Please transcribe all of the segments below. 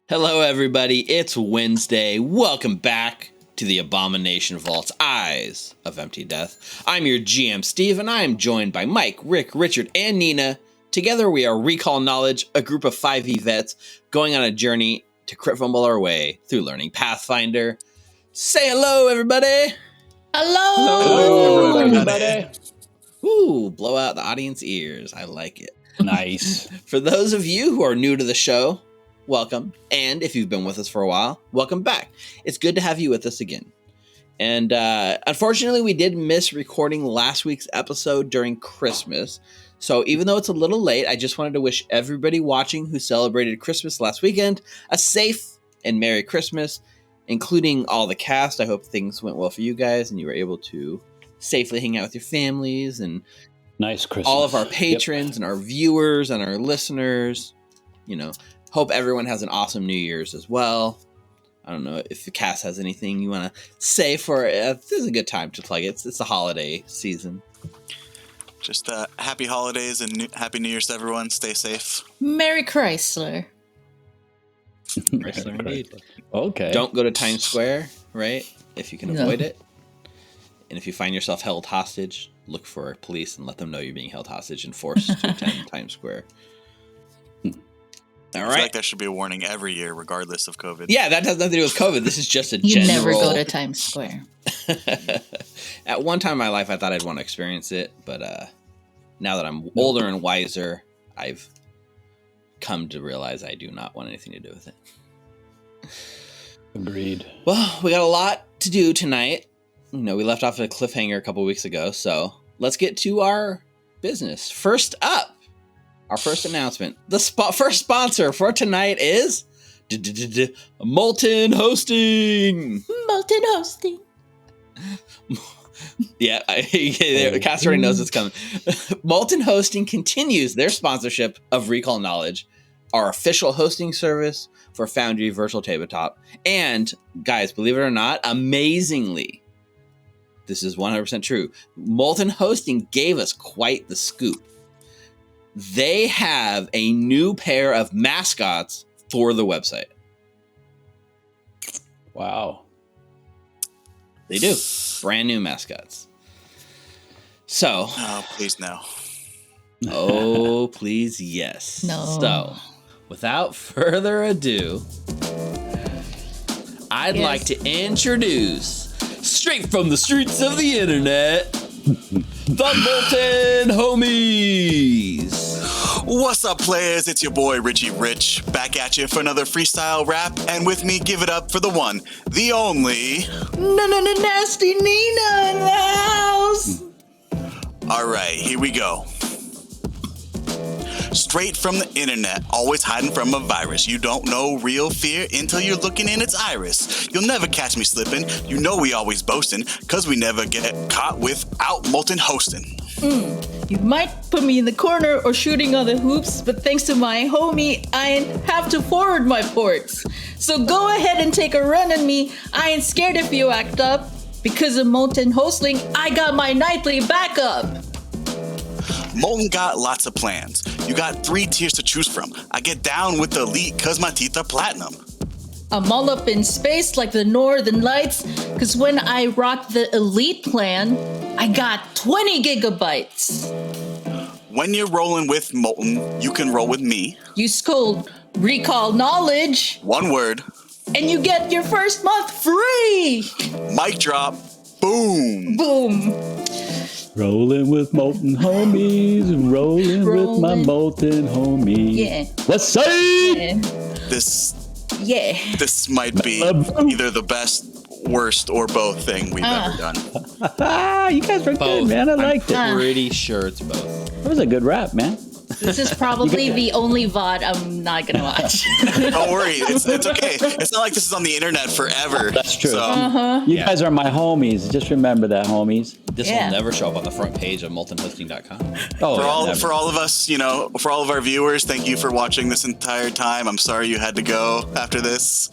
Hello, everybody. It's Wednesday. Welcome back to the Abomination Vaults, Eyes of Empty Death. I'm your GM, Steve, and I am joined by Mike, Rick, Richard, and Nina. Together, we are Recall Knowledge, a group of 5e vets going on a journey to crit fumble our way through learning Pathfinder. Say hello, everybody. Hello, everybody. Ooh, blow out the audience ears. I like it. Nice. For those of you who are new to the show, welcome. And if you've been with us for a while, welcome back. It's good to have you with us again. And unfortunately, we did miss recording last week's episode during Christmas. So even though it's a little late, I just wanted to wish everybody watching who celebrated Christmas last weekend a safe and Merry Christmas, including all the cast. I hope things went well for you guys and you were able to safely hang out with your families and nice Christmas. All of our patrons and our viewers and our listeners. You know, hope everyone has an awesome New Year's as well. I don't know if the cast has anything you want to say for it. This is a good time to plug it. It's the holiday season. Just happy holidays and happy New Year's to everyone. Stay safe. Merry Chrysler. Chrysler indeed. Okay. Don't go to Times Square, right? If you can avoid it. And if you find yourself held hostage, look for police and let them know you're being held hostage and forced to attend Times Square. All right. I feel like there should be a warning every year, regardless of COVID. Yeah, that has nothing to do with COVID. This is just a You general... never go to Times Square. At one time in my life, I thought I'd want to experience it. But now that I'm older and wiser, I've come to realize I do not want anything to do with it. Agreed. Well, we got a lot to do tonight. You know, we left off at a cliffhanger a couple weeks ago, so let's get to our business. First up, our first announcement. The first sponsor for tonight is Molten Hosting. Molten Hosting. Yeah, the cast already knows it's coming. Molten Hosting continues their sponsorship of Recall Knowledge, our official hosting service for Foundry Virtual Tabletop. And, guys, believe it or not, amazingly, this is 100% true, Molten Hosting gave us quite the scoop. They have a new pair of mascots for the website. Wow. They do. Brand new mascots. So. Oh, please no. Oh, please, yes. No. So, without further ado, I'd like to introduce, straight from the streets of the internet, the Molten Homies. What's up, players? It's your boy, Richie Rich, back at you for another freestyle rap. And with me, give it up for the one, the only... Nasty Ninna in the house. All right, here we go. Straight from the internet, always hiding from a virus. You don't know real fear until you're looking in its iris. You'll never catch me slipping. You know we always boasting, cause we never get caught without Molten Hosting. You might put me in the corner or shooting on the hoops, but thanks to my homie, I ain't have to forward my ports. So go ahead and take a run at me. I ain't scared if you act up. Because of Molten Hosting, I got my nightly backup. Molten got lots of plans. You got 3 tiers to choose from. I get down with the elite cause my teeth are platinum. I'm all up in space like the Northern Lights, cause when I rock the elite plan, I got 20 gigabytes. When you're rolling with Molten, you can roll with me. Use code Recall Knowledge, One word. and you get your first month free. Mic drop. Boom. Boom. Rolling with Molten Homies. Rolling with my Molten Homies. Yeah. Let's say Yeah. This might be either the best, worst, or both thing we've ever done. you guys were good, man. I liked it. I'm pretty sure it's both. That was a good rap, man. This is probably the only VOD I'm not gonna watch. Don't worry, it's okay. It's not like this is on the internet forever. That's true. So, You guys are my homies. Just remember that, homies. This will never show up on the front page of moltenhosting.com. Oh, for all of us, for all of our viewers, thank you for watching this entire time. I'm sorry you had to go after this.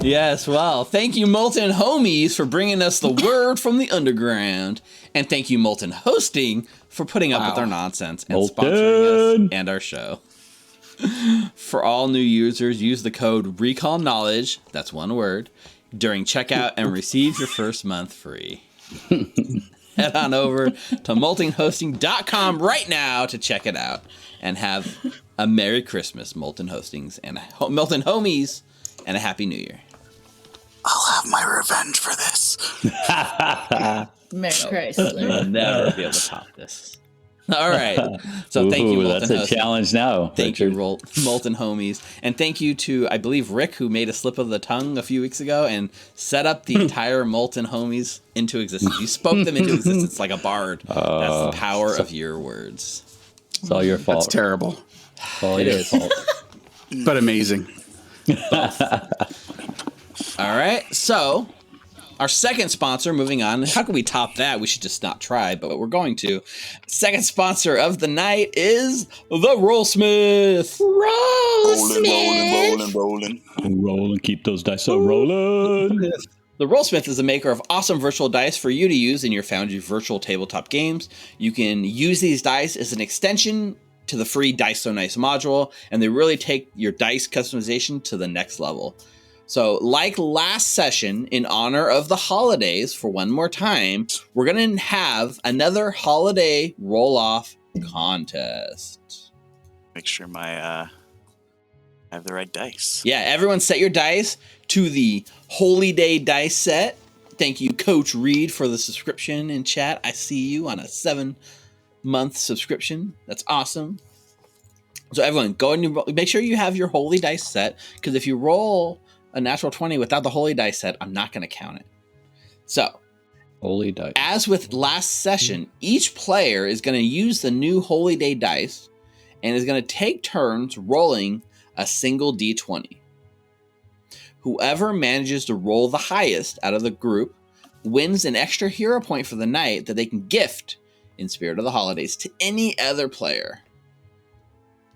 Yes, well, thank you, Molten Homies, for bringing us the word from the underground. And thank you, Molten Hosting, for putting up with our nonsense and sponsoring us and our show. For all new users, use the code RECALLKNOWLEDGE, that's one word, during checkout and receive your first month free. Head on over to moltenhosting.com right now to check it out and have a Merry Christmas, Molten Hostings and Molten Homies, and a Happy New Year. I'll have my revenge for this. Merry Chrysler. You'll never be able to top this. All right. So thank you, Molten That's a Hosting. challenge now. Thank you, Molten Homies. And thank you to, I believe, Rick, who made a slip of the tongue a few weeks ago and set up the entire Molten Homies into existence. You spoke them into existence like a bard. That's the power of your words. It's all your fault. That's terrible, It's all your fault. but amazing. All right. So our second sponsor, moving on. How can we top that? We should just not try, but we're going to. Second sponsor of the night is the Rollsmith. Rolling. Roll and keep those dice rolling. The Rollsmith is a maker of awesome virtual dice for you to use in your Foundry virtual tabletop games. You can use these dice as an extension to the free Dice So Nice module, and they really take your dice customization to the next level. So, like last session, in honor of the holidays, for one more time, we're going to have another holiday roll-off contest. Make sure I have the right dice. Yeah, everyone set your dice to the Holy Day dice set. Thank you, Coach Reed, for the subscription in chat. I see you on a 7-month subscription. That's awesome. So everyone, go and make sure you have your Holy Dice set, because if you roll a natural 20 without the Holy Dice set, I'm not going to count it. So, Holy dice. as with last session, each player is going to use the new Holy Day dice and is going to take turns rolling a single D20. Whoever manages to roll the highest out of the group wins an extra hero point for the night that they can gift in spirit of the holidays to any other player.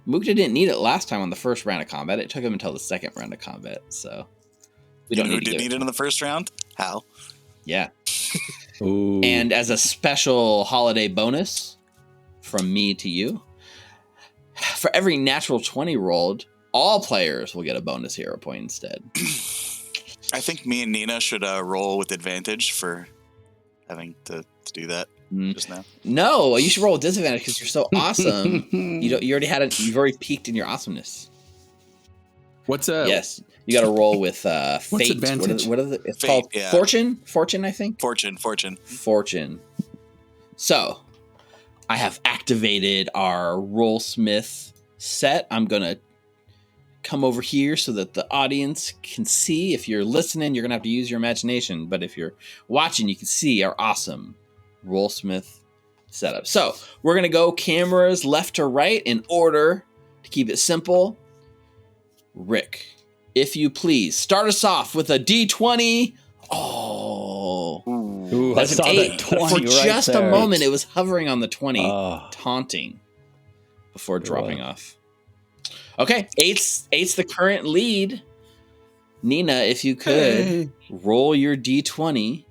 Mukta didn't need it last time on the first round of combat. It took him until the second round of combat, so we don't need to need it in the first round? Hal. Yeah. Ooh. And as a special holiday bonus from me to you, for every natural 20 rolled, all players will get a bonus hero point instead. I think me and Ninna should roll with advantage for having to do that just now. No, you should roll with disadvantage because you're so awesome. You've already peaked in your awesomeness. What's Yes, you got to roll with fate. What's advantage? It's Fate, called yeah. Fortune, I think. Fortune. So, I have activated our Rollsmith set. I'm gonna come over here so that the audience can see. If you're listening, you're gonna have to use your imagination. But if you're watching, you can see our awesome Rollsmith setup. So we're gonna go cameras left to right in order to keep it simple. Rick, if you please, start us off with a D20. Oh, Ooh, that's I saw an 8. that 20 For right just there. a moment, it was hovering on the 20, Oh. taunting before dropping off. Okay, eight's the current lead. Ninna, if you could roll your D20,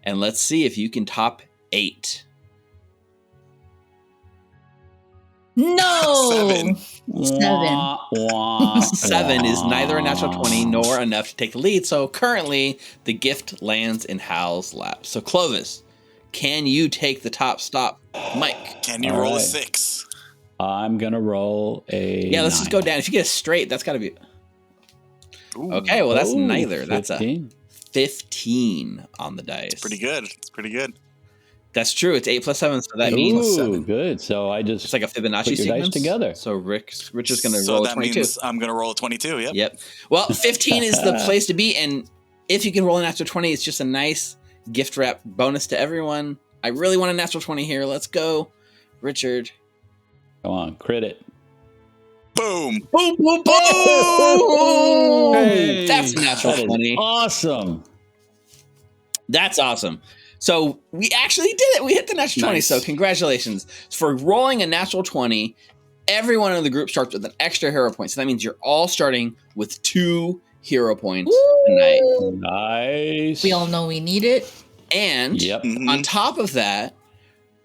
and let's see if you can top 8. No! 7. 7 is neither a natural 20 nor enough to take the lead, so currently the gift lands in Hal's lap. So Clovis, can you take the top stop? Mike, Can you All roll a right. 6? I'm gonna roll a. yeah, let's 9. just go down. If you get a straight, that's got to be Ooh, okay. Well, that's Ooh, neither. That's a 15. 15 on the dice. Pretty good. It's pretty good. That's true. It's 8 plus 7, so that Ooh, means good. So I just it's like a Fibonacci put your dice sequence together. So Rich is going to So roll a that 22. means I'm going to roll a 22. Yep. Yep. Well, 15 is the place to be, and if you can roll an natural 20, it's just a nice gift wrap bonus to everyone. I really want a natural 20 here. Let's go, Richard. Come on, crit it. Boom. Boom, boom, boom! Hey. That's a natural That is 20. awesome. That's awesome. So we actually did it. We hit the natural 20. Nice. So congratulations for rolling a natural 20. Everyone in the group starts with an extra hero point. So that means you're all starting with 2 hero points tonight. Nice. We all know we need it. And Yep. Mhm. on top of that,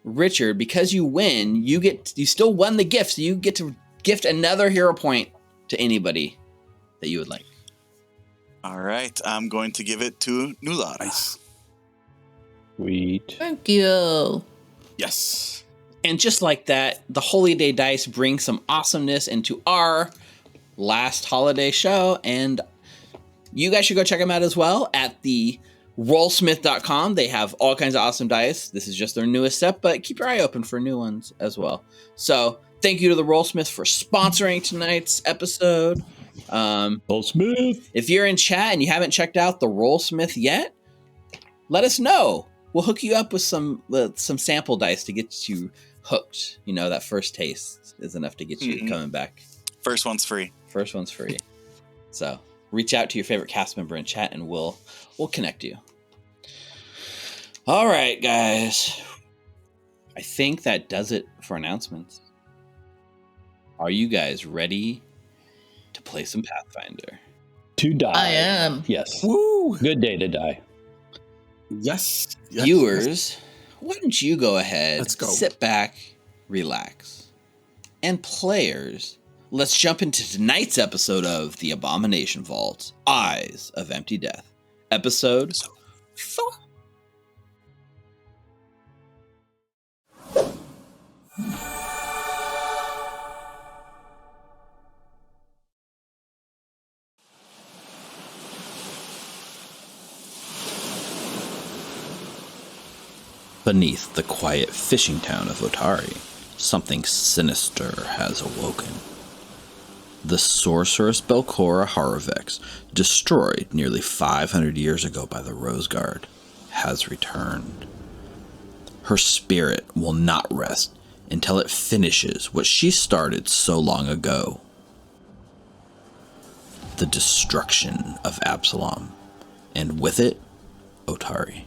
Richard, because you win, you still won the gift. So you get to gift another hero point to anybody that you would like. All right, I'm going to give it to Nulara. Nice. Sweet. Thank you. Yes. And just like that, the Holy Day dice bring some awesomeness into our last holiday show. And you guys should go check them out as well at the rollsmith.com. They have all kinds of awesome dice. This is just their newest set, but keep your eye open for new ones as well. So thank you to the Rollsmith for sponsoring tonight's episode. Rollsmith. If you're in chat and you haven't checked out the Rollsmith yet, let us know. We'll hook you up with some sample dice to get you hooked. You know, that first taste is enough to get you coming back. First one's free. First one's free. So reach out to your favorite cast member in chat and we'll connect you. All right, guys. I think that does it for announcements. Are you guys ready to play some Pathfinder? To die. I am. Yes. Woo! Good day to die. Yes. Viewers, why don't you go ahead, Let's go. sit back, relax. And players, let's jump into tonight's episode of The Abomination Vaults, Eyes of Empty Death. Episode 4. Beneath the quiet fishing town of Otari, something sinister has awoken. The sorceress Belcorra Ravirex, destroyed nearly 500 years ago by the Rose Guard, has returned. Her spirit will not rest until it finishes what she started so long ago. The destruction of Absalom, and with it, Otari.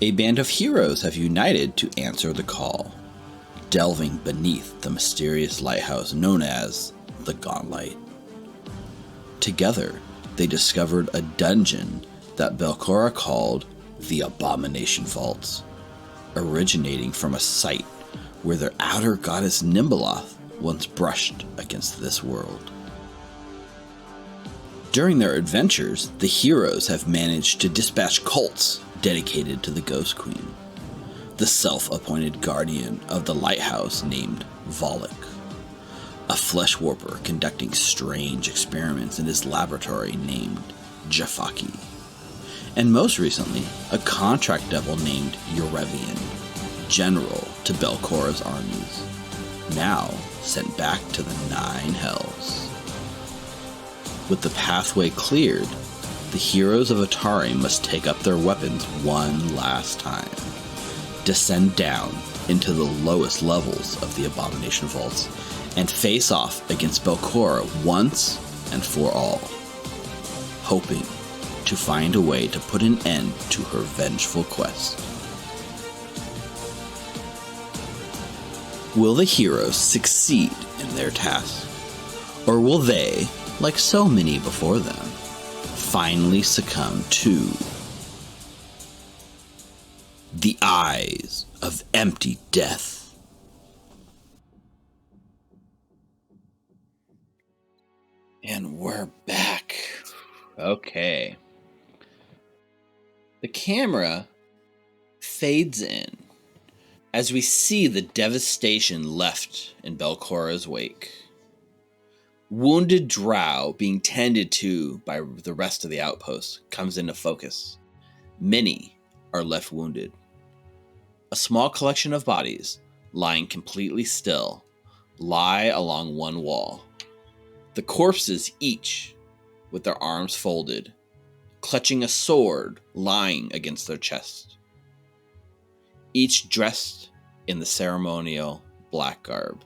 A band of heroes have united to answer the call, delving beneath the mysterious lighthouse known as the Gauntlet. Together, they discovered a dungeon that Belcorra called the Abomination Vaults, originating from a site where their outer goddess Nimbaloth once brushed against this world. During their adventures, the heroes have managed to dispatch cults dedicated to the Ghost Queen, the self-appointed guardian of the lighthouse named Volek, a flesh warper conducting strange experiments in his laboratory named Jafaki, and most recently, a contract devil named Eurevian, general to Belcorra's armies, now sent back to the Nine Hells. With the pathway cleared, the heroes of Otari must take up their weapons one last time, descend down into the lowest levels of the Abomination Vaults, and face off against Belcorra once and for all, hoping to find a way to put an end to her vengeful quest. Will the heroes succeed in their task? Or will they, like so many before them, finally succumb to the Eyes of Empty Death? And we're back. Okay. The camera fades in as we see the devastation left in Belcorra's wake. Wounded drow being tended to by the rest of the outpost comes into focus. Many are left wounded. A small collection of bodies, lying completely still, lie along one wall. The corpses each with their arms folded, clutching a sword lying against their chest. Each dressed in the ceremonial black garb.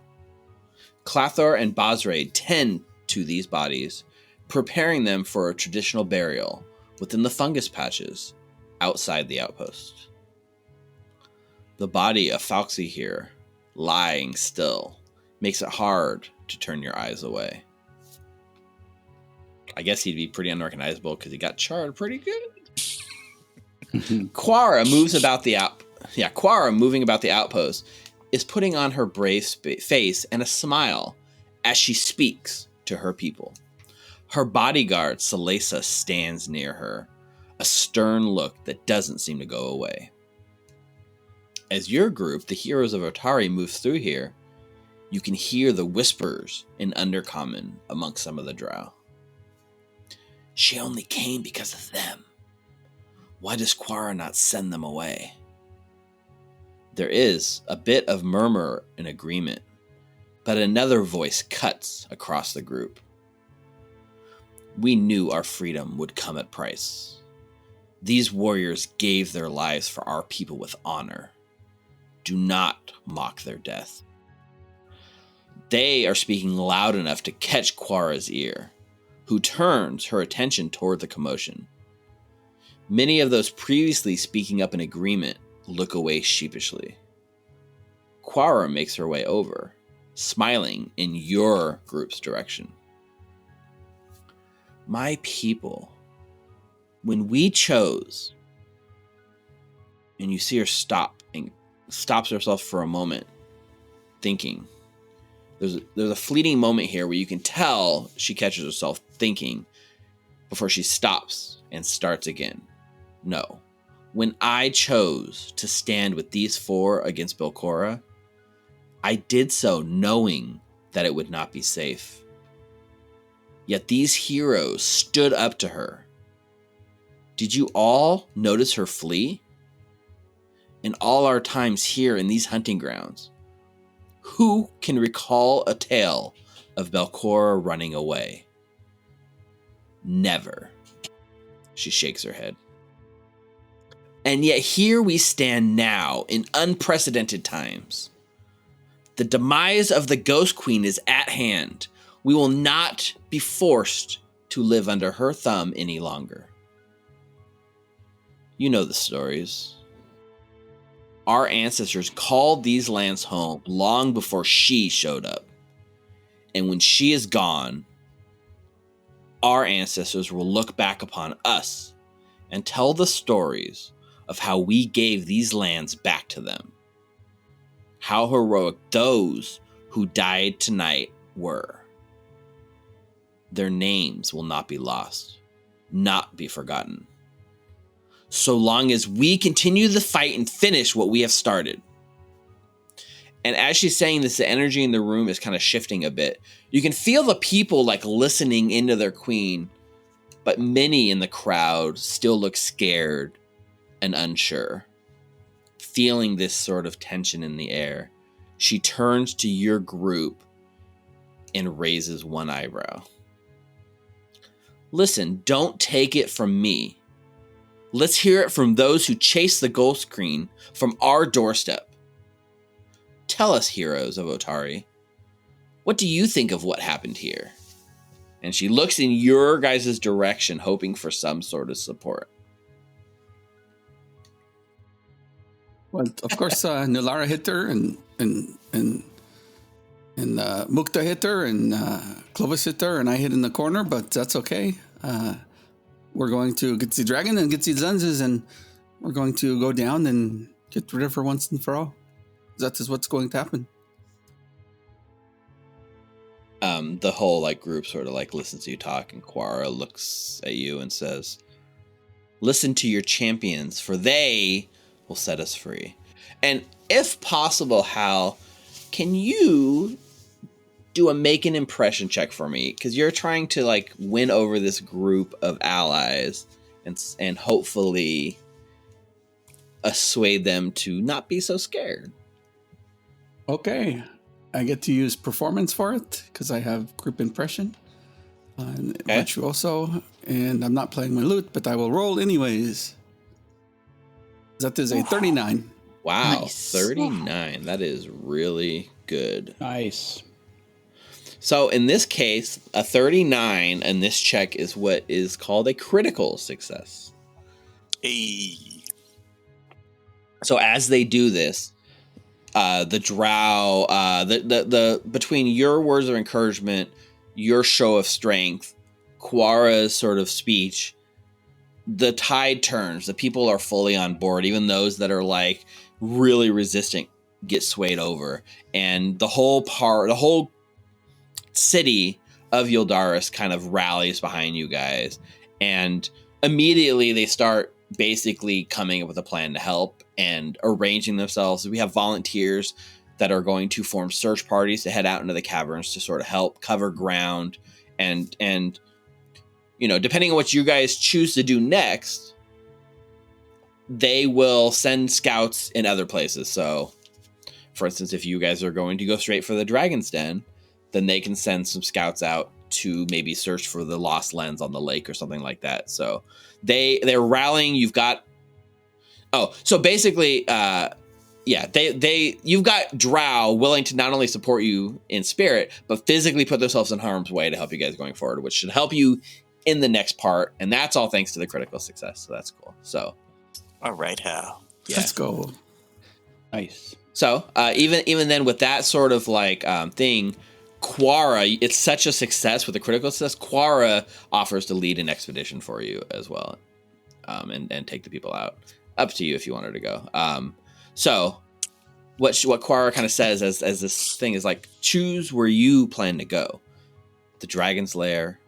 Clathor and Basraid tend to these bodies, preparing them for a traditional burial within the fungus patches outside the outpost. The body of Falxie here, lying still, makes it hard to turn your eyes away. I guess he'd be pretty unrecognizable because he got charred pretty good. Quara moving about the outpost is putting on her brave face and a smile as she speaks to her people. Her bodyguard, Salesa, stands near her, a stern look that doesn't seem to go away. As your group, the heroes of Otari, moves through here, you can hear the whispers in Undercommon amongst some of the drow. She only came because of them. Why does Quara not send them away? There is a bit of murmur and agreement, but another voice cuts across the group. We knew our freedom would come at price. These warriors gave their lives for our people with honor. Do not mock their death. They are speaking loud enough to catch Quara's ear, who turns her attention toward the commotion. Many of those previously speaking up in agreement look away sheepishly. Quara makes her way over, smiling in your group's direction. My people, when we chose, and you see her stop and stops herself for a moment, thinking. There's a fleeting moment here where you can tell she catches herself thinking before she stops and starts again. No. When I chose to stand with these four against Belcorra, I did so knowing that it would not be safe. Yet these heroes stood up to her. Did you all notice her flee? In all our times here in these hunting grounds, who can recall a tale of Belcorra running away? Never. She shakes her head. And yet here we stand now in unprecedented times. The demise of the Ghost Queen is at hand. We will not be forced to live under her thumb any longer. You know the stories. Our ancestors called these lands home long before she showed up. And when she is gone, our ancestors will look back upon us and tell the stories of how we gave these lands back to them. How heroic those who died tonight were. Their names will not be lost, not be forgotten. So long as we continue the fight and finish what we have started. And as she's saying this, the energy in the room is kind of shifting a bit. You can feel the people like listening into their queen, but many in the crowd still look scared and unsure. Feeling this sort of tension in the air, she turns to your group and raises one eyebrow. Listen, don't take it from me. Let's hear it from those who chased the Ghost Queen from our doorstep. Tell us, heroes of Otari, what do you think of what happened here? And she looks in your guys' direction, hoping for some sort of support. Well, of course, Nulara hit her, and Mukta hit her, and Clovis hit her, and I hit in the corner, but that's okay. We're going to get the dragon and get the lenses, and we're going to go down and get rid of her once and for all. That is what's going to happen. The whole group sort of listens to you talk, and Quara looks at you and says, "Listen to your champions, for they will set us free." And if possible, Hal, can you do a make an impression check for me? Because you're trying to win over this group of allies and hopefully assuade them to not be so scared. Okay. I get to use performance for it because I have group impression. Virtuoso. And I'm not playing my lute, but I will roll anyways. That is a 39. Wow, Nice. 39. That is really good. Nice. So in this case, a 39 in this check is what is called a critical success. Hey. So as they do this, the drow, the between your words of encouragement, your show of strength, Quara's sort of speech, the tide turns. The people are fully on board. Even those that are really resistant get swayed over, and the whole city of Yildaris kind of rallies behind you guys, and immediately they start basically coming up with a plan to help and arranging themselves. We have volunteers that are going to form search parties to head out into the caverns to sort of help cover ground, and depending on what you guys choose to do next, they will send scouts in other places. So, for instance, if you guys are going to go straight for the Dragon's Den, then they can send some scouts out to maybe search for the lost lens on the lake or something like that. So they're rallying. You've got basically you've got drow willing to not only support you in spirit, but physically put themselves in harm's way to help you guys going forward, which should help you in the next part. And that's all thanks to the critical success. So that's cool. So all right, Hal. Yeah. Let's go. Nice. So even then with that sort of thing, Quara, it's such a success with the critical success. Quara offers to lead an expedition for you as well, and take the people out. Up to you if you wanted to go. So what Quara kind of says as this thing is choose where you plan to go, the Dragon's Lair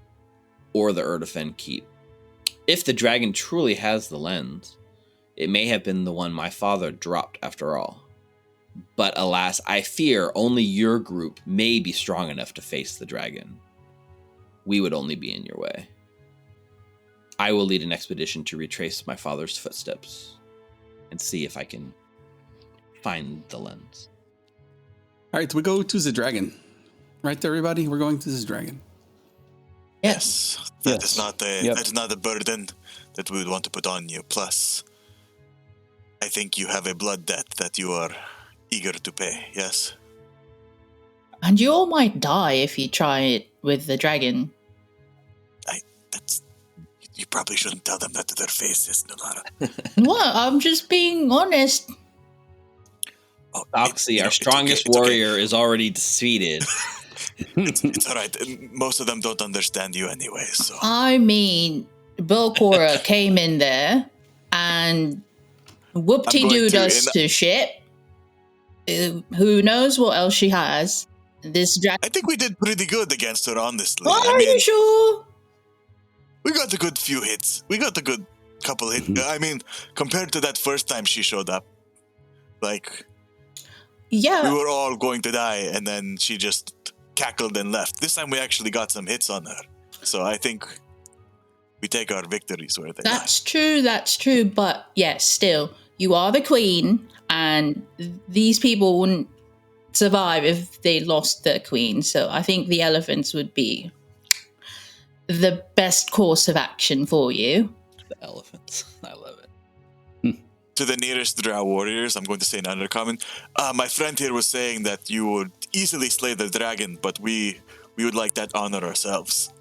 or the Erdefen Keep. If the dragon truly has the lens, it may have been the one my father dropped after all. But alas, I fear only your group may be strong enough to face the dragon. We would only be in your way. I will lead an expedition to retrace my father's footsteps and see if I can find the lens. All right, we go to the dragon. Right, everybody? We're going to this dragon. Yes. That Yes. is not that is not a burden that we would want to put on you. Plus, I think you have a blood debt that you are eager to pay, yes? And you all might die if you try it with the dragon. You probably shouldn't tell them that to their faces, Nulara. What? I'm just being honest. Oh, Oxy, our it's strongest okay. warrior, is already defeated. It's all right. Most of them don't understand you anyway, so. I mean, Belcorra came in there and whoop-de-dooed us to shit. Who knows what else she has? This dragon. I think we did pretty good against her, honestly. Are you sure? We got a good few hits. We got a good couple hits. I mean, compared to that first time she showed up, Yeah. we were all going to die, and then she just cackled and left. This time we actually got some hits on her. So I think we take our victories where they lie. That's true. But yes, still, you are the queen, and these people wouldn't survive if they lost their queen. So I think the elephants would be the best course of action for you. The elephants. I love it. To the nearest drow warriors, I'm going to say another comment. My friend here was saying that you would easily slay the dragon, but we would like that honor ourselves.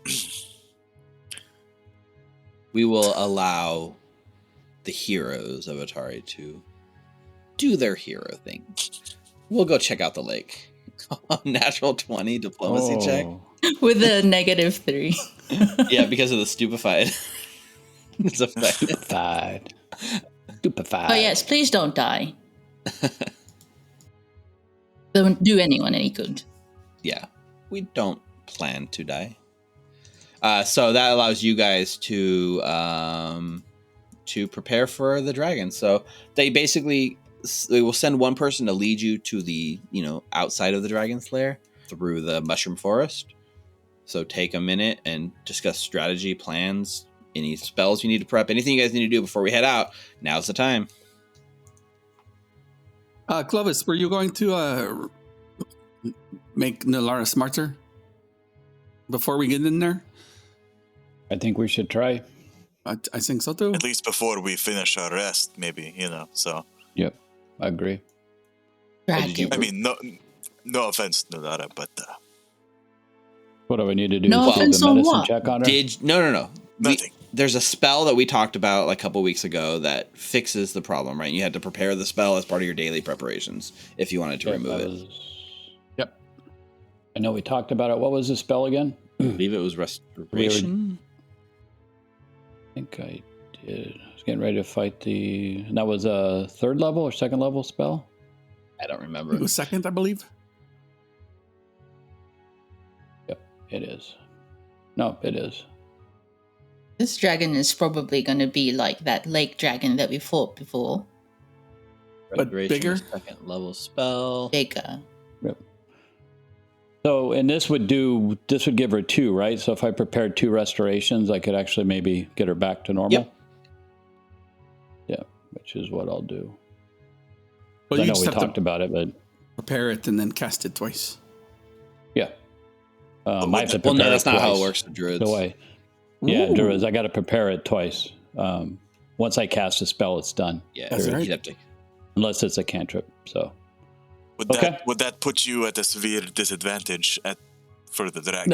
We will allow the heroes of Otari to do their hero thing. We'll go check out the lake. Natural 20 diplomacy check. With a -3. Yeah, because of the stupefied. It's effective. Stupefied. Oh yes, please don't die. Don't do anyone any good. Yeah, we don't plan to die. So that allows you guys to prepare for the dragon. So they will send one person to lead you to the outside of the dragon's lair through the mushroom forest. So take a minute and discuss strategy, plans, any spells you need to prep, anything you guys need to do before we head out. Now's the time. Clovis, were you going to make Nulara smarter before we get in there? I think we should try. I think so too. At least before we finish our rest, maybe, so. Yep, I agree. Dragon. I mean, no offense, Nulara, but... What do we need to do? No Do offense the on medicine what? check on her? No. Nothing. There's a spell that we talked about a couple weeks ago that fixes the problem, right? You had to prepare the spell as part of your daily preparations if you wanted to remove it. Yep. I know we talked about it. What was the spell again? I believe it was restoration. I think I did. I was getting ready to fight and that was a 3rd level or 2nd level spell? I don't remember. It was 2nd, I believe. Yep. it is. No, it is. This dragon is probably going to be like that lake dragon that we fought before. But Restoration bigger? is second level spell. Bigger. Yep. So, and this would give her 2, right? So if I prepared 2 restorations, I could actually maybe get her back to normal. Yep. Yeah, which is what I'll do. Well, I you know just we have talked to about it, but prepare it and then cast it twice. yeah. I have to Well, prepare no, that's it not how it twice. works for druids. No way. Yeah, Ooh. druids, I got to prepare it twice. Once I cast a spell, it's done. Yeah, That's right. you'd have to. Unless it's a cantrip. So Would that put you at a severe disadvantage for the dragon?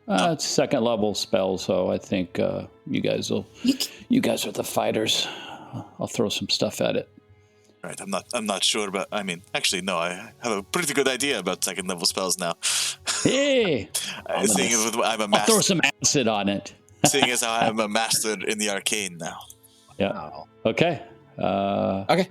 no, it's second level spell. So I think you guys are the fighters. I'll throw some stuff at it. Right, I'm not sure, but I mean, actually, no, I have a pretty good idea about second level spells now. Hey, Seeing as I'm a I'll throw master, some acid on it. seeing as how I'm a master in the arcane now. Yeah. Wow. Okay. Okay.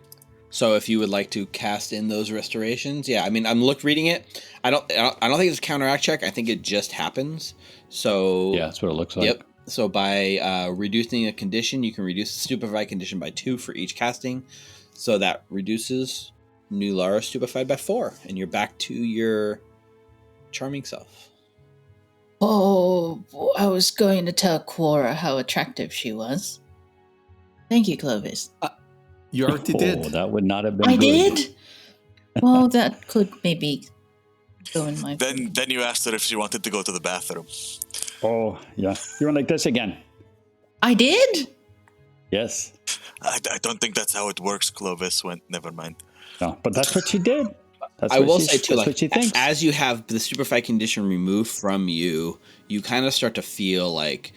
So if you would like to cast in those restorations, yeah, I mean, I'm reading it. I don't think it's a counteract check. I think it just happens. So Yeah, that's what it looks like. Yep. So by reducing a condition, you can reduce the stupefied condition by 2 for each casting. So that reduces New Lara stupefied by 4, and you're back to your charming self. Oh, I was going to tell Quora how attractive she was. Thank you, Clovis. You already did. Oh, that would not have been I good. did? Well, that could maybe go in my... Then you asked her if she wanted to go to the bathroom. Oh, yeah. You went like this again. I did? Yes. I don't think that's how it works, Clovis. Never mind. No, but that's what she did. That's I what will she- say too, that's like what she thinks. as you have the stupefied condition removed from you, you kind of start to feel like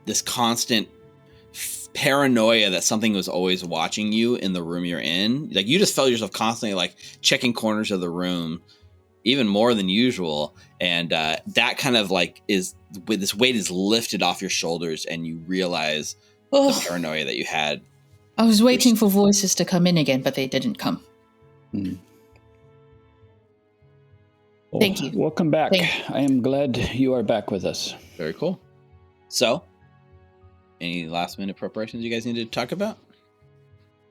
this constant paranoia that something was always watching you in the room you're in. Like you just felt yourself constantly like checking corners of the room, even more than usual, and that kind of like is with this weight is lifted off your shoulders, and you realize the Oh, paranoia that you had. I was waiting for voices to come in again, but they didn't come. Hmm. Thank you. Welcome back. Thank I am glad you are back with us. Very cool. So, any last minute preparations you guys need to talk about?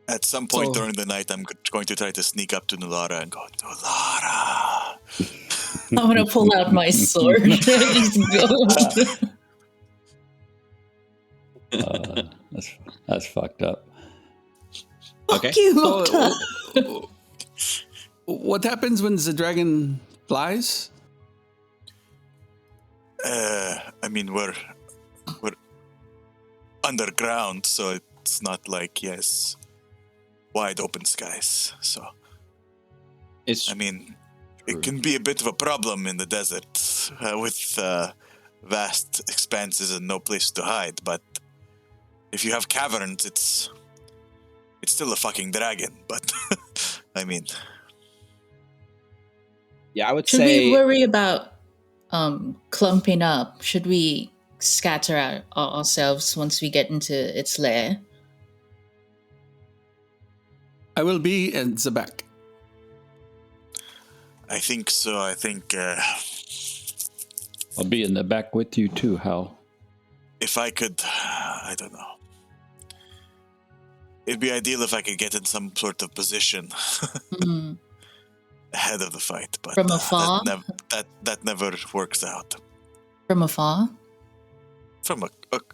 At some point So- during the night, I'm going to try to sneak up to Nulara and go, Nulara. I'm going to pull out my sword. Just go. That's fucked up. Okay. Fuck you, So, Otari. what happens when the dragon flies? I mean, we're underground, so it's not like, wide open skies. So, It's I mean, it can be a bit of a problem in the desert with vast expanses and no place to hide. But if you have caverns, it's still a fucking dragon. But I mean, yeah, I would Should say we worry about clumping up? Should we scatter out ourselves once we get into its lair? I will be at the back. I think so. I think I'll be in the back with you too, Hal. if I could, I don't know. It'd be ideal if I could get in some sort of position Hmm. ahead of the fight, but From afar? that never works out. From afar? From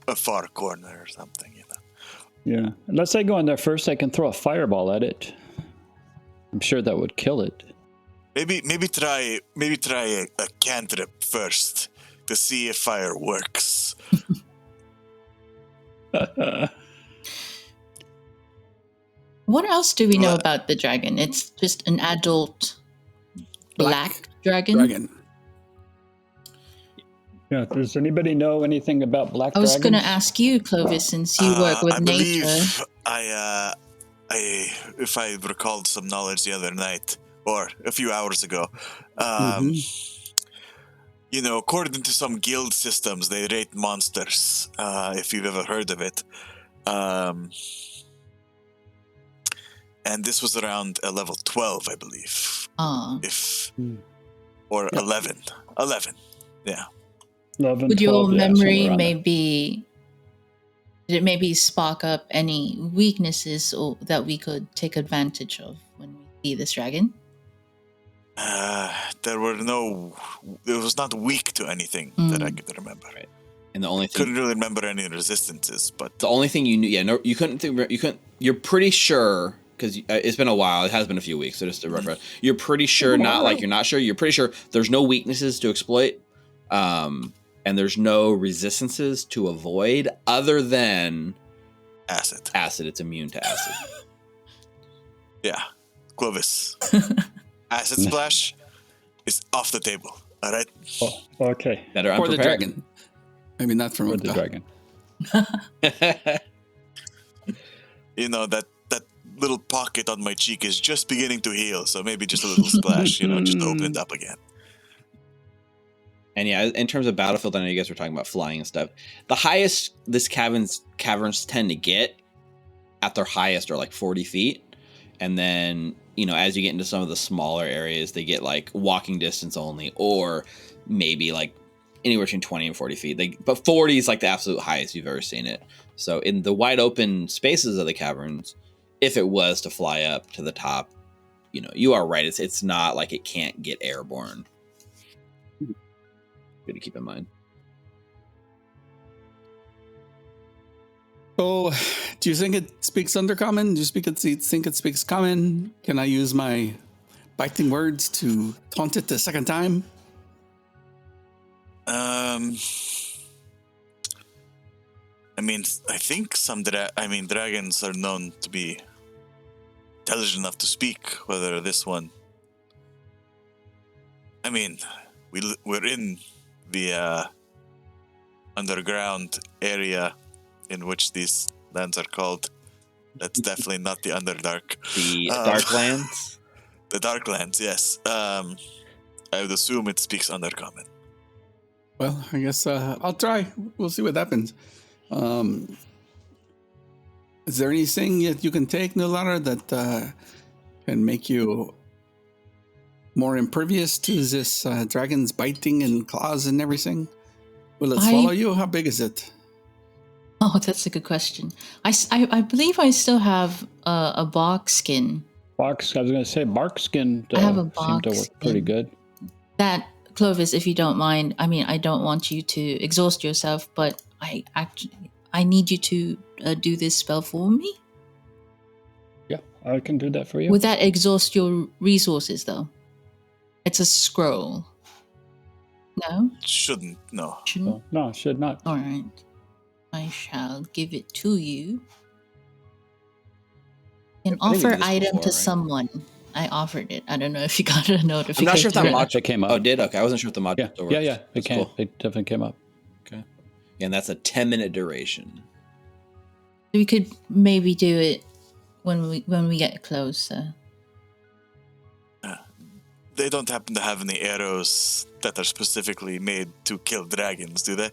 a far corner or something, you know. Yeah. Unless I go in there first, I can throw a fireball at it. I'm sure that would kill it. Maybe try a cantrip first to see if fire works. What else do we know Black. about the dragon? It's just an adult black dragon? Dragon. Yeah. Does anybody know anything about black I was dragons? going to ask you, Clovis, since you work with I nature. believe if I recalled some knowledge the other night or a few hours ago, you know, according to some guild systems, they rate monsters. If you've ever heard of it, and this was around a level 12, I believe, Ah, or 11, yeah. 11, Would 12, your yeah, memory somewhere around there. did it maybe spark up any weaknesses or that we could take advantage of when we see this dragon? There were no. It was not weak to anything that I could remember. Right. And the only thing Couldn't really remember any resistances, but the only thing you knew, no, you couldn't think, you couldn't. You're pretty sure because it's been a while. It has been a few weeks, so just a reference. You're pretty sure, not like you're not sure. You're pretty sure there's no weaknesses to exploit, and there's no resistances to avoid other than acid. Acid. It's immune to acid. Yeah, Clovis. Acid splash is off the table. All right. Oh, okay. Better For the unprepared. dragon. Maybe not for For the dragon. You know, that little pocket on my cheek is just beginning to heal, so maybe just a little splash, just opened up again. And yeah, in terms of battlefield, I know you guys were talking about flying and stuff. The highest this caverns tend to get at their highest are like 40 feet. And then, as you get into some of the smaller areas, they get like walking distance only, or maybe like anywhere between 20 and 40 feet. But 40 is like the absolute highest you've ever seen it. So in the wide open spaces of the caverns, if it was to fly up to the top, you are right. It's not like it can't get airborne. Good to keep in mind. So, do you think it speaks Undercommon? Do you think it speaks Common? Can I use my biting words to taunt it the second time? I think dragons are known to be intelligent enough to speak. Whether this one, we're in the underground area in which these lands are called. That's definitely not the Underdark. The Darklands? The Darklands, yes. I would assume it speaks Undercommon. Well, I guess I'll try. We'll see what happens. Is there anything that you can take, Nulara, that can make you more impervious to this dragon's biting and claws and everything? Will it swallow you? How big is it? Oh, that's a good question. I believe I still have a bark skin. I was going to say bark skin I have a seemed bark to work pretty skin. good. That, Clovis, if you don't mind, I don't want you to exhaust yourself, but I need you to do this spell for me. Yeah, I can do that for you. Would that exhaust your resources, though? It's a scroll. No? Shouldn't, no. Shouldn't? No, should not. All right. I shall give it to you. An I think we offer did this item before, to right? someone. I offered it. I don't know if you got a notification. I'm not sure if that Yeah, mod it came up. Oh, it did? Okay, I wasn't sure if the mod Yeah, still worked. yeah. It That's came. cool. It definitely came up. Okay. Yeah, and that's a 10-minute duration. We could maybe do it when we get closer. They don't happen to have any arrows that are specifically made to kill dragons, do they?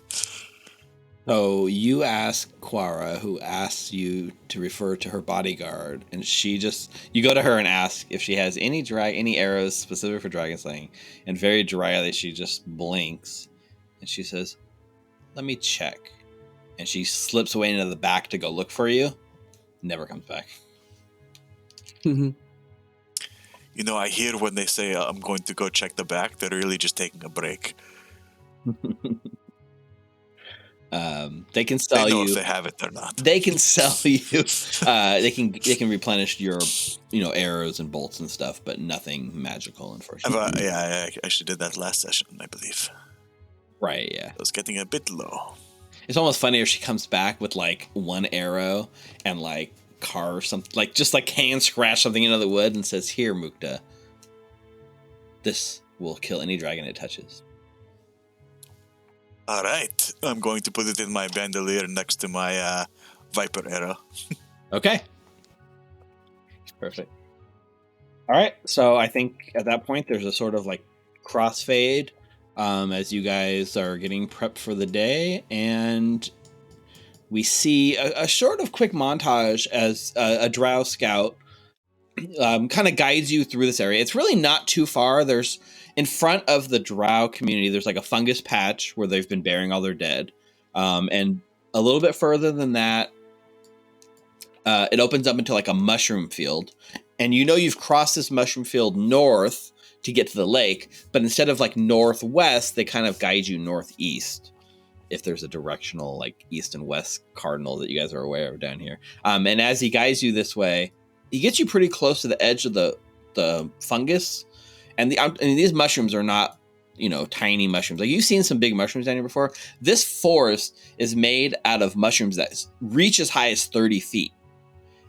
So you ask Quara, who asks you to refer to her bodyguard, and you go to her and ask if she has any arrows specific for dragon slaying, and very dryly she just blinks, and she says, "Let me check," and she slips away into the back to go look for you. Never comes back. Mm-hmm. I hear when they say, I'm going to go check the back, they're really just taking a break. They can sell They know you. if they have it or not. They can sell you. They can replenish your arrows and bolts and stuff, but nothing magical, unfortunately. I actually did that last session, I believe. Right? Yeah. I was getting a bit low. It's almost funny if she comes back with like one arrow and like carve something, like just like hand scratch something into the wood and says, "Here, Mukta. This will kill any dragon it touches." All right. I'm going to put it in my bandolier next to my Viper arrow. Okay. Perfect. All right. So I think at that point there's a sort of like crossfade as you guys are getting prepped for the day, and we see a sort of quick montage as a drow scout kind of guides you through this area. It's really not too far. in front of the drow community, there's like a fungus patch where they've been burying all their dead. And a little bit further than that, it opens up into like a mushroom field. And you know you've crossed this mushroom field north to get to the lake, but instead of like northwest, they kind of guide you northeast. If there's a directional like east and west cardinal that you guys are aware of down here. And as he guides you this way, he gets you pretty close to the edge of the fungus. And these mushrooms are not, tiny mushrooms. Like you've seen some big mushrooms down here before. This forest is made out of mushrooms that reach as high as 30 feet.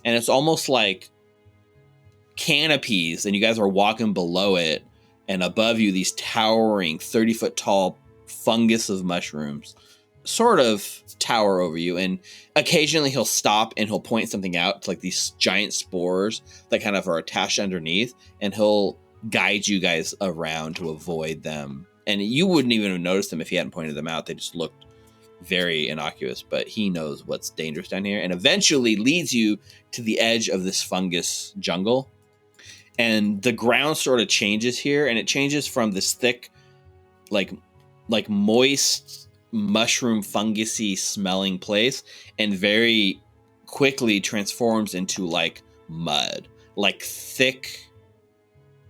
And it's almost like canopies, and you guys are walking below it. And above you, these towering 30-foot tall fungus of mushrooms sort of tower over you. And occasionally he'll stop and he'll point something out to like these giant spores that kind of are attached underneath. And he'll guide you guys around to avoid them. And you wouldn't even have noticed them if he hadn't pointed them out. They just looked very innocuous, but he knows what's dangerous down here and eventually leads you to the edge of this fungus jungle. And the ground sort of changes here, and it changes from this thick, like moist mushroom fungusy smelling place, and very quickly transforms into like mud, like thick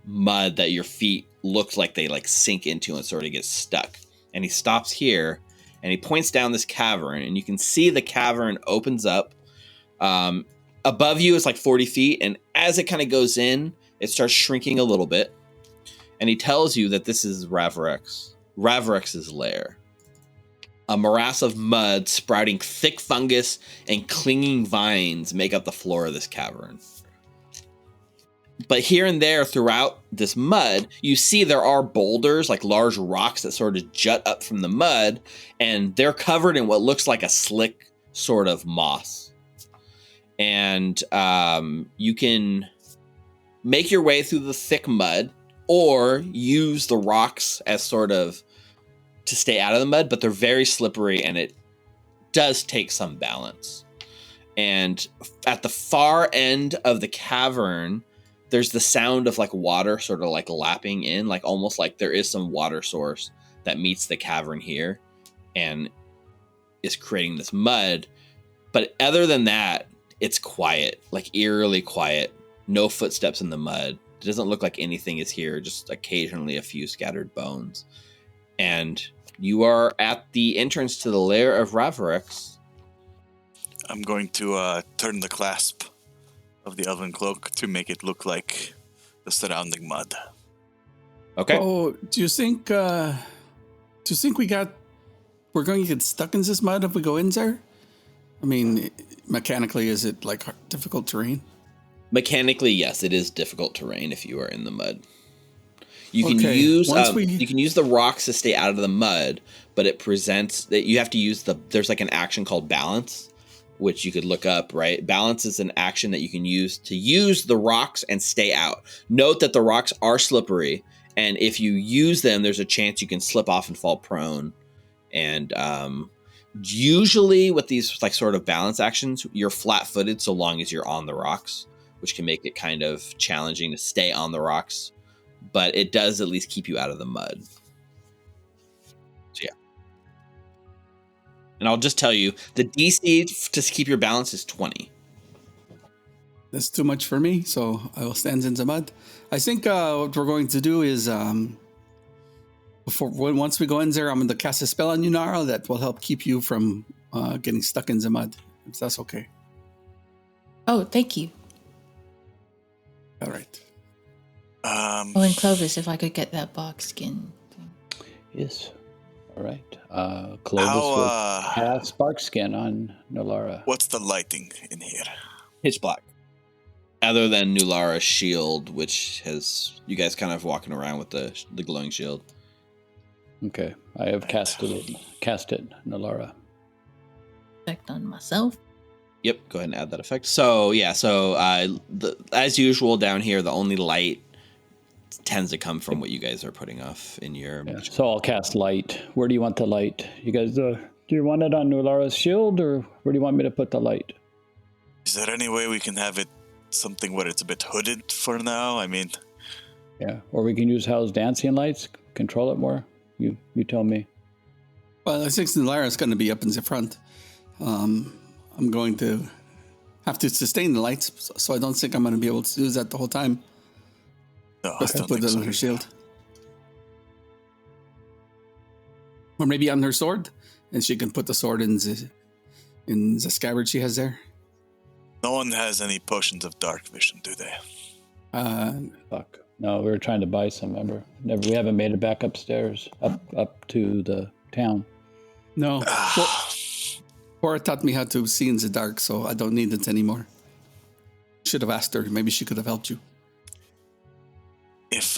mud that your feet look like they like sink into and sort of get stuck. And he stops here and he points down this cavern, and you can see the cavern opens up. Above you is like 40 feet, and as it kind of goes in, it starts shrinking a little bit. And he tells you that this is Ravirex's lair. A morass of mud sprouting thick fungus and clinging vines make up the floor of this cavern. But here and there throughout this mud, you see there are boulders, like large rocks that sort of jut up from the mud, and they're covered in what looks like a slick sort of moss. And you can make your way through the thick mud or use the rocks as sort of to stay out of the mud, but they're very slippery and it does take some balance. And at the far end of the cavern, there's the sound of like water sort of like lapping in, like almost like there is some water source that meets the cavern here and is creating this mud. But other than that, it's quiet, like eerily quiet. No footsteps in the mud. It doesn't look like anything is here, just occasionally a few scattered bones. And you are at the entrance to the lair of Ravirex. I'm going to turn the clasp of the elven cloak to make it look like the surrounding mud. Okay. Oh, do you think we're going to get stuck in this mud if we go in there? I mean, mechanically, is it like difficult terrain? Mechanically, yes, it is difficult terrain if you are in the mud. You can use you can use the rocks to stay out of the mud, but it presents that you have to use there's like an action called balance, which you could look up, right? Balance is an action that you can use to use the rocks and stay out. Note that the rocks are slippery, and if you use them, there's a chance you can slip off and fall prone. And usually with these like sort of balance actions, you're flat-footed so long as you're on the rocks, which can make it kind of challenging to stay on the rocks, but it does at least keep you out of the mud. So yeah. And I'll just tell you, the DC to keep your balance is 20. That's too much for me, so I will stand in the mud. I think what we're going to do is, once we go in there, I'm going to cast a spell on you, Nara, that will help keep you from getting stuck in the mud, if that's okay. Oh, thank you. All right. And Clovis, if I could get that box skin thing. Yes. All right. Clovis will cast Spark Skin on Nulara. What's the lighting in here? Pitch black. Other than Nulara's shield, which has you guys kind of walking around with the glowing shield. Okay. I have cast it, Nulara. Effect on myself. Yep, go ahead and add that effect. So, yeah, as usual down here, the only light tends to come from what you guys are putting off in your... Yeah. So I'll cast light. Where do you want the light? You guys, do you want it on Nulara's shield, or where do you want me to put the light? Is there any way we can have it something where it's a bit hooded for now? I mean, Yeah, or we can use Hal's dancing lights, control it more. You tell me. Well, I think Lyra's going to be up in the front. I'm going to have to sustain the lights, so I don't think I'm going to be able to do that the whole time. No, Just I to don't put think it so on her either. shield. Or maybe on her sword, and she can put the sword in the scabbard she has there. No one has any potions of dark vision, do they? Fuck. No, we were trying to buy some, remember? We haven't made it back upstairs, up to the town. No. Cora taught me how to see in the dark, so I don't need it anymore. Should have asked her. Maybe she could have helped you. If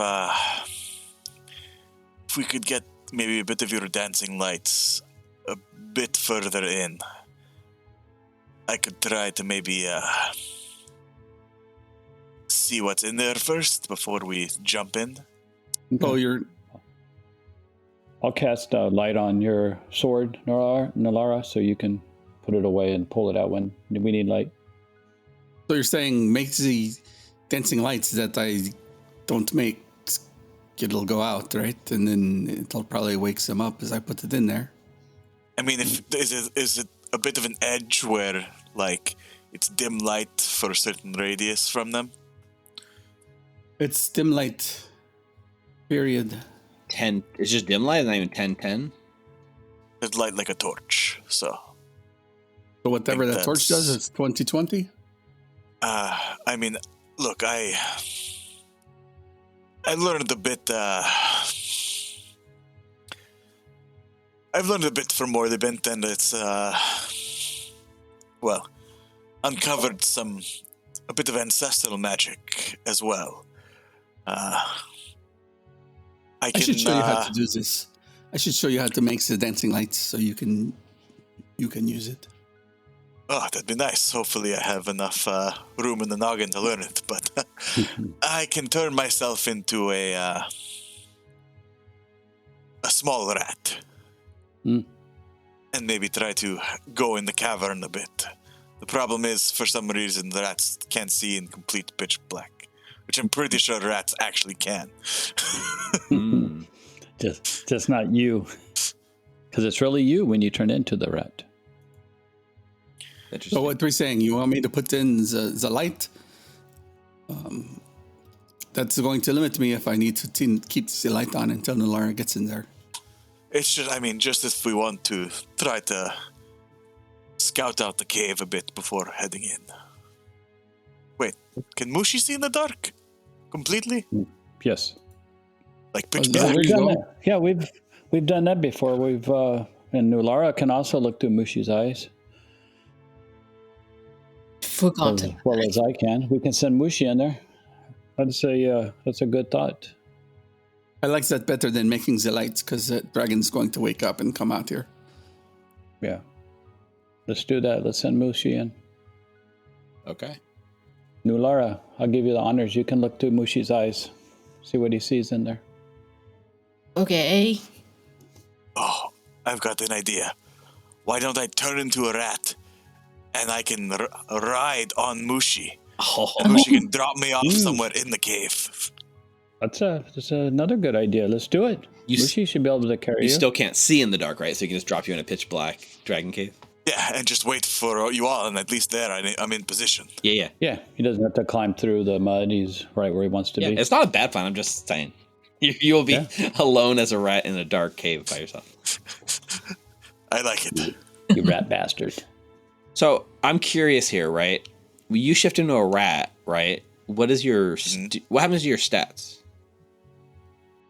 we could get maybe a bit of your dancing lights a bit further in, I could try to maybe see what's in there first before we jump in. Oh, you're... I'll cast a light on your sword, Nalara, so you can put it away and pull it out when we need light. So you're saying make the dancing lights that I don't make, it'll go out, right? And then it'll probably wake them up as I put it in there. I mean, is it a bit of an edge where, like, it's dim light for a certain radius from them? It's dim light, period. 10. It's just dim light, not even 10-10. It's light like a torch, so... So whatever I that think torch does, it's 20/20? I mean, look, I learned a bit, I've learned a bit from Morlibent, and it's, uncovered a bit of ancestral magic as well. I should show you how to do this. I should show you how to make the dancing lights so you can use it. Oh, that'd be nice. Hopefully I have enough room in the noggin to learn it, but I can turn myself into a small rat. Mm. And maybe try to go in the cavern a bit. The problem is, for some reason, the rats can't see in complete pitch black, which I'm pretty sure rats actually can. Just not you. Because it's really you when you turn into the rat. So what we're saying, you want me to put in the light? That's going to limit me if I need to keep the light on until Nalara gets in there. It's just, I mean, just if we want to try to scout out the cave a bit before heading in. Wait, can Mushi see in the dark? Completely? Yes. Like pitch Yeah, black? there you go. Yeah, we've done that before. And Nulara can also look through Mushi's eyes. Forgotten. As well as I can. We can send Mushi in there. That's a good thought. I like that better than making the lights because the dragon's going to wake up and come out here. Yeah. Let's do that. Let's send Mushi in. Okay. Nulara, I'll give you the honors. You can look through Mushi's eyes. See what he sees in there. Okay. Oh, I've got an idea. Why don't I turn into a rat and I can ride on Mushi? Oh. And Mushi can drop me off somewhere in the cave. That's another good idea. Let's do it. Mushi should be able to carry you. You still can't see in the dark, right? So he can just drop you in a pitch black dragon cave. Yeah, and just wait for you all, and at least there I'm in position. Yeah. Yeah, he doesn't have to climb through the mud. He's right where he wants to Yeah, be. it's not a bad plan. I'm just saying. You'll be alone as a rat in a dark cave by yourself. I like it. You rat bastard. So I'm curious here, right? When you shift into a rat, right? What is your what happens to your stats?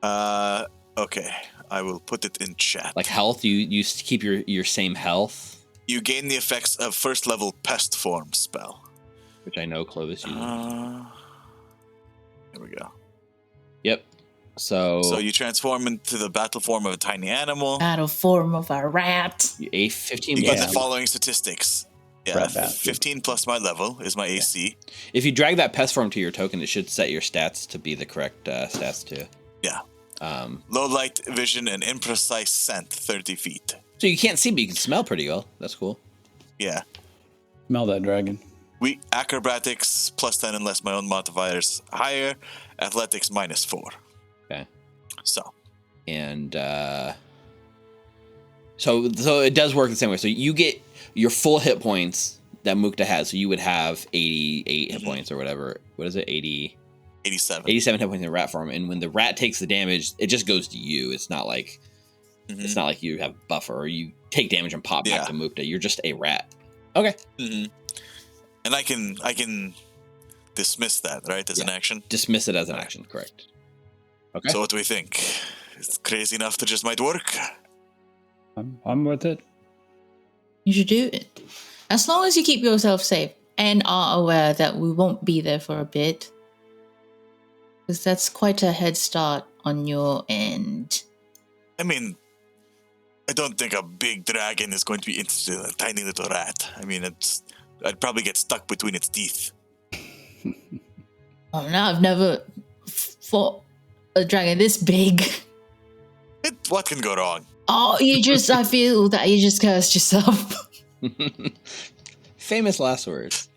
Okay. I will put it in chat. Like health, you keep your same health, You gain the effects of first level pest form spell. which I know Clovis uses. Here we go. Yep. So you transform into the battle form of a tiny animal. Battle form of a rat. a 15 You get the plus. following statistics. Yeah, Rat bastard. 15 plus my level is my AC. If you drag that pest form to your token, it should set your stats to be the correct stats too. Yeah. Low light vision and imprecise scent, 30 feet. So you can't see, but you can smell pretty well. That's cool. Yeah. Smell that dragon. Acrobatics +10 unless my own modifiers higher. Athletics -4. Okay. So. And so it does work the same way. So you get your full hit points that Mukta has. So you would have 88 hit points or whatever. What is it? 87 hit points in rat form. And when the rat takes the damage, it just goes to you. It's not like it's not like you have buffer or you take damage and pop back to Mukta. You're just a rat. Okay. And I can dismiss that, right, as an action? Dismiss it as an action, correct. Okay. So what do we think? It's crazy enough to just might work. I'm with it. You should do it. As long as you keep yourself safe and are aware that we won't be there for a bit. Because that's quite a head start on your end. I mean, I don't think a big dragon is going to be interested in a tiny little rat. I mean, I'd probably get stuck between its teeth. Oh, no, I've never fought a dragon this big. What can go wrong? Oh, I feel that you just cursed yourself. Famous last words.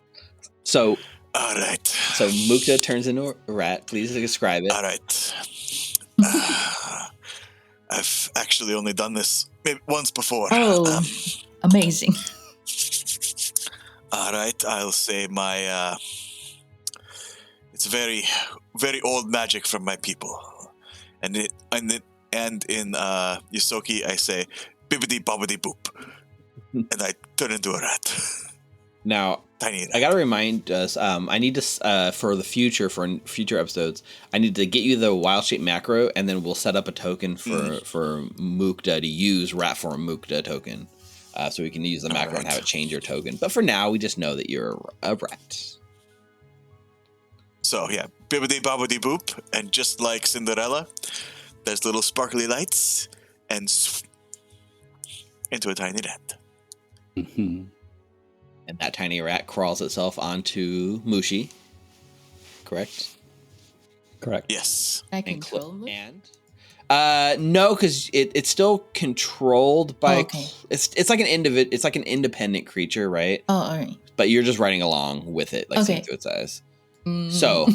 So, all right. So Mukta turns into a rat. Please describe it. All right. I've actually only done this maybe once before. Oh, amazing. All right, I'll say my. It's very, very old magic from my people, and in Yosoki I say bibbidi bobbidi boop, and I turn into a rat. Now, tiny rat. I gotta remind us. I need to for future episodes. I need to get you the wild shape macro, and then we'll set up a token for Mukta to use rat form Mukta token, so we can use the macro and have it change your token. But for now, we just know that you're a rat. So yeah, bibbidi bobbidi boop, and just like Cinderella, there's little sparkly lights, and into a tiny rat. And that tiny rat crawls itself onto Mushi. Correct? Correct. Yes. I control it? And no, because it's still controlled by. Okay. It's like an independent creature, right? Oh, all right. But you're just riding along with it, like seeing through its eyes. So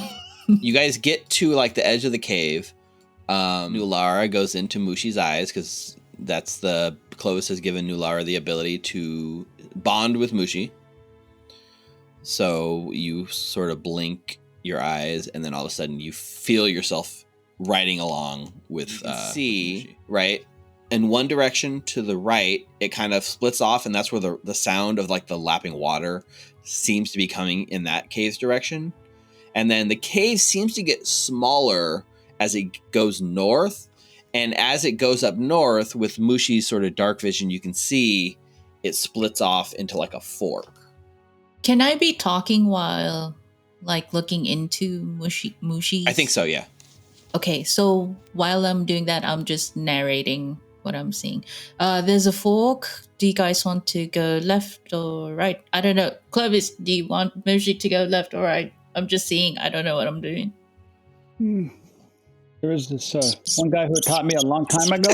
you guys get to like the edge of the cave. Nulara goes into Mushi's eyes because Clovis has given Nulara the ability to bond with Mushi. So you sort of blink your eyes, and then all of a sudden you feel yourself riding along with Mushi, right? In one direction to the right, it kind of splits off, and that's where the sound of like the lapping water seems to be coming in that cave's direction. And then the cave seems to get smaller as it goes north. And as it goes up north with Mushi's sort of dark vision, you can see it splits off into like a fork. Can I be talking while like looking into Mushi? I think so, yeah. Okay, so while I'm doing that, I'm just narrating what I'm seeing. There's a fork. Do you guys want to go left or right? I don't know. Clovis, do you want Mushi to go left or right? I'm just seeing. I don't know what I'm doing. There was this one guy who taught me a long time ago.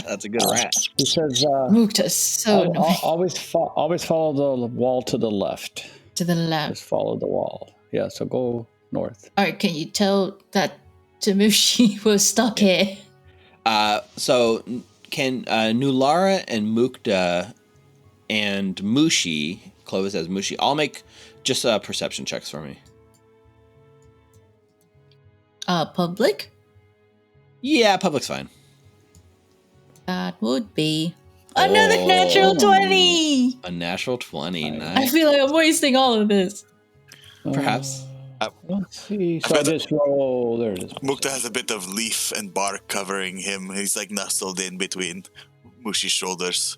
That's a good rat. He says, Mukta's so annoying. always follow the wall to the left. To the left. Just follow the wall. Yeah, so go north. All right, can you tell that to Mushi we're stuck here? So can Nulara and Mukta and Mushi, Clovis as Mushi, all make just perception checks for me. Public? Yeah, public's fine. That would be another natural 20. A natural 20, nice. I feel like I'm wasting all of this. Perhaps. Let's see. So I just roll. There it is. Mukta has a bit of leaf and bark covering him. He's like nestled in between Mushi's shoulders.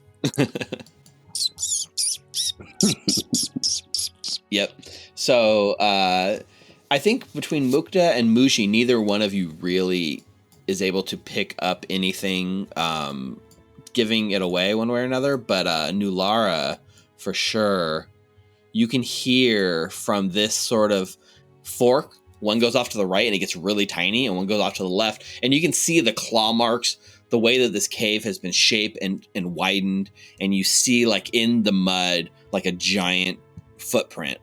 Yep. So I think between Mukta and Mushi, neither one of you really is able to pick up anything giving it away one way or another. But Nulara, for sure, you can hear from this sort of fork. One goes off to the right and it gets really tiny, and one goes off to the left. And you can see the claw marks, the way that this cave has been shaped and widened. And you see like in the mud, like a giant footprint.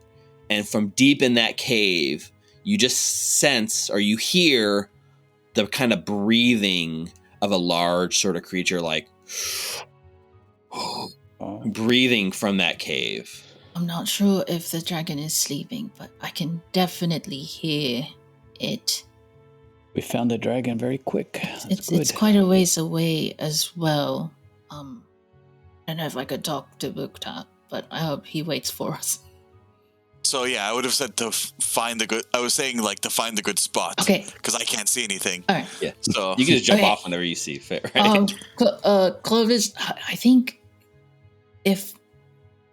And from deep in that cave, you just sense or you hear the kind of breathing of a large sort of creature, like breathing from that cave. I'm not sure if the dragon is sleeping, but I can definitely hear it. We found the dragon very quick. It's quite a ways away as well. I don't know if I could talk to Bukta, but I hope he waits for us. So yeah, I would have said to find the good. I was saying like to find the good spot. Okay. Because I can't see anything. All right. Yeah. So You can just jump Okay. off whenever you see fit, right? Clovis, I think if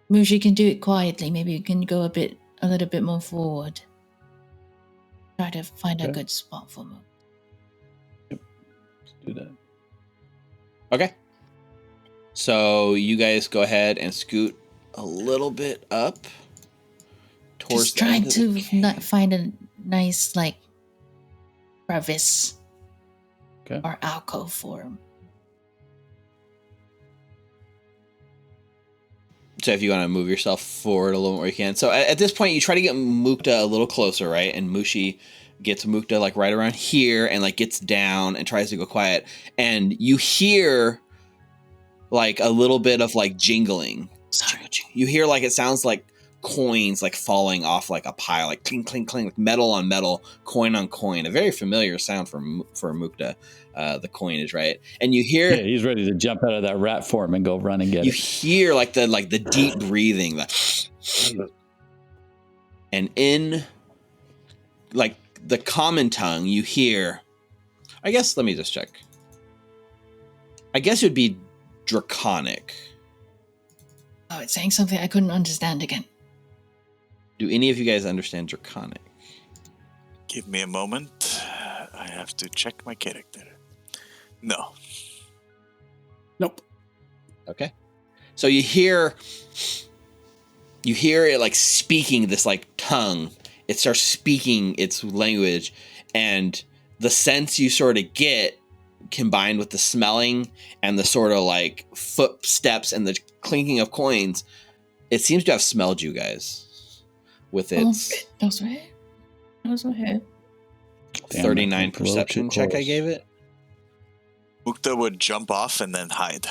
Mushi can do it quietly, maybe you can go a little bit more forward. Try to find a Okay. good spot for me. Let's do that. Okay. So you guys go ahead and scoot a little bit up towards Just the end trying of to the cave. find a nice, like, crevice Okay. or alcove for him. So if you want to move yourself forward a little more, you can. So at this point, you try to get Mukta a little closer, right? And Mushi gets Mukta like right around here and like gets down and tries to go quiet. And you hear like a little bit of like jingling. Sorry. You hear like it sounds like coins like falling off like a pile, like clink, clink, clink, like metal on metal, coin on coin. A very familiar sound for Mukta. The coinage, right? And you hear Yeah, he's ready to jump out of that rat form and go run and get you it. hear like the deep breathing, and in like the common tongue, you hear. I guess let me just check. I guess it would be Draconic. Oh, it's saying something I couldn't understand again. Do any of you guys understand Draconic? give me a moment. I have to check my character. No. Nope. Okay. So you hear it like speaking this like tongue. It starts speaking its language, and the sense you sort of get combined with the smelling and the sort of like footsteps and the clinking of coins, it seems to have smelled you guys with its Those were it. Those were it. 39 perception check I gave it. Mukta would jump off and then hide.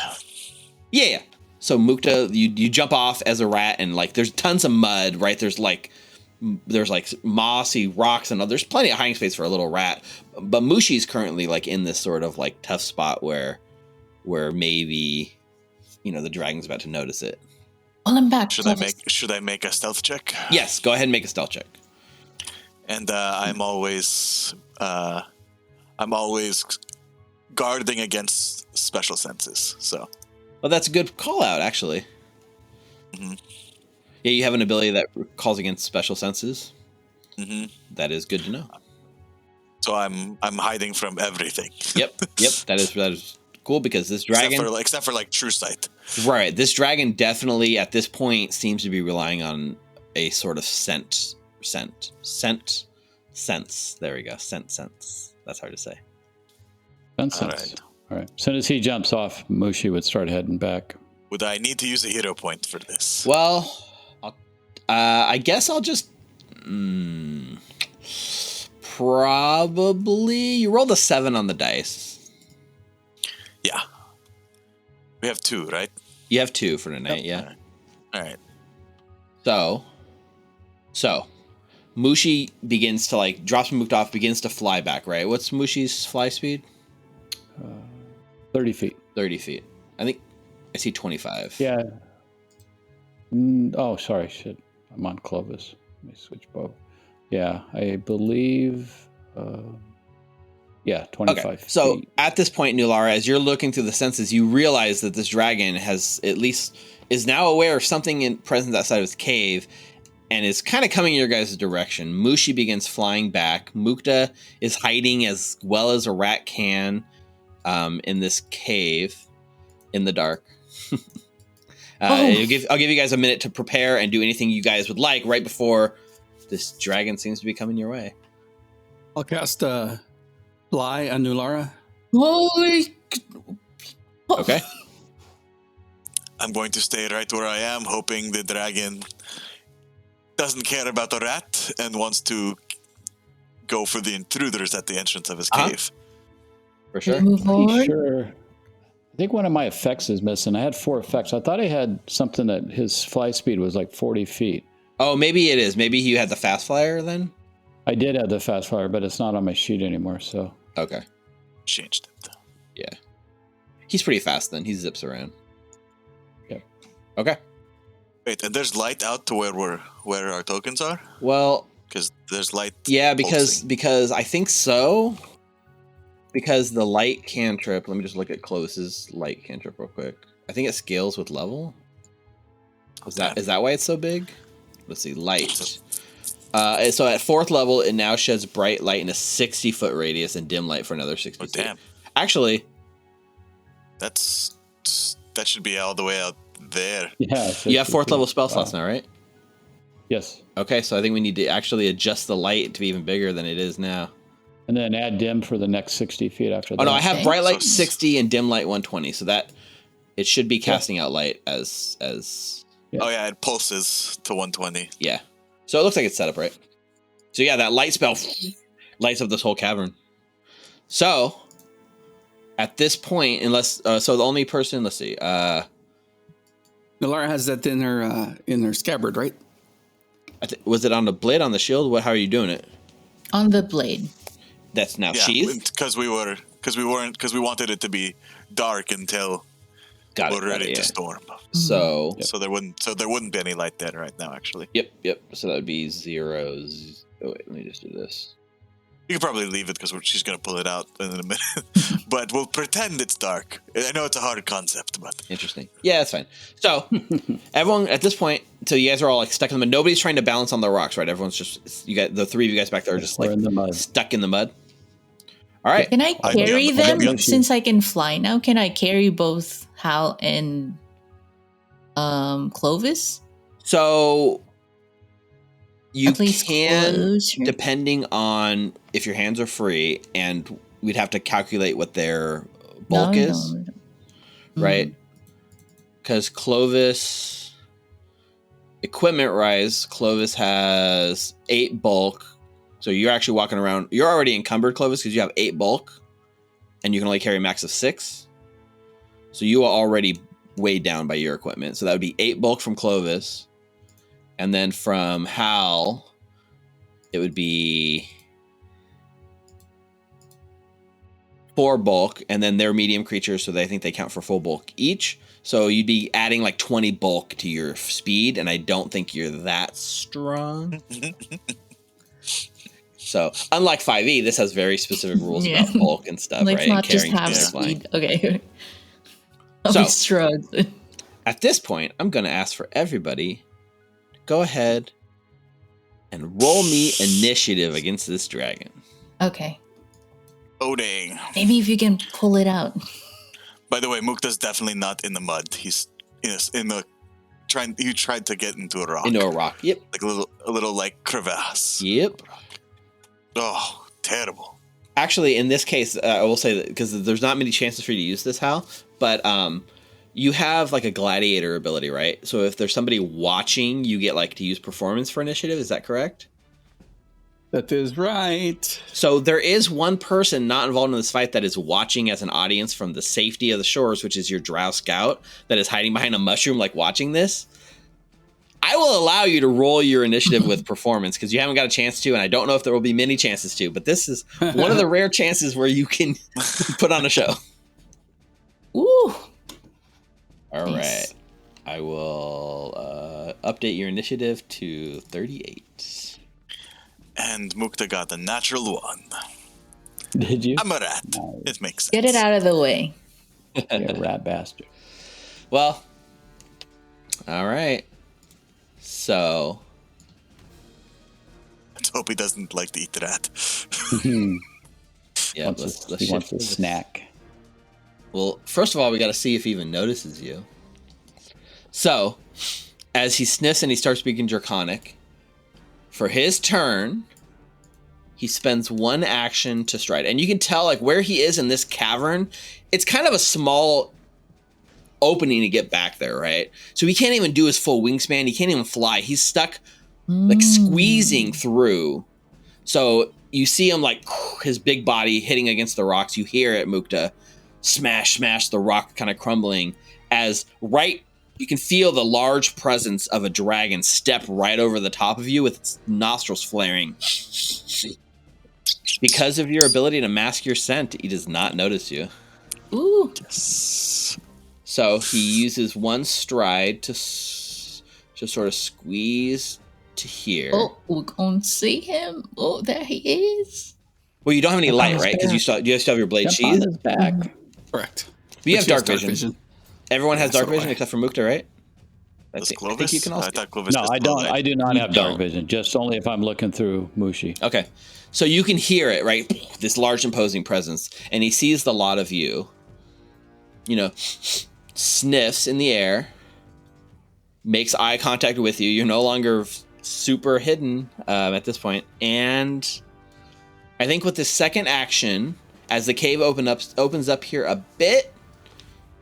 Yeah. So Mukta, you jump off as a rat, and like there's tons of mud, right? There's like mossy rocks and there's plenty of hiding space for a little rat. But Mushi's currently like in this sort of like tough spot where maybe the dragon's about to notice it. Pull him back. Should I make a stealth check? Yes, go ahead and make a stealth check. And I'm always guarding against special senses. So. Well, that's a good call out, actually. Mm-hmm. Yeah, you have an ability that calls against special senses. Mm-hmm. That is good to know. So I'm hiding from everything. Yep. That is cool because this dragon, except for like true sight. right? This dragon definitely at this point seems to be relying on a sort of sense. There we go. Sense. That's hard to say. Sense. All right. All right. As soon as he jumps off, Mushi would start heading back. Would I need to use a hero point for this? Well, I guess I'll just probably you rolled a 7 on the dice. Yeah. We have 2, right? You have 2 for tonight, yeah. All right. So Mushi begins to like drops Mukta off, begins to fly back, right? What's Mushi's fly speed? 30 feet. 30 feet. I think I see 25. Yeah. Oh, sorry. Shit. I'm on Clovis. Let me switch both. Yeah, I believe. 25 Okay. feet. So at this point, Nulara, as you're looking through the senses, you realize that this dragon is now aware of something present outside of its cave, and is kind of coming in your guys' direction. Mushi begins flying back. Mukta is hiding as well as a rat can in this cave in the dark. I'll give you guys a minute to prepare and do anything you guys would like right before this dragon seems to be coming your way. I'll cast Fly on Nulara. Holy. Okay. I'm going to stay right where I am, hoping the dragon doesn't care about the rat and wants to go for the intruders at the entrance of his Uh-huh. cave. For sure. Move Pretty forward. sure. I think one of my effects is missing. I had 4 effects. I thought I had something that his fly speed was like 40 feet. Oh, maybe it is. Maybe you had the fast flyer then? I did have the fast fire, but it's not on my sheet anymore. So Okay. Changed it. Yeah. He's pretty fast then. He zips around. Yep. Okay. Wait, and there's light out to where our tokens are? Well, Because there's light. yeah, pulsing. because I think so. Because the light cantrip, let me just look at Clovis's light cantrip real quick. I think it scales with level. Is that why it's so big? Let's see, light. So at 4th level, it now sheds bright light in a 60-foot radius and dim light for another 60 Oh, feet. damn. Actually, That should be all the way out there. yeah, you have 4th level spell slots now, right? Yes, Okay, so I think we need to actually adjust the light to be even bigger than it is now. and then add dim for the next 60 feet after that. Oh no, I have Okay. bright light So- 60 and dim light 120, so that it should be casting out light as Yeah. Oh yeah, it pulses to 120. yeah. So it looks like it's set up right. So yeah, that light spell lights up this whole cavern. So at this point, unless so the only person, let's see, Nalara has that in her scabbard, right? was it on the blade, on the shield? How are you doing it? On the blade. That's now Yeah, sheathed. because we wanted it to be dark until Got we're it. ready yeah. to storm. So So there wouldn't be any light there right now. Actually, yep. So that would be zeros. Oh wait, let me just do this. you could probably leave it because she's gonna pull it out in a minute. But we'll pretend it's dark. I know it's a hard concept, but Interesting. Yeah, that's fine. So everyone at this point, so you guys are all like stuck in the mud. Nobody's trying to balance on the rocks, right? Everyone's just the 3 of you guys back there are just We're like in the mud. stuck in the mud. All right. Can I I- carry yeah, them yeah. since I can fly now? Can I carry both Hal and Clovis? So you At least can, closer? depending on if your hands are free, and we'd have to calculate what their bulk is, No. right? Because Clovis, equipment rise, Clovis has 8 bulk. So you're actually walking around. You're already encumbered, Clovis, because you have 8 bulk, and you can only carry a max of 6. So you are already weighed down by your equipment. So that would be 8 bulk from Clovis. And then from Hal, it would be 4 bulk. And then they're medium creatures, so they think they count for full bulk each. So you'd be adding like 20 bulk to your speed, and I don't think you're that strong. So unlike 5e, this has very specific rules Yeah. about bulk and stuff, Like right? not And just carrying half things flying. speed. Okay. I'll So- be struggling. At this point, I'm going to ask for everybody to go ahead and roll me initiative against this dragon. Okay. loading. Maybe if you can pull it out. By the way, Mukta's definitely not in the mud. He's in the he tried to get into a rock. Into a rock. Yep. Like a little like crevasse. Yep. Oh, terrible. Actually, in this case, I will say that because there's not many chances for you to use this, Hal, but you have like a gladiator ability, right? So if there's somebody watching, you get like to use performance for initiative. Is that correct? That is right. So there is one person not involved in this fight that is watching as an audience from the safety of the shores, which is your drow scout that is hiding behind a mushroom, like watching this. I will allow you to roll your initiative with performance because you haven't got a chance to, and I don't know if there will be many chances to, but this is one of the rare chances where you can put on a show. Ooh. All Nice. right. I will update your initiative to 38. And Mukta got a natural 1. Did you? I'm a rat. Nice. It makes sense. Get it out of the way. You rat bastard. Well, all right. So, Let's hope he doesn't like to eat rat. yeah, let's He wants a shift this. snack. Well, first of all, we got to see if he even notices you. So, as he sniffs and he starts speaking Draconic, for his turn, he spends 1 action to stride. And you can tell, like, where he is in this cavern, it's kind of a small opening to get back there, right? So he can't even do his full wingspan. He can't even fly. He's stuck like squeezing through. So you see him like his big body hitting against the rocks. You hear it, Mukta, smash, smash, the rock kind of crumbling as you can feel the large presence of a dragon step right over the top of you with its nostrils flaring. Because of your ability to mask your scent, he does not notice you. Ooh. Yes. So he uses one stride to sort of squeeze to here. Oh, we're going to see him. Oh, there he is. Well, you don't have any Jump on light, his right? Because back. you still have your blade Jump sheath. on his back. Correct. But you have But she has dark vision. Everyone has Yeah, dark so do vision I. except for Mukta, right? Does I Clovis? think you can also. I thought Clovis No, has I don't. low light. I do not You have dark don't. vision. Just only if I'm looking through Mushi. Okay. So you can hear it, right? This large imposing presence. And he sees the lot of you. Sniffs in the air. Makes eye contact with you. You're no longer super hidden at this point. And I think with the second action, as the cave opens up here a bit.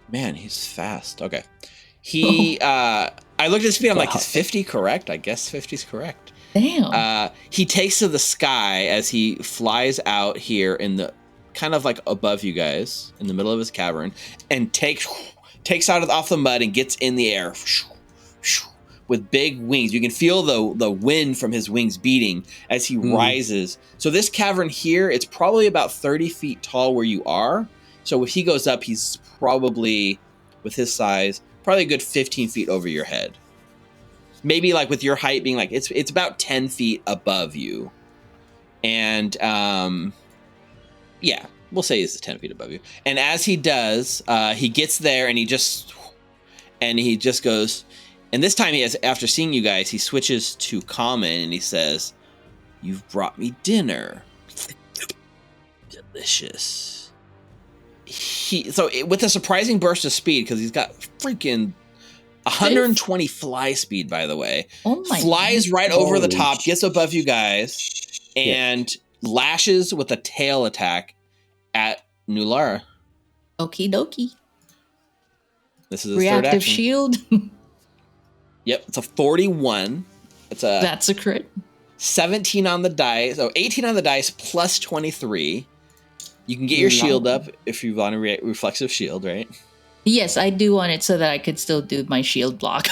Man, he's fast. Okay. I looked at his speed. I'm like, is 50 correct? I guess 50's correct. Damn. He takes to the sky as he flies out here in the kind of like above you guys in the middle of his cavern and takes out off the mud and gets in the air with big wings. You can feel the wind from his wings beating as he rises. So this cavern here, it's probably about 30 feet tall where you are. So if he goes up, he's probably, with his size, probably a good 15 feet over your head. Maybe like with your height being like, it's about 10 feet above you. And yeah, we'll say he's 10 feet above you. And as he does, he gets there and he just goes, and this time after seeing you guys, he switches to common and he says, "You've brought me dinner. Delicious." With a surprising burst of speed, because he's got freaking 120 fly speed, by the way. Oh my flies God. right over the Holy top, gets above you guys, and lashes with a tail attack at Nulara. Okie dokie. This is his third Reactive action. shield. Yep, it's a 41. That's a crit. 17 on the dice. So 18 on the dice plus 23. You can get your shield up if you want a reflexive shield, right? Yes, I do want it so that I could still do my shield block.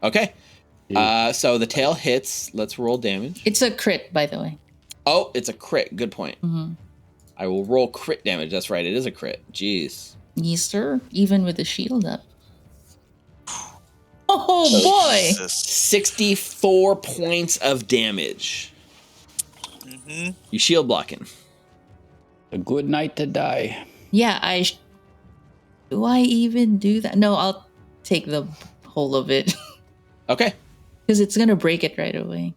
Okay. So the tail hits. Let's roll damage. It's a crit, by the way. Oh, it's a crit. Good point. Mm-hmm. I will roll crit damage. That's right. It is a crit. Jeez. Yes, sir. Even with the shield up. Oh, boy. Jesus. 64 points of damage. Mm-hmm. You shield blocking. A good night to die. Yeah, do I even do that? No, I'll take the whole of it. Okay. Because it's going to break it right away.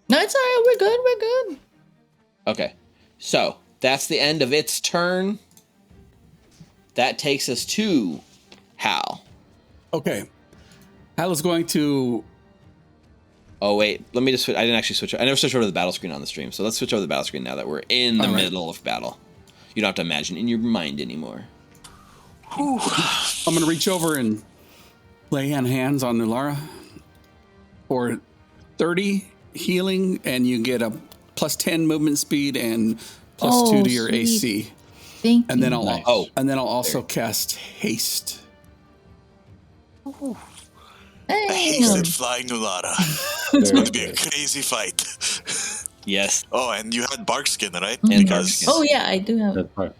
No, it's all right. We're good. We're good. Okay. So that's the end of its turn. That takes us to Hal. Okay. Hal is going to. Oh, wait. Let me just switch. I didn't actually switch. I never switched over to the battle screen on the stream. So let's switch over to the battle screen now that we're in the middle of battle. You don't have to imagine in your mind anymore. I'm going to reach over and lay on hands on Nulara for 30 healing, and you get a plus 10 movement speed and plus 2 to your sweet. AC. Thank And you. then I'll Nice. also cast haste. I hated flying Nulata. It's going to be a crazy fight. Yes. Oh, and you had bark skin, right? And Because barkskin. Oh, yeah, I do have. That's right.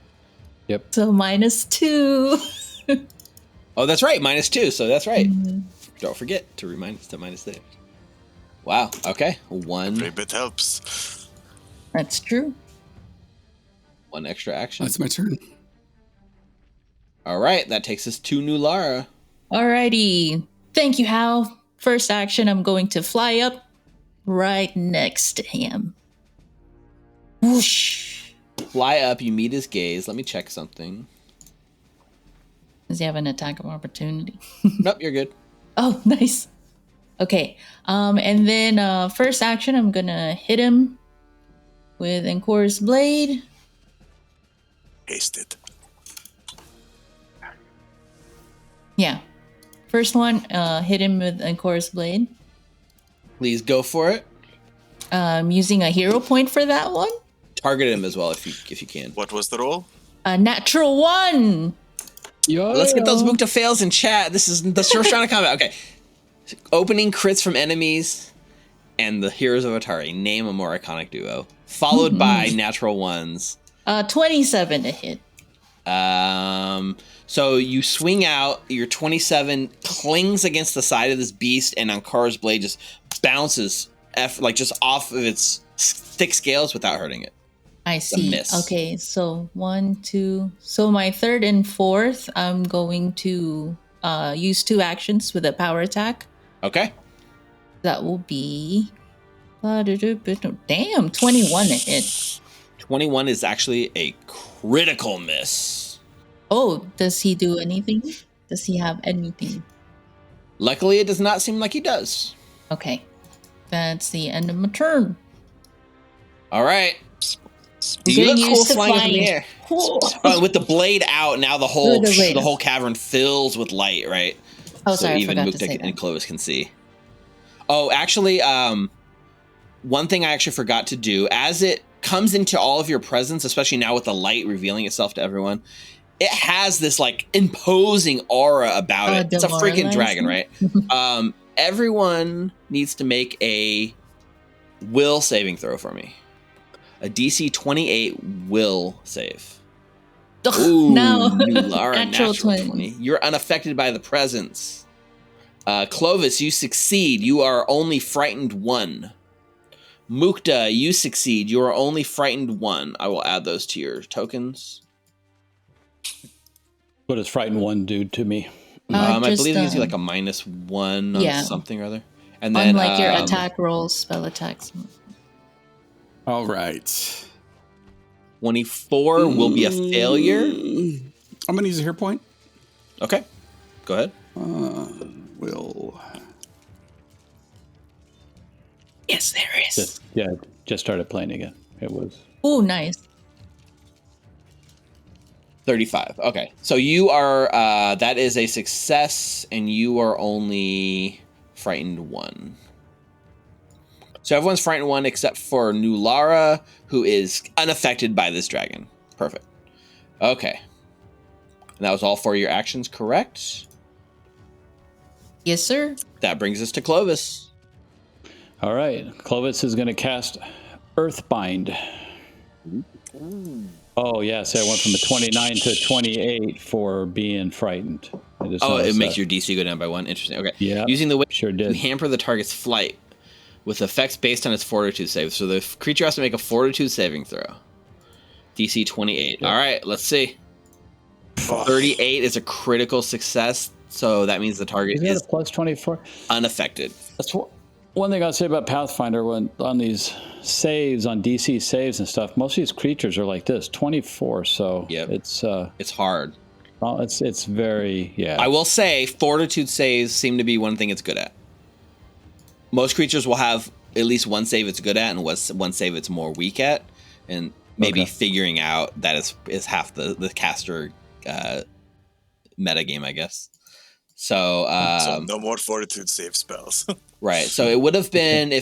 Yep. So -2. Oh, that's right. -2. So that's right. Don't forget to remind us to minus damage. Wow. Okay. every bit helps. That's true. One extra action. That's my turn. All right. That takes us to Nulara. Alrighty. Thank you, Hal. First action, I'm going to fly up right next to him. Whoosh. Fly up. You meet his gaze. Let me check something. Does he have an attack of opportunity? Nope. You're good. Oh, nice. Okay. And then first action, I'm gonna hit him with Encore's Blade. Hasted. Yeah. First one, hit him with Encore's Blade. Please go for it. Using a hero point for that one. Target him as well if you can. What was the roll? A natural 1. Let's get those Mukta fails in chat. This is the first round of combat. Okay. Opening crits from enemies and the Heroes of Otari. Name a more iconic duo. Followed by natural 1s. 27 to hit. So you swing out, your 27 clings against the side of this beast, and Ankara's blade just bounces just off of its thick scales without hurting it. I see. Okay, so 1, 2. So my third and fourth, I'm going to use 2 actions with a power attack. Okay. That will be... Damn, 21 to hit. 21 is actually a critical miss. Oh, does he do anything? Does he have anything? Luckily, it does not seem like he does. Okay. That's the end of my turn. All right. You look cool flying up in the air. Cool. With the blade out, now the whole cavern fills with light, right? Oh, sorry, I even forgot to say Mukta that. and Clovis can see. Oh, actually, one thing I actually forgot to do, as it comes into all of your presence, especially now with the light revealing itself to everyone, it has this like imposing aura about it. It's a freaking dragon, right? Everyone needs to make a will saving throw for me. A DC 28 will save. Ooh, no. natural 20. You're unaffected by the presence. Clovis, you succeed. You are only frightened 1. Mukta, you succeed. You are only frightened 1. I will add those to your tokens. What does frightened 1 do to me? I believe it gives you like a -1 on something or other. And then, unlike your attack rolls, spell attacks. All right. 24 will be a failure. I'm going to use a hero point. Okay. Go ahead. Will. Yes, there is. Just started playing again. It was. Oh, nice. 35. Okay. So you are, that is a success, and you are only frightened 1. So everyone's frightened 1 except for Nulara, who is unaffected by this dragon. Perfect. Okay. And that was all 4 of your actions, correct? Yes, sir. That brings us to Clovis. All right. Clovis is going to cast Earthbind. Oh, yes. I went from a 29 to 28 for being frightened. It makes your DC go down by 1. Interesting. Okay. Yeah. Using the way sure did. You hamper the target's flight with effects based on its fortitude save. So the creature has to make a fortitude saving throw. DC 28. Yeah. All right, let's see. 38 is a critical success. So that means the target is a plus 24 unaffected. That's one thing I'll say about Pathfinder when on these saves, on DC saves and stuff. Most of these creatures are like this, 24. So it's hard. Well, it's very I will say fortitude saves seem to be one thing it's good at. Most creatures will have at least one save it's good at and one save it's more weak at, and maybe figuring out that is half the caster meta game, I guess. So no more fortitude save spells. Right. So it would have been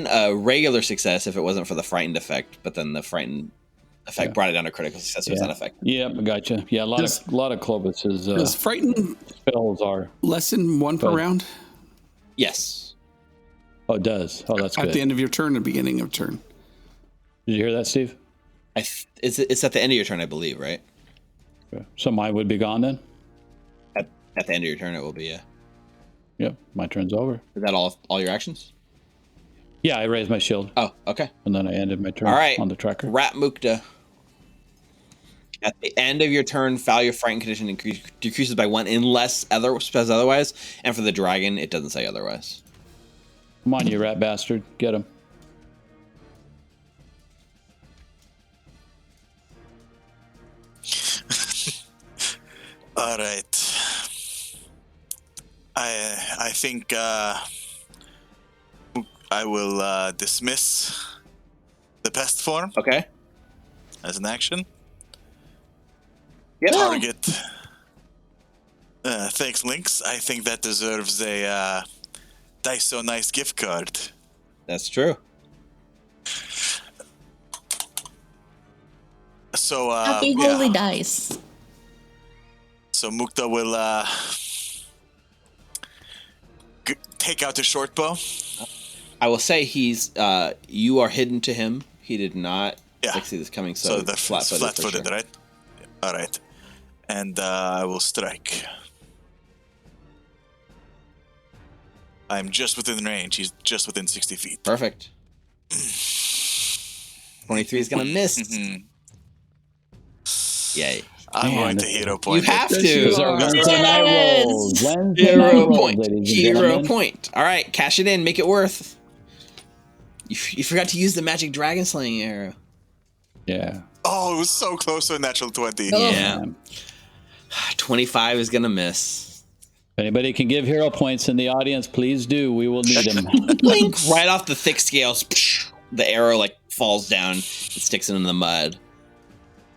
a regular success if it wasn't for the frightened effect, but then the frightened effect brought it down to critical success. So it's unaffected. Yeah, gotcha. Yeah, a lot of Clovis's does frightened spells are less than 1 per round. Yes. Oh, it does. Oh, that's good. At the end of your turn, the beginning of turn. Did you hear that, Steve? It's at the end of your turn, I believe, right? Okay. So mine would be gone then? At the end of your turn, it will be, yeah. Yep, my turn's over. Is that all your actions? Yeah, I raised my shield. Oh, okay. And then I ended my turn on the tracker. Rat Mukta. At the end of your turn, value of frightened condition decreases by 1 unless says otherwise. And for the dragon, it doesn't say otherwise. Come on, you rat bastard. Get him. All right. I think I will dismiss the pest form. Okay. As an action. Yep. Target Thanks, Lynx. I think that deserves a Dice So Nice gift card. That's true. So, Happy holy dice. So Mukta will take out his short bow. I will say he's you are hidden to him. He did not see this coming, so the flat-footed, sure. right? All right. And I will strike. I'm just within range. He's just within 60 feet. Perfect. 23 is going to miss. Yay. I'm going to hero point. You have to. Hero point. All right, cash it in. Make it worth. You forgot to use the magic dragon slaying arrow. Yeah. Oh, it was so close to a natural 20. Yeah. 25 is going to miss. If anybody can give hero points in the audience, please do. We will need them. Blink. Right off the thick scales, the arrow like falls down and sticks it in the mud.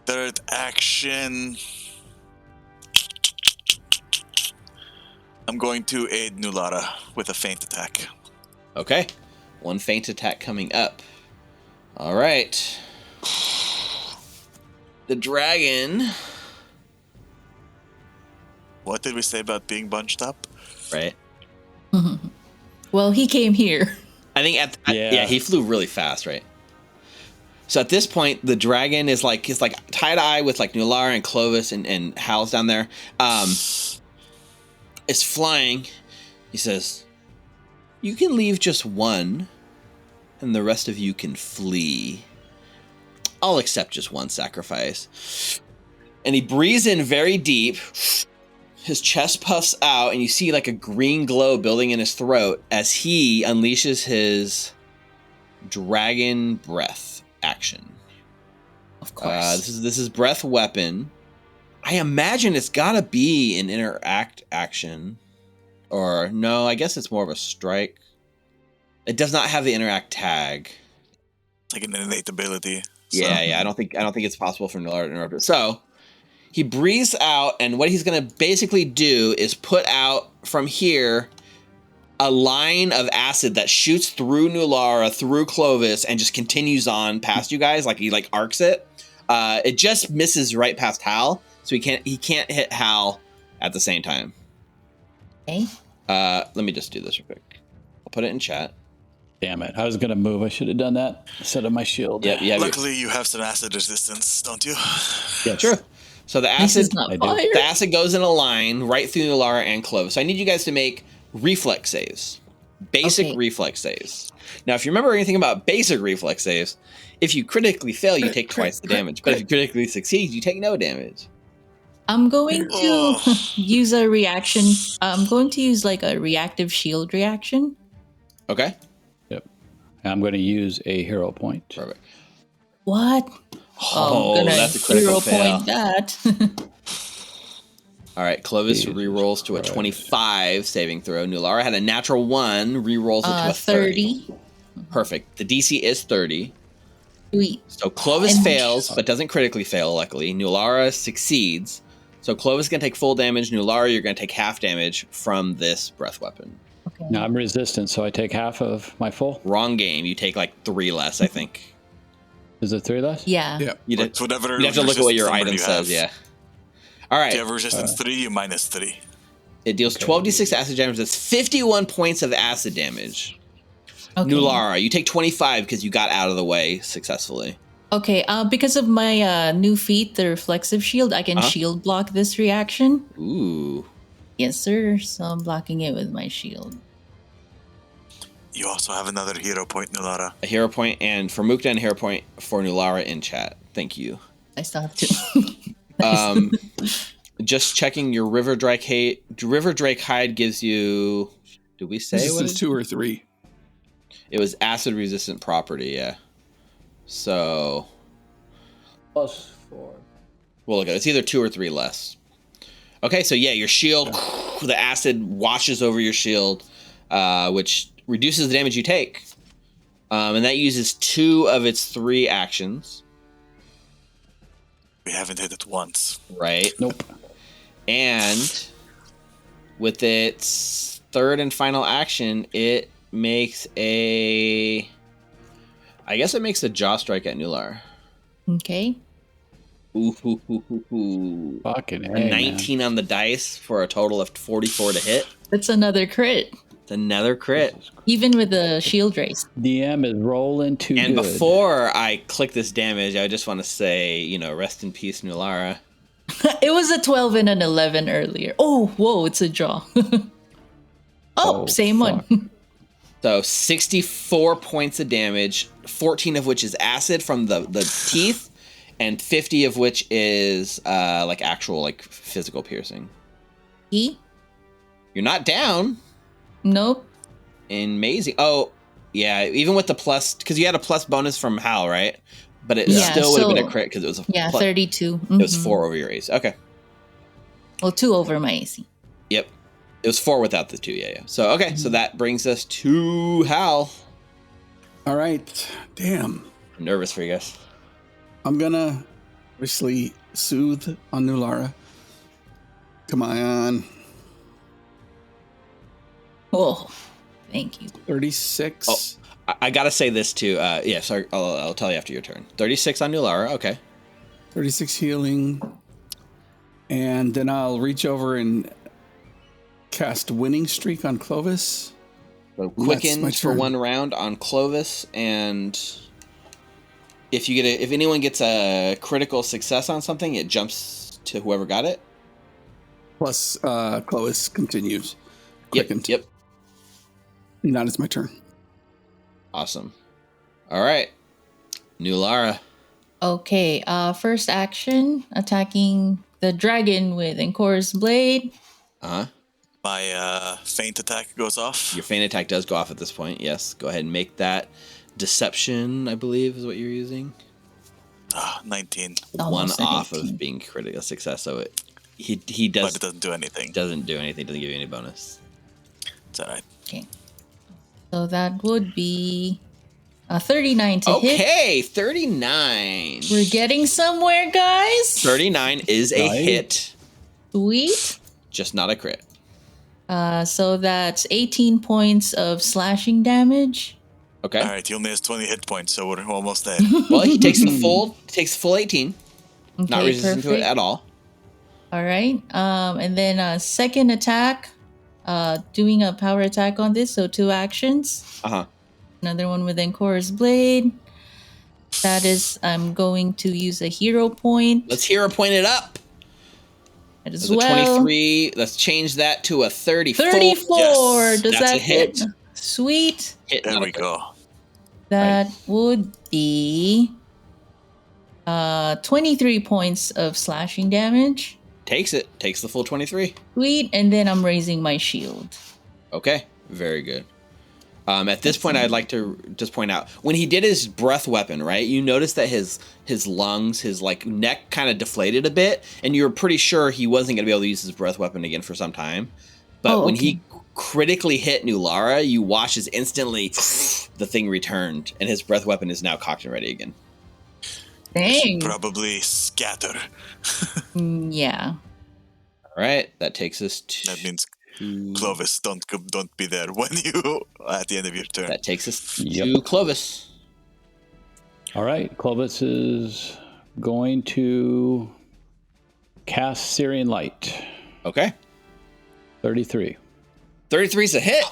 Third action. I'm going to aid Nulara with a feint attack. Okay. One feint attack coming up. All right. The dragon. What did we say about being bunched up? Right. Well, he came here. I think he flew really fast, right? So at this point, the dragon is like tie to eye with like Nulara and Clovis and Hal's down there. Is flying. He says, "You can leave just one, and the rest of you can flee. I'll accept just one sacrifice." And he breathes in very deep. His chest puffs out, and you see like a green glow building in his throat as he unleashes his dragon breath action. Of course. This is breath weapon. I imagine it's got to be an interact action. Or no, I guess it's more of a strike. It does not have the interact tag. It's like an innate ability. So. Yeah, I don't think it's possible for Nulara to interrupt it. So he breathes out, and what he's going to basically do is put out from here a line of acid that shoots through Nulara, through Clovis, and just continues on past you guys. Like he like arcs it. It just misses right past Hal, so he can't hit Hal at the same time. Okay. Let me just do this real quick. I'll put it in chat. Damn it! I was gonna move. I should have done that instead of my shield. Yeah. Luckily, you have some acid resistance, don't you? Yeah, sure. So the acid goes in a line right through Nulara and Clovis. So I need you guys to make reflex saves. Basic reflex saves. Now, if you remember anything about basic reflex saves, if you critically fail, you take twice the damage. But if you critically succeed, you take no damage. I'm going to use a reaction. I'm going to use like a reactive shield reaction. Okay. Yep. I'm going to use a hero point. Perfect. What? Oh, that's a critical fail. Point that. All right, Clovis rerolls to a 25 saving throw. Nulara had a natural 1, rerolls it to a 30. Perfect. The DC is 30. Sweet. So Clovis fails, but doesn't critically fail, luckily. Nulara succeeds. So Clovis is going to take full damage. Nulara, you're going to take half damage from this breath weapon. Okay. Now I'm resistant, so I take half of my full? Wrong game. You take like 3 less, I think. Is it 3 less? Yeah. You'd have to look at what your item says, yeah. All right. If you have resistance 3, you minus 3. It deals 12d6 acid damage. That's 51 points of acid damage. Okay. Nulara, you take 25 because you got out of the way successfully. Okay, because of my new feat, the reflexive shield, I can shield block this reaction. Ooh. Yes, sir. So I'm blocking it with my shield. You also have another hero point, Nulara. A hero point, and for Mukta, and a hero point for Nulara in chat. Thank you. I still have 2. Just checking your River Drake hide gives you. Did we say this is 2 or 3? It was acid resistant property, yeah. So +4. We'll look at it. It's either 2 or 3 less. Okay, so yeah, your shield, the acid washes over your shield, which reduces the damage you take. And that uses 2 of its 3 actions. We haven't hit it once. Right. Nope. And with its third and final action, it makes a jaw strike at Nular. Okay. Ooh. Fucking A 19 on the dice for a total of 44 to hit. That's another crit. It's another crit. Even with the shield race. DM is rolling too And good. before I click this damage, I just want to say, rest in peace, Nulara. It was a 12 and an 11 earlier. Oh, whoa, it's a draw. Same fuck. one. So 64 points of damage, 14 of which is acid from the teeth, and 50 of which is actual physical piercing. E? You're not down. Nope. Amazing. Oh, yeah, even with the plus, because you had a plus bonus from Hal, right? But it still would have been a crit because it was a 32. It was 4 over your AC. Okay. Well, 2 over my AC. Yep. It was 4 without the 2. Yeah. So, okay. So that brings us to Hal. All right. Damn. I'm nervous for you guys. I'm gonna obviously soothe on Nulara. Come on. Oh, thank you. 36. Oh, I gotta say this too. Sorry, I'll tell you after your turn. 36 on Nulara. Okay. 36 healing. And then I'll reach over and cast Winning Streak on Clovis. So That's my quicken for turn. 1 round on Clovis, and if anyone gets a critical success on something, it jumps to whoever got it. Plus, Clovis continues. Yep. Quickened. Yep. Now it's my turn. Awesome. All right. Nulara. Okay, first action, attacking the dragon with Encore's blade. Uh-huh. My feint attack goes off. Your feint attack does go off at this point. Yes. Go ahead and make that deception, I believe, is what you're using. 19. Almost 1 an off 18. of being critical success. So he But does it doesn't do anything. doesn't do anything. Doesn't give you any bonus. It's alright. Okay. So that would be 39 to hit. Okay, 39. We're getting somewhere, guys. 39 is a Nice. hit, Sweet. just not a crit. So that's 18 points of slashing damage. Okay. Alright, he only has 20 hit points, so we're almost there. Well, he takes the full 18. Okay, Not resistant to it perfect. at all. All right. And then second attack, doing a power attack on this. So 2 actions. Uh-huh. Another one with Encore's blade. That is, I'm going to use a hero point Let's hero point it up. as There's well. a 23. Let's change that to a 34. 34. Yes, Does that's that a hit. Sweet. Hit, There not a we crit. go. That would be 23 points of slashing damage. Takes it. Takes the full 23. Sweet. And then I'm raising my shield. Okay. Very good. At this point, I'd like to just point out, when he did his breath weapon, right, you noticed that his lungs, his neck kind of deflated a bit, and you were pretty sure he wasn't going to be able to use his breath weapon again for some time. But when he critically hit Nulara, you watch as instantly the thing returned, and his breath weapon is now cocked and ready again. Dang. Probably scatter. Yeah. All right, that takes us to... That means Clovis, don't be there when you at the end of your turn. That takes us Yep. to Clovis. All right, Clovis is going to cast Syrian Light. Okay. 33. 33 is a hit.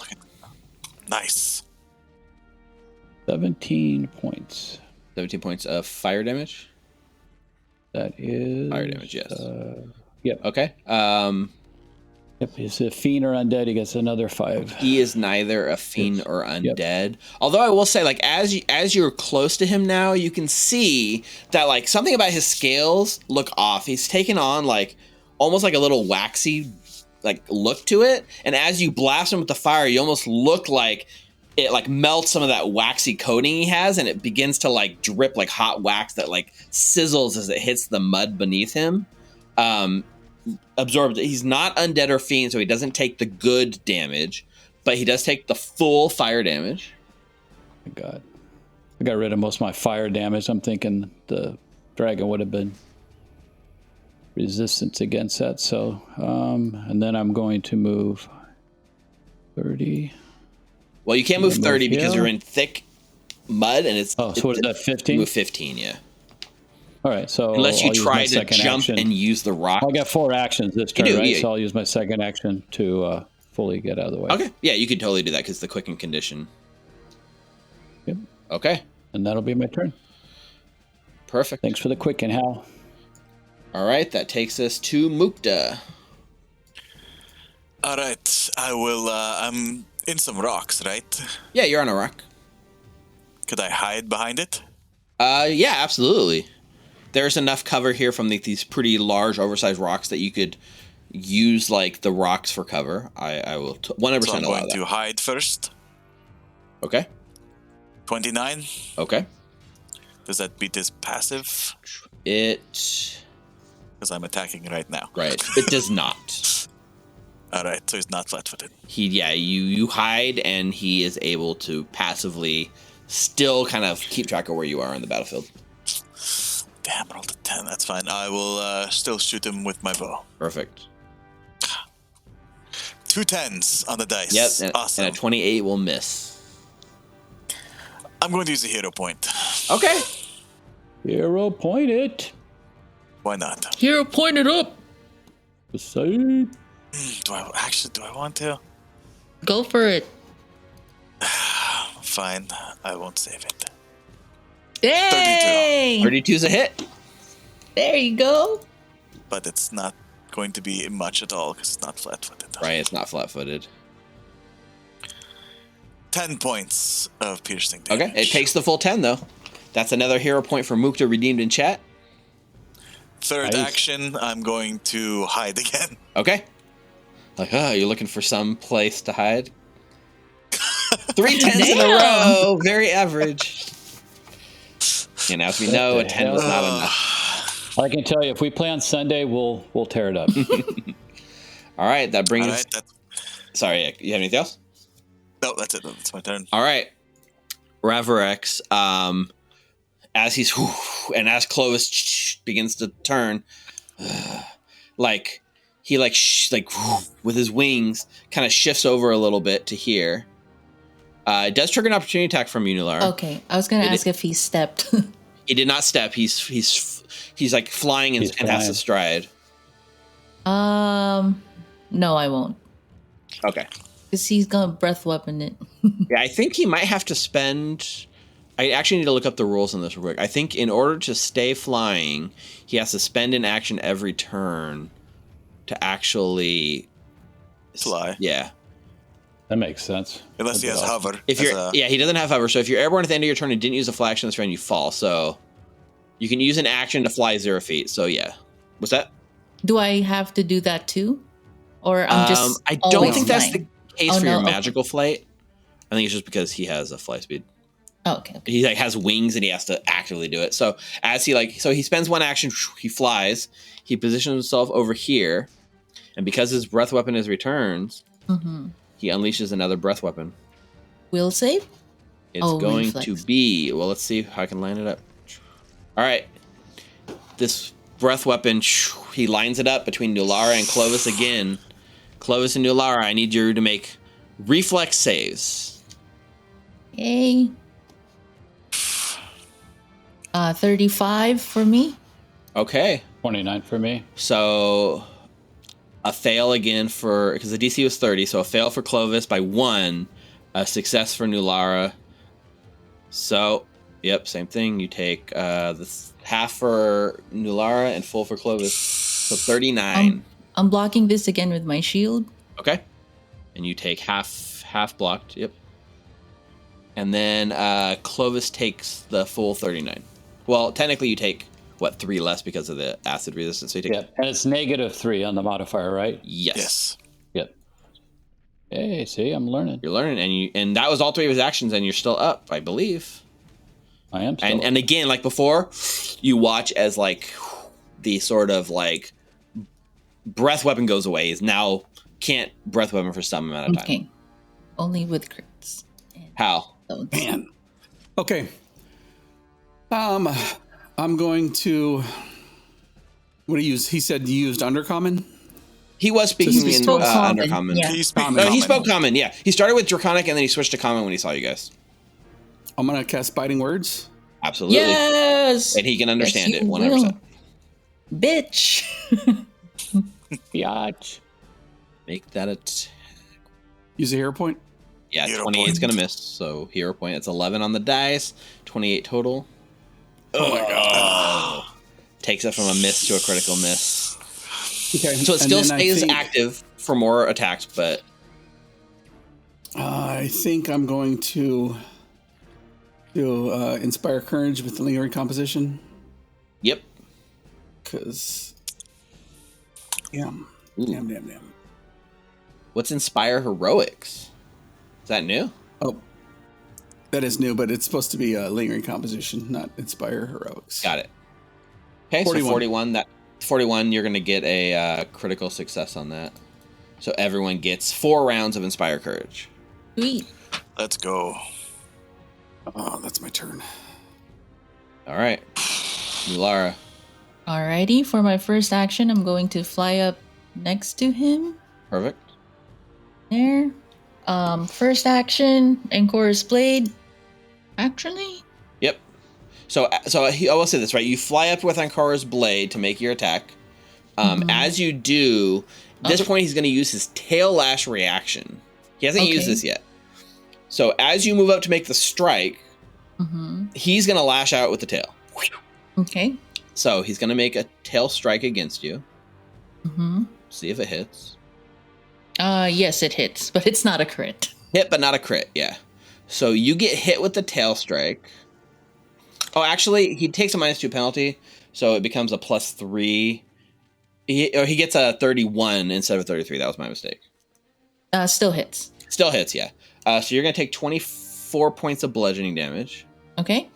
Nice. 17 points. 17 points of fire damage. That is Fire damage, yes. Yep. Okay. Yep. He's a fiend or undead. He gets another 5. He is neither a fiend or undead. Although I will say, as you're close to him now, you can see that something about his scales look off. He's taken on almost like a little waxy look to it. And as you blast him with the fire, you almost look like it melts some of that waxy coating he has, and it begins to drip hot wax that sizzles as it hits the mud beneath him. Absorbed. He's not undead or fiend, so he doesn't take the good damage, but he does take the full fire damage. My God. I got rid of most of my fire damage. I'm thinking the dragon would have been resistance against that. So, and then I'm going to move 30. Well, you can't move 30 because here. you're in thick mud and it's. Oh, so what is that, 15? Move 15, yeah. All right, so unless you I'll try use my to second jump action. and use the rock. I got 4 actions this turn, do, right? yeah. So I'll use my second action to fully get out of the way. Okay, yeah, you could totally do that because the quicken condition. Yep. Okay. And that'll be my turn. Perfect. Thanks for the quicken, Hal. All right, that takes us to Mukta. All right, I will. I'm in some rocks, right? Yeah, you're on a rock. Could I hide behind it? Yeah, absolutely. There's enough cover here from these pretty large, oversized rocks that you could use like the rocks for cover. I will 100% So I'm allow going that. to hide first. Okay. 29. Okay. Does that beat his passive? It Because I'm attacking right now. right. It does not. All right, so he's not flat-footed. You hide and he is able to passively still kind of keep track of where you are on the battlefield. Damn, rolled a 10. That's fine. I will still shoot him with my bow. Perfect. 2 10s on the dice. Yep, Awesome. and a 28 will miss. I'm going to use a hero point. Okay. Hero point it. Why not? Hero pointed up. Save. Do I want to? Go for it. Fine. I won't save it. Dang! 32's a hit. There you go. But it's not going to be much at all because it's not flat-footed. Right, it's not flat-footed. 10 points of piercing damage. Okay, it takes the full 10 though. That's another hero point for Mukta redeemed in chat. Third Nice. action, I'm going to hide again. Okay. Like, you're looking for some place to hide? 3 10s in a Damn. row. Very average. And as we know, a 10 was not enough. I can tell you, if we play on Sunday, we'll tear it up. All right, that brings All us... right, that's... Sorry, you have anything else? No, that's it. That's my turn. All right. Ravirex, as he's... and as Clovis begins to turn, he with his wings kind of shifts over a little bit to here. It does trigger an opportunity attack from you, Nulara. Okay, I was gonna ask if he stepped. He did not step. He's like flying and has to stride. No, I won't. Okay. Because he's gonna breath weapon it. Yeah, I think he might have to spend... I actually need to look up the rules on this real quick. I think in order to stay flying, he has to spend an action every turn to actually... Fly. Yeah. That makes sense. Unless he has hover. If you're, he doesn't have hover. So if you're airborne at the end of your turn and didn't use a fly action this round, you fall. So you can use an action to fly 0 feet. So yeah, what's that? Do I have to do that too, or I'm just? I don't always think that's flying? the case Oh, for no, your okay. magical flight. I think it's just because he has a fly speed. Oh, okay. He has wings and he has to actively do it. So as he spends one action, he flies. He positions himself over here, and because his breath weapon is returns. Mm-hmm. He unleashes another breath weapon. Will save? It's Oh, going reflex. to be... Well, let's see how I can line it up. All right. This breath weapon, he lines it up between Nulara and Clovis again. Clovis and Nulara, I need you to make reflex saves. Yay. 35 for me. Okay. 29 for me. So a fail again for... Because the DC was 30, so a fail for Clovis by 1. A success for Nulara. So, yep, same thing. You take this half for Nulara and full for Clovis. So 39. I'm blocking this again with my shield. Okay. And you take half blocked. Yep. And then Clovis takes the full 39. Well, technically you take, 3 less because of the acid resistance. So you take... Yeah, and it's -3 on the modifier, right? Yes. Yep. Hey, see, I'm learning. You're learning, and that was all 3 of his actions, and you're still up, I believe. I am still And again, like before, you watch as the sort of breath weapon goes away. He's now can't breath weapon for some amount of time. Okay. Only with crits. How? Don't. Man. Okay. I'm going to What do you use? He said you used undercommon. He was speaking he in spoke common, undercommon. yeah. He speak No, he common. spoke common. Yeah, he started with draconic and then he switched to common when he saw you guys. I'm gonna cast biting words. Absolutely. Yes. And he can understand Yes, it you 100%. will. Bitch. Biatch. Make that Use a hero point. yeah, Hero 28 is point. going to miss. So hero point. It's 11 on the dice, 28 total. Oh my god. Takes it from a miss to a critical miss. Okay. So it and still then I stays think- active for more attacks, but I think I'm going to do inspire courage with the lingering composition yep. because damn. What's Inspire Heroics? Is that new? Oh, that is new, but it's supposed to be a lingering composition, not inspire heroics. Got it. Okay, 41. so 41. That 41, you're going to get a critical success on that. So everyone gets 4 rounds of Inspire Courage. Sweet. Let's go. Oh, that's my turn. All right, Lara. Alrighty, for my first action, I'm going to fly up next to him. Perfect. There. First action, Encore's Blade. Actually, Yep. So I will say this, right? You fly up with Ankora's blade to make your attack. As you do, this point he's going to use his tail lash reaction. He hasn't used Okay. this yet. So as you move up to make the strike, he's going to lash out with the tail. okay. So he's going to make a tail strike against you. See if it hits. Yes, it hits, but it's not a crit. Hit, but not a crit. Yeah. So you get hit with the tail strike. Oh, actually, he takes a -2 penalty, so it becomes a +3. He gets a 31 instead of a 33. That was my mistake. Still hits. Still hits, yeah. So you're going to take 24 points of bludgeoning damage. Okay.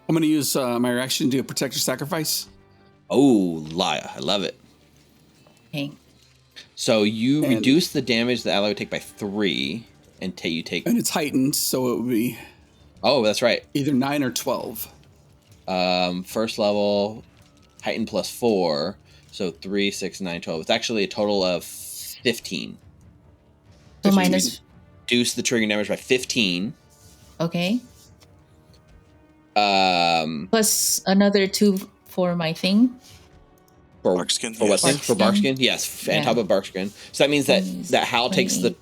I'm going to use my reaction to do a protector sacrifice. Oh, Laya. I love it. Okay. So you And- reduce the damage the ally would take by 3, and you take... And it's heightened, so it would be Oh, that's right. either 9 or 12. First level, heightened +4. So 3, 6, 9, 12. It's actually a total of 15. So Which minus. is- Reduce the triggering damage by 15. Okay. Um, Plus another 2 for my thing. for Barkskin, for what yes. thing? For Barkskin? Barkskin? Yes, on Yeah. top of Barkskin. So that means that Nice. Hal takes the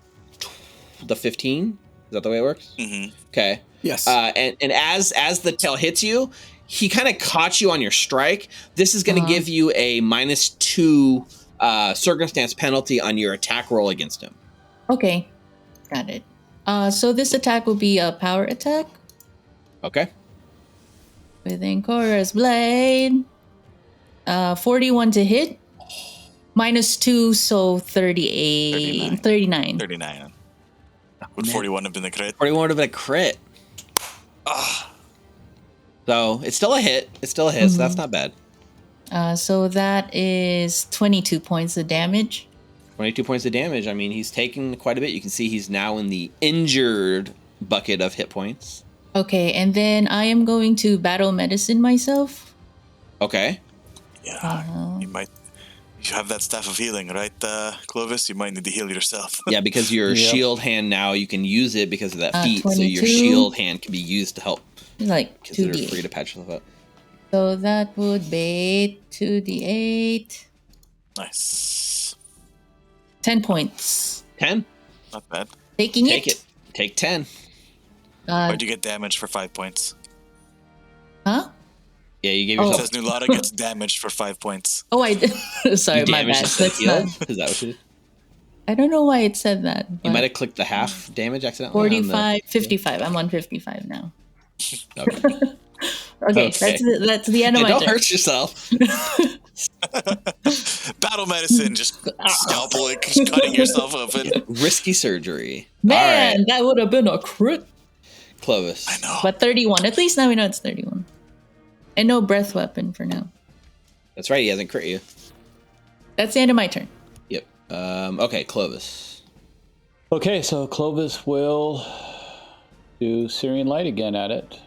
15. Is that the way it works? Mm-hmm. Okay. Yes. And as the tail hits you, he kind of caught you on your strike. This is going to give you a -2 circumstance penalty on your attack roll against him. Okay. Got it. So this attack will be a power attack Okay. with Encora's Blade. 41 to hit. -2, so 38. 39. 39. Would 41 have been the crit? 41 would have been a crit. So it's still a hit. It's still a hit, so that's not bad. So that is 22 points of damage. 22 points of damage. I mean, he's taken quite a bit. You can see he's now in the injured bucket of hit points. Okay, and then I am going to battle medicine myself. Okay. Yeah. You have that staff of healing, right, Clovis? You might need to heal yourself. Yeah, because your Yep. shield hand now, you can use it because of that feat. So your 22. shield hand can be used to help. Like Consider free 2d8. to patch yourself up. So that would be 2d8. Nice. 10 points. 10. Not bad. Taking Take it. Take 10. Why'd you get damage for 5 points? Huh? Yeah, you gave It yourself says Nulata gets damaged for 5 points. Oh, I did. Sorry, my damage bad. instead of That's heal. not. Is that what you did? I don't know why it said that. You but might have clicked the half damage accidentally. on the- 45, 55. I'm on 55 now. Okay. Okay, Okay. that's the end of Yeah, my don't turn. hurt yourself. Battle medicine, just scalpel it, just cutting yourself open. Risky surgery. Man, All right, that would have been a crit. Clovis. I know. But 31. At least now we know it's 31. And no breath weapon for now. That's right. He hasn't crit you. That's the end of my turn. Yep. Okay, Clovis. Okay, so Clovis will do Syrian Light again at it.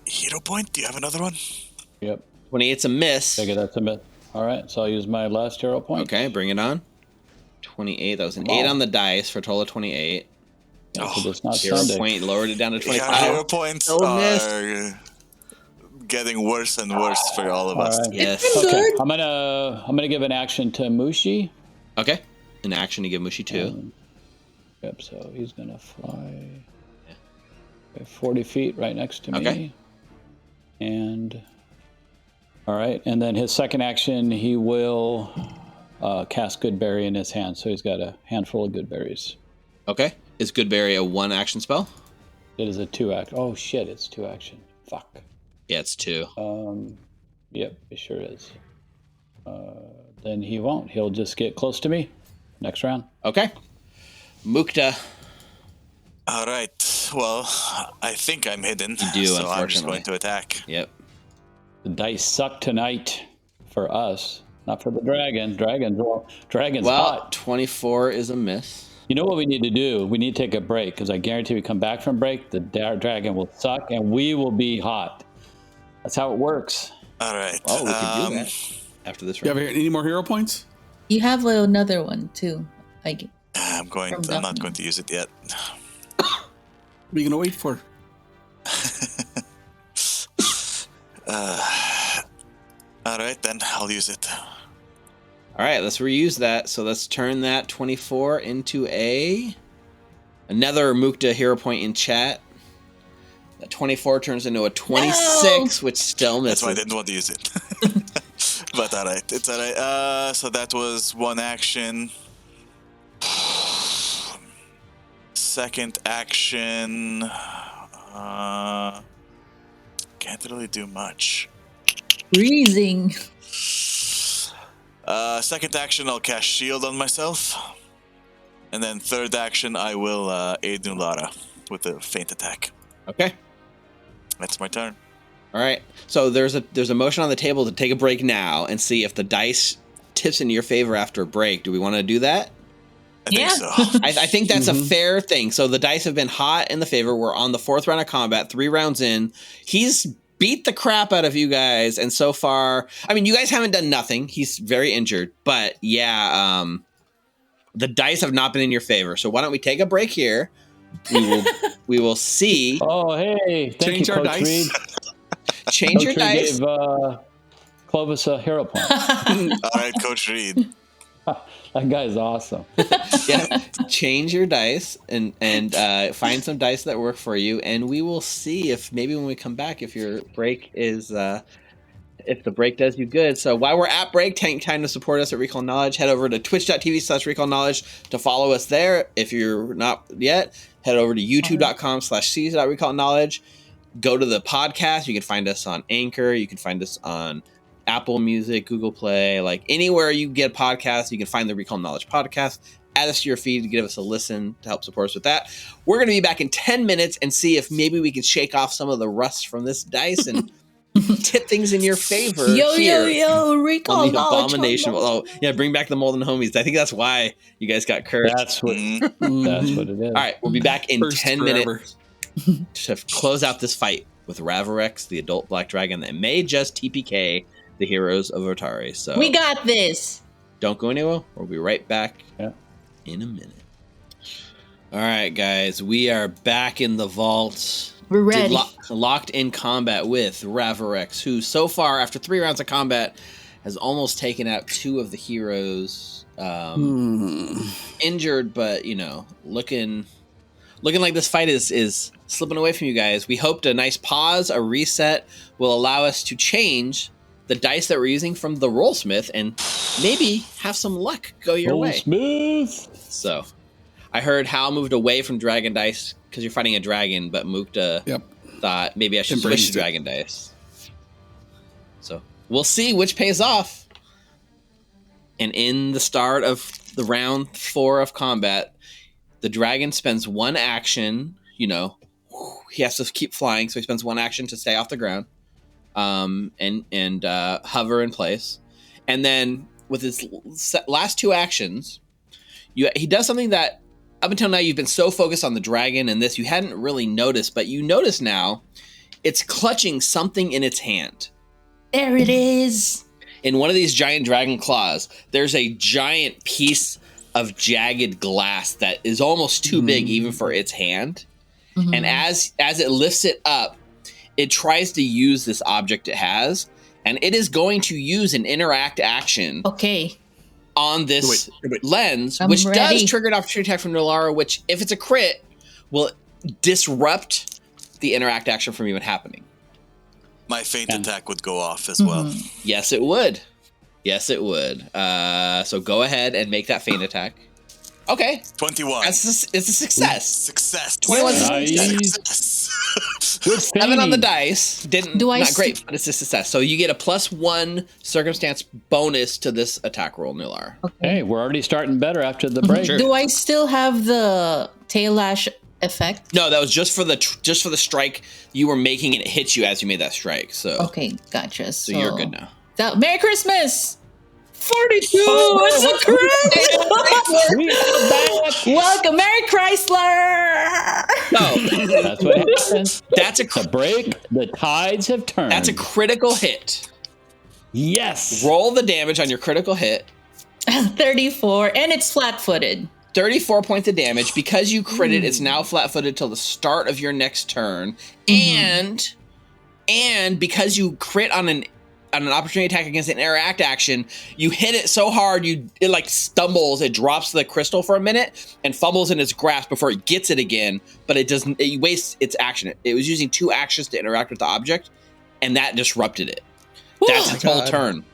Hero point? Do you have another one? Yep. 28's a miss. Take it, that's a miss. All right, so I'll use my last hero point. Okay, bring it on. 28. That was an 8 on the dice for a total of 28. Yeah, so that's not Hero Sunday. point lowered it down to 25. Hero points Still missed. are getting worse and worse for all of us. All right. Yes. It's been Okay, good. I'm gonna give an action to Mushi. Okay. An action to give Mushi 2. Yep. So he's gonna fly 40 feet right next to me. Okay. And all right, and then his second action, he will cast Goodberry in his hand. So he's got a handful of Goodberries. Okay. Is Goodberry a 1 action spell? It is a 2 action. Oh shit, it's 2 action. Fuck. Yeah, it's 2. Yep, it sure is. Then he won't. He'll just get close to me next round. Okay. Mukta. All right. Well, I think I'm hidden. You do, so I'm just unfortunately. going to attack. Yep. The dice suck tonight for us, not for the dragon. Dragon's Well, hot. 24 is a miss. You know what we need to do? We need to take a break, because I guarantee we come back from break, the dragon will suck and we will be hot. That's how it works. All right. Oh, we can do that after this You have round. any more hero points? You have another one too. I'm not going to use it yet. What are you going to wait for? All right, then I'll use it. All right, let's reuse that. So let's turn that 24 into another Mukta hero point in chat. That 24 turns into a 26, which still misses. That's why I didn't want to use it. But all right, it's all right. So that was 1 action. Second action. Can't really do much. Freezing. Second action, I'll cast Shield on myself. And then third action, I will aid Nulara with a feint attack. Okay. That's my turn. All right. So there's a motion on the table to take a break now and see if the dice tips in your favor after a break. Do we want to do that? I think Yeah. so. I think that's a fair thing. So the dice have been hot in the favor. We're on the 4th round of combat, 3 rounds in. He's beat the crap out of you guys, and so far, I mean, you guys haven't done nothing. He's very injured, but yeah, the dice have not been in your favor. So why don't we take a break here? We will see. Oh, hey. Thank Change you, our Coach dice. Reed. Change your Coach Reed dice. gave Clovis a hero point. All right, Coach Reed. That guy's awesome. Yeah, change your dice and find some dice that work for you, and we will see if maybe when we come back, if your break is if the break does you good. So while we're at break, take time to support us at Recall Knowledge. Head over to twitch.tv/Recall Knowledge to follow us there. If you're not yet, head over to youtube.com/seas.recall knowledge. Go to the podcast. You can find us on Anchor. You can find us on Apple Music, Google Play, like anywhere you get podcasts, you can find the Recall Knowledge podcast. Add us to your feed to give us a listen to help support us with that. We're going to be back in 10 minutes and see if maybe we can shake off some of the rust from this dice and tip things in your favor. Yo, Recall on the Knowledge. Abomination. Oh, yeah, bring back the Molten Homies. I think that's why you guys got cursed. That's what it is. All right, we'll be back in First 10 forever. minutes to close out this fight with Ravirex, the adult black dragon that may just TPK the heroes of Otari. So We got this. don't go anywhere. We'll be right back in a minute. All right, guys, we are back in the vault. We're ready. Locked in combat with Ravirex, who so far, after 3 rounds of combat, has almost taken out 2 of the heroes. Injured, but looking like this fight is slipping away from you guys. We hoped a nice pause, a reset, will allow us to change the dice that we're using from the Rollsmith and maybe have some luck go your way. Rollsmith. So, I heard Hal moved away from dragon dice because you're fighting a dragon, but Mukta thought maybe I should Embraced switch to it. dragon dice. So, we'll see which pays off. And in the start of the round 4 of combat, the dragon spends 1 action, he has to keep flying, so he spends 1 action to stay off the ground. And hover in place, and then with his last 2 actions, he does something that up until now you've been so focused on the dragon and this you hadn't really noticed, but you notice now it's clutching something in its hand. There it is. in one of these giant dragon claws, there's a giant piece of jagged glass that is almost too big even for its hand. And as it lifts it up, it tries to use this object it has, and it is going to use an interact action on this lens, which does trigger an opportunity attack from Nulara, which, if it's a crit, will disrupt the interact action from even happening. My feint attack would go off as well. Yes, it would. Yes, it would. So go ahead and make that feint attack. Okay. 21. It's a success. Success. 21 Success. Good 7 on the dice. Not great, st- but it's a success. So you get a +1 circumstance bonus to this attack roll, Nular. Hey, we're already starting better after the break. Sure. Do I still have the tail lash effect? No, that was just for the strike. You were making it hit you as you made that strike. So Okay, gotcha. so you're good now. Merry Christmas! 42! It's a crit! We are back. Welcome, Merry Chrysler! So That's what happens. that's a The break, the tides have turned. that's a critical hit. yes. Roll the damage on your critical hit. 34, and it's flat-footed. 34 points of damage. Because you critted, it's now flat-footed till the start of your next turn. And because you crit on an opportunity attack against an interact action, you hit it so hard it like stumbles, it drops the crystal for a minute and fumbles in its grasp before it gets it again, but it wastes its action. It was using 2 actions to interact with the object, and that disrupted it. That's its whole turn.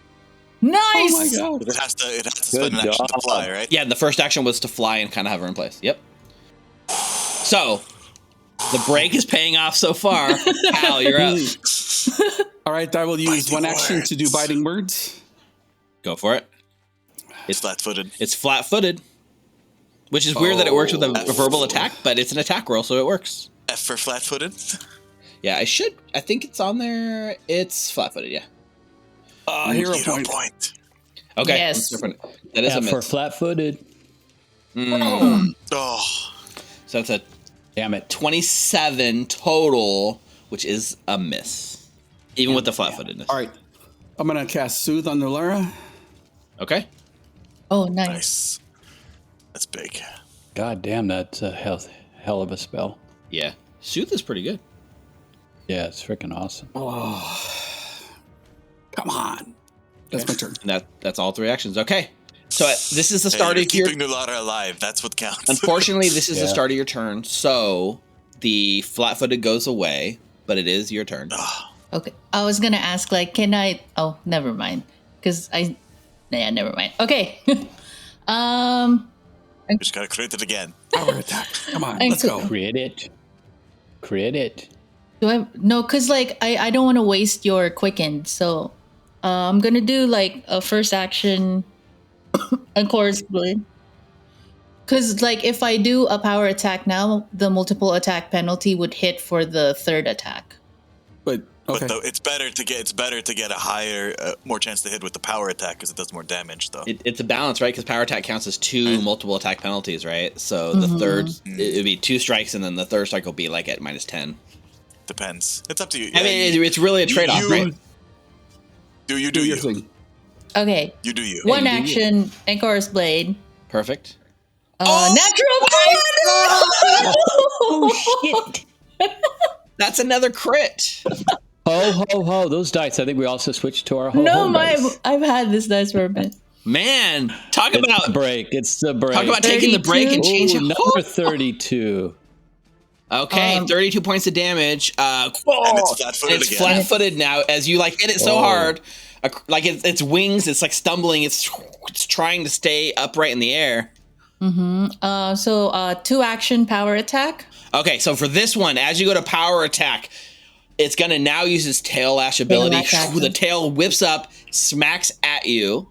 Nice! Oh my god. It has to spend an action to fly, right? Yeah, the first action was to fly and kind of hover in place. Yep. So, the break is paying off so far. Hal, you're up. All right, I will use one action to do biting words. Go for it. It's flat-footed. It's flat-footed, which is weird that it works with a verbal attack, but it's an attack roll, so it works. F for flat-footed. Yeah, I think it's on there. It's flat-footed, yeah. Hero Hero point. point. Okay. Yes. That is a For miss. flat-footed. Oh. So it's a Damn it. 27 total, which is a miss. Even with the flat-footedness. All right, I'm gonna cast Soothe on Nulara. Okay. Oh, nice. Nice. That's big. God damn, that's a hell of a spell. Yeah. Soothe is pretty good. Yeah, it's freaking awesome. Come on, that's my turn. And that's all 3 actions. Okay. So this is the Hey, start you're of your... keeping Nulara alive. That's what counts. Unfortunately, this is the Yeah. start of your turn, so the flat-footed goes away, but it is your turn. Okay. I was gonna ask, like, can I... Oh, never mind. Because never mind. Okay. Just gotta crit it again. Power attack. Come on, I let's could- go. Crit it. Do I... No, because, like, I don't want to waste your quicken, so... I'm gonna do, like, a first action... and chorus blade. Because, like, if I do a power attack now, the multiple attack penalty would hit for the 3rd attack. But okay, But it's better to get a higher, more chance to hit with the power attack because it does more damage, though. It's a balance, right? Because power attack counts as 2 multiple attack penalties, right? So the third, it would be 2 strikes, and then the 3rd strike will be like at -10. Depends. It's up to you. I mean, it's really a trade-off, right? Do you do your thing. Okay. You do you. One you do action, and chorus blade. Perfect. Natural Oh, shit. That's another crit. Ho, ho, ho. Those dice, I think we also switched to our ho, No, ho dice. I've had this dice for a bit. Man, talk It's the about break. It's the break. taking the break and 32. changing. Number 32. Okay, 32 points of damage. And it's flat-footed It's again. flat-footed now. As you like hit it so hard, like its wings, it's like stumbling. It's trying to stay upright in the air. So 2 action power attack. Okay, so for this one, as you go to power attack, it's gonna now use its tail lash ability. lash action. The tail whips up, smacks at you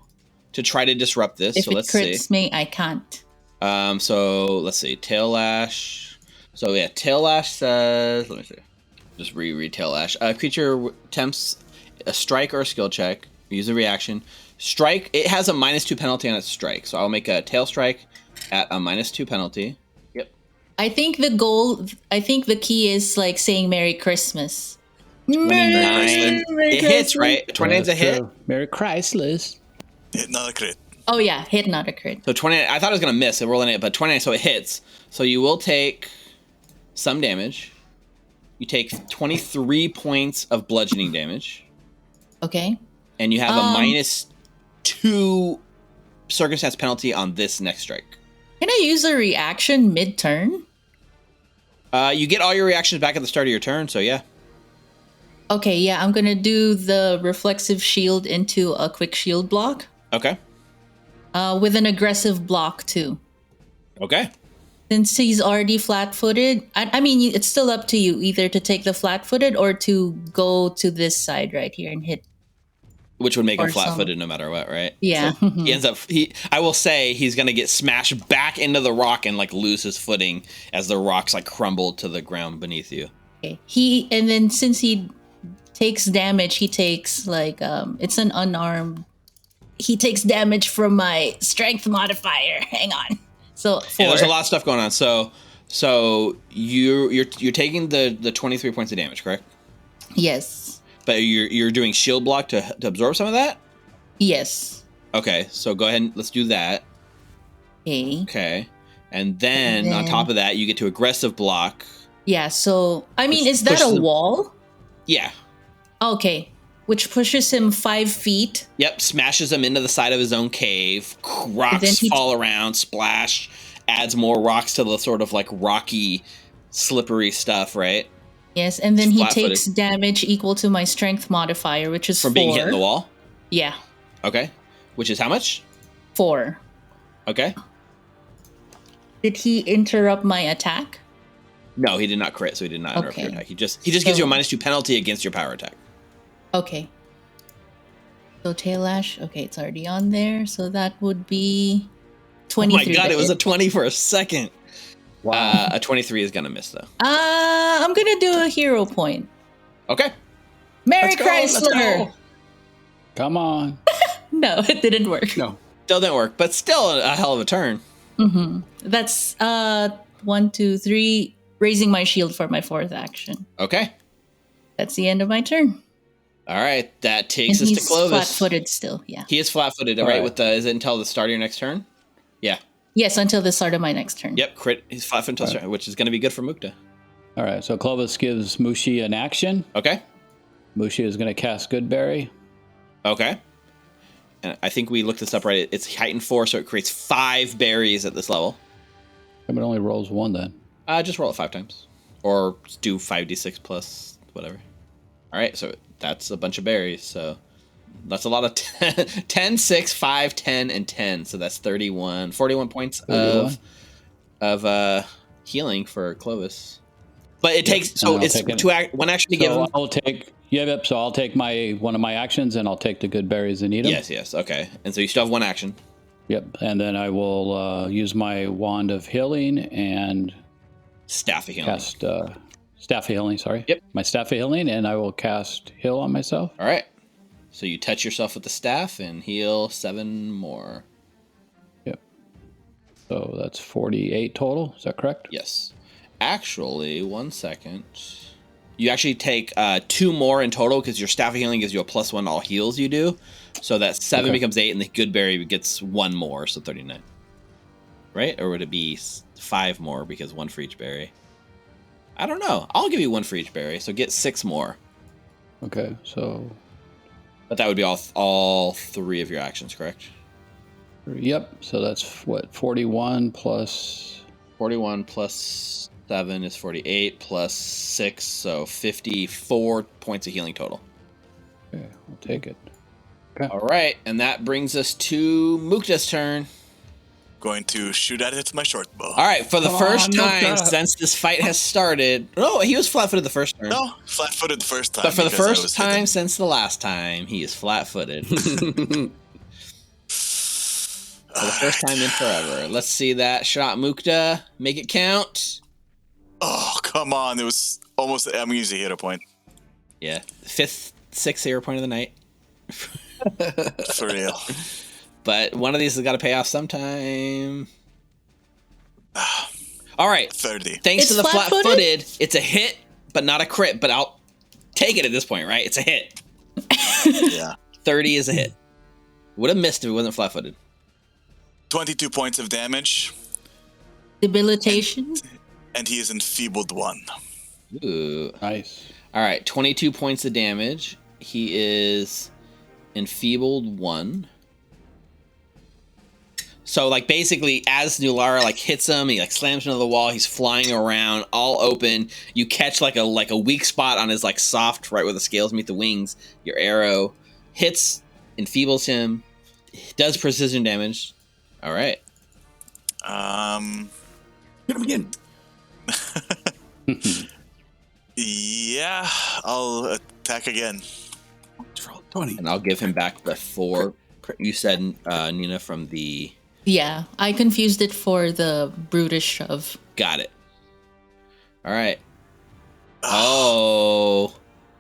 to try to disrupt this. If So it let's see. crits me, I can't. So let's see. Tail lash. So yeah, tail lash says. Let me see. Just read tail lash. Creature attempts a strike or a skill check. Use a reaction. Strike. It has a -2 penalty on its strike. So I'll make a tail strike at a -2 penalty. Yep. I think the key is like saying Merry Christmas. 29. It hits, right? 29's a hit. True. Merry Chrysler. Not a crit. Oh yeah, hit, not a crit. So 29. I thought I was gonna miss it rolling it, but 29. So it hits. So you will take some damage. You take 23 points of bludgeoning damage, Okay. and you have a -2 circumstance penalty on this next strike. Can I use a reaction mid-turn? You get all your reactions back at the start of your turn, so yeah. Okay, yeah, I'm gonna do the reflexive shield into a quick shield block. Okay. With an aggressive block too. Okay. Since he's already flat-footed, I mean, it's still up to you either to take the flat-footed or to go to this side right here and hit. Which would make him Or some- flat-footed no matter what, right? Yeah. So he ends up. I will say he's gonna get smashed back into the rock and like lose his footing as the rocks like crumble to the ground beneath you. Okay. And then since he takes damage, he takes like it's an unarmed. He takes damage from my strength modifier. Hang on. So 4. Yeah, there's a lot of stuff going on. So you're taking the 23 points of damage, correct? Yes. But you're doing shield block to absorb some of that? Yes. Okay, so go ahead and let's do that. Okay. Okay. And then on top of that, you get to aggressive block. Yeah, so I mean, is that pushes a him- wall? Yeah. Okay. Which pushes him 5 feet. Yep, smashes him into the side of his own cave. Then Rocks he- fall around, splash, adds more rocks to the sort of like rocky, slippery stuff, right? Yes, and then he Flat-footed. takes damage equal to my strength modifier, which is From 4. being hit in the wall. Yeah, Okay. Which is how much? 4. Okay. Did he interrupt my attack? No, he did not crit, so he did not interrupt your Okay. attack. He just gives you a -2 penalty against your power attack. Okay. So tail lash. Okay, it's already on there. So that would be Oh 23. my god, to it was a hit. 20 for a second. Wow. A 23 is gonna miss though. I'm gonna do a hero point. Okay. Merry Let's go, let's Chrysler. go. Come on. No, it didn't work. No. Still didn't work, but still a hell of a turn. That's 1, 2, 3. Raising my shield for my 4th action. Okay. That's the end of my turn. All right, that And takes us to he's Clovis. flat-footed still. Yeah. He is flat-footed, All right? right. With the is it until the start of your next turn? Yeah. Yes, until the start of my next turn. Yep. Crit. He's flat-footed until start, which is going to be good for Mukta. All right, so Clovis gives Mushi an action. Okay. Mushi is going to cast Goodberry. Okay. And I think we looked this up right. It's heightened 4, so it creates 5 berries at this level. It only rolls 1 then. Just roll it 5 times, or do 5d6 plus whatever. All right, so that's a bunch of berries. So that's a lot of 10, 6, 5, 10, and 10. So that's 41 points 31. of healing for Clovis. But it takes and so I'll it's take it. 2 one action to give So him. I'll take so I'll take one of my actions and I'll take the good berries and eat them. Yes, okay. And so you still have 1 action. Yep. And then I will use my wand of healing and Staff of healing. cast staff of healing. Sorry. Yep. My staff of healing, and I will cast heal on myself. All right. So you touch yourself with the staff and heal 7 more. Yep. So that's 48 total. Is that correct? Yes. Actually, 1 second. You actually take 2 more in total because your staff of healing gives you a +1 to all heals you do. So that 7 Okay. becomes 8, and the good berry gets 1 more, so 39. Right? Or would it be 5 more because 1 for each berry? I don't know. I'll give you 1 for each berry, so get 6 more. Okay. So But that would be all 3 of your actions, correct? yep. So that's what 41 plus. 41 plus 7 is 48 plus 6, so 54 points of healing total. Okay, I'll take it. All right, and that brings us to Mukta's turn. Going to shoot at it with my short bow. All right, for the Come first on, time Mukta. since this fight has started. No, he was flat-footed the first turn. No, flat-footed the first time. But for the because I first was time hidden. since the last time, he is flat-footed. For the first time in forever. Let's see that shot, Mukta. Make it count. Oh, come on. It was almost, I'm using a hero point. Yeah, 6th hero point of the night. For real. But one of these has got to pay off sometime. All right. 30. Thanks It's to the flat-footed? flat-footed, it's a hit, but not a crit. But take it at this point, right? It's a hit. Yeah. 30 is a hit. Would have missed if it wasn't flat-footed. 22 points of damage. Debilitation. And he is enfeebled 1. Ooh. Nice. All right, 22 points of damage. He is enfeebled 1. So, like, basically, as Nulara, like, hits him, he, like, slams into the wall, he's flying around, all open. You catch, like a weak spot on his, like, soft, right where the scales meet the wings. Your arrow hits, enfeebles him, does precision damage. All right. Hit him again. Yeah, I'll attack again. Let's roll 20. And I'll give him back the 4. You said, Ninna, from the... Yeah, I confused it for the brutish shove. Got it. All right. Oh.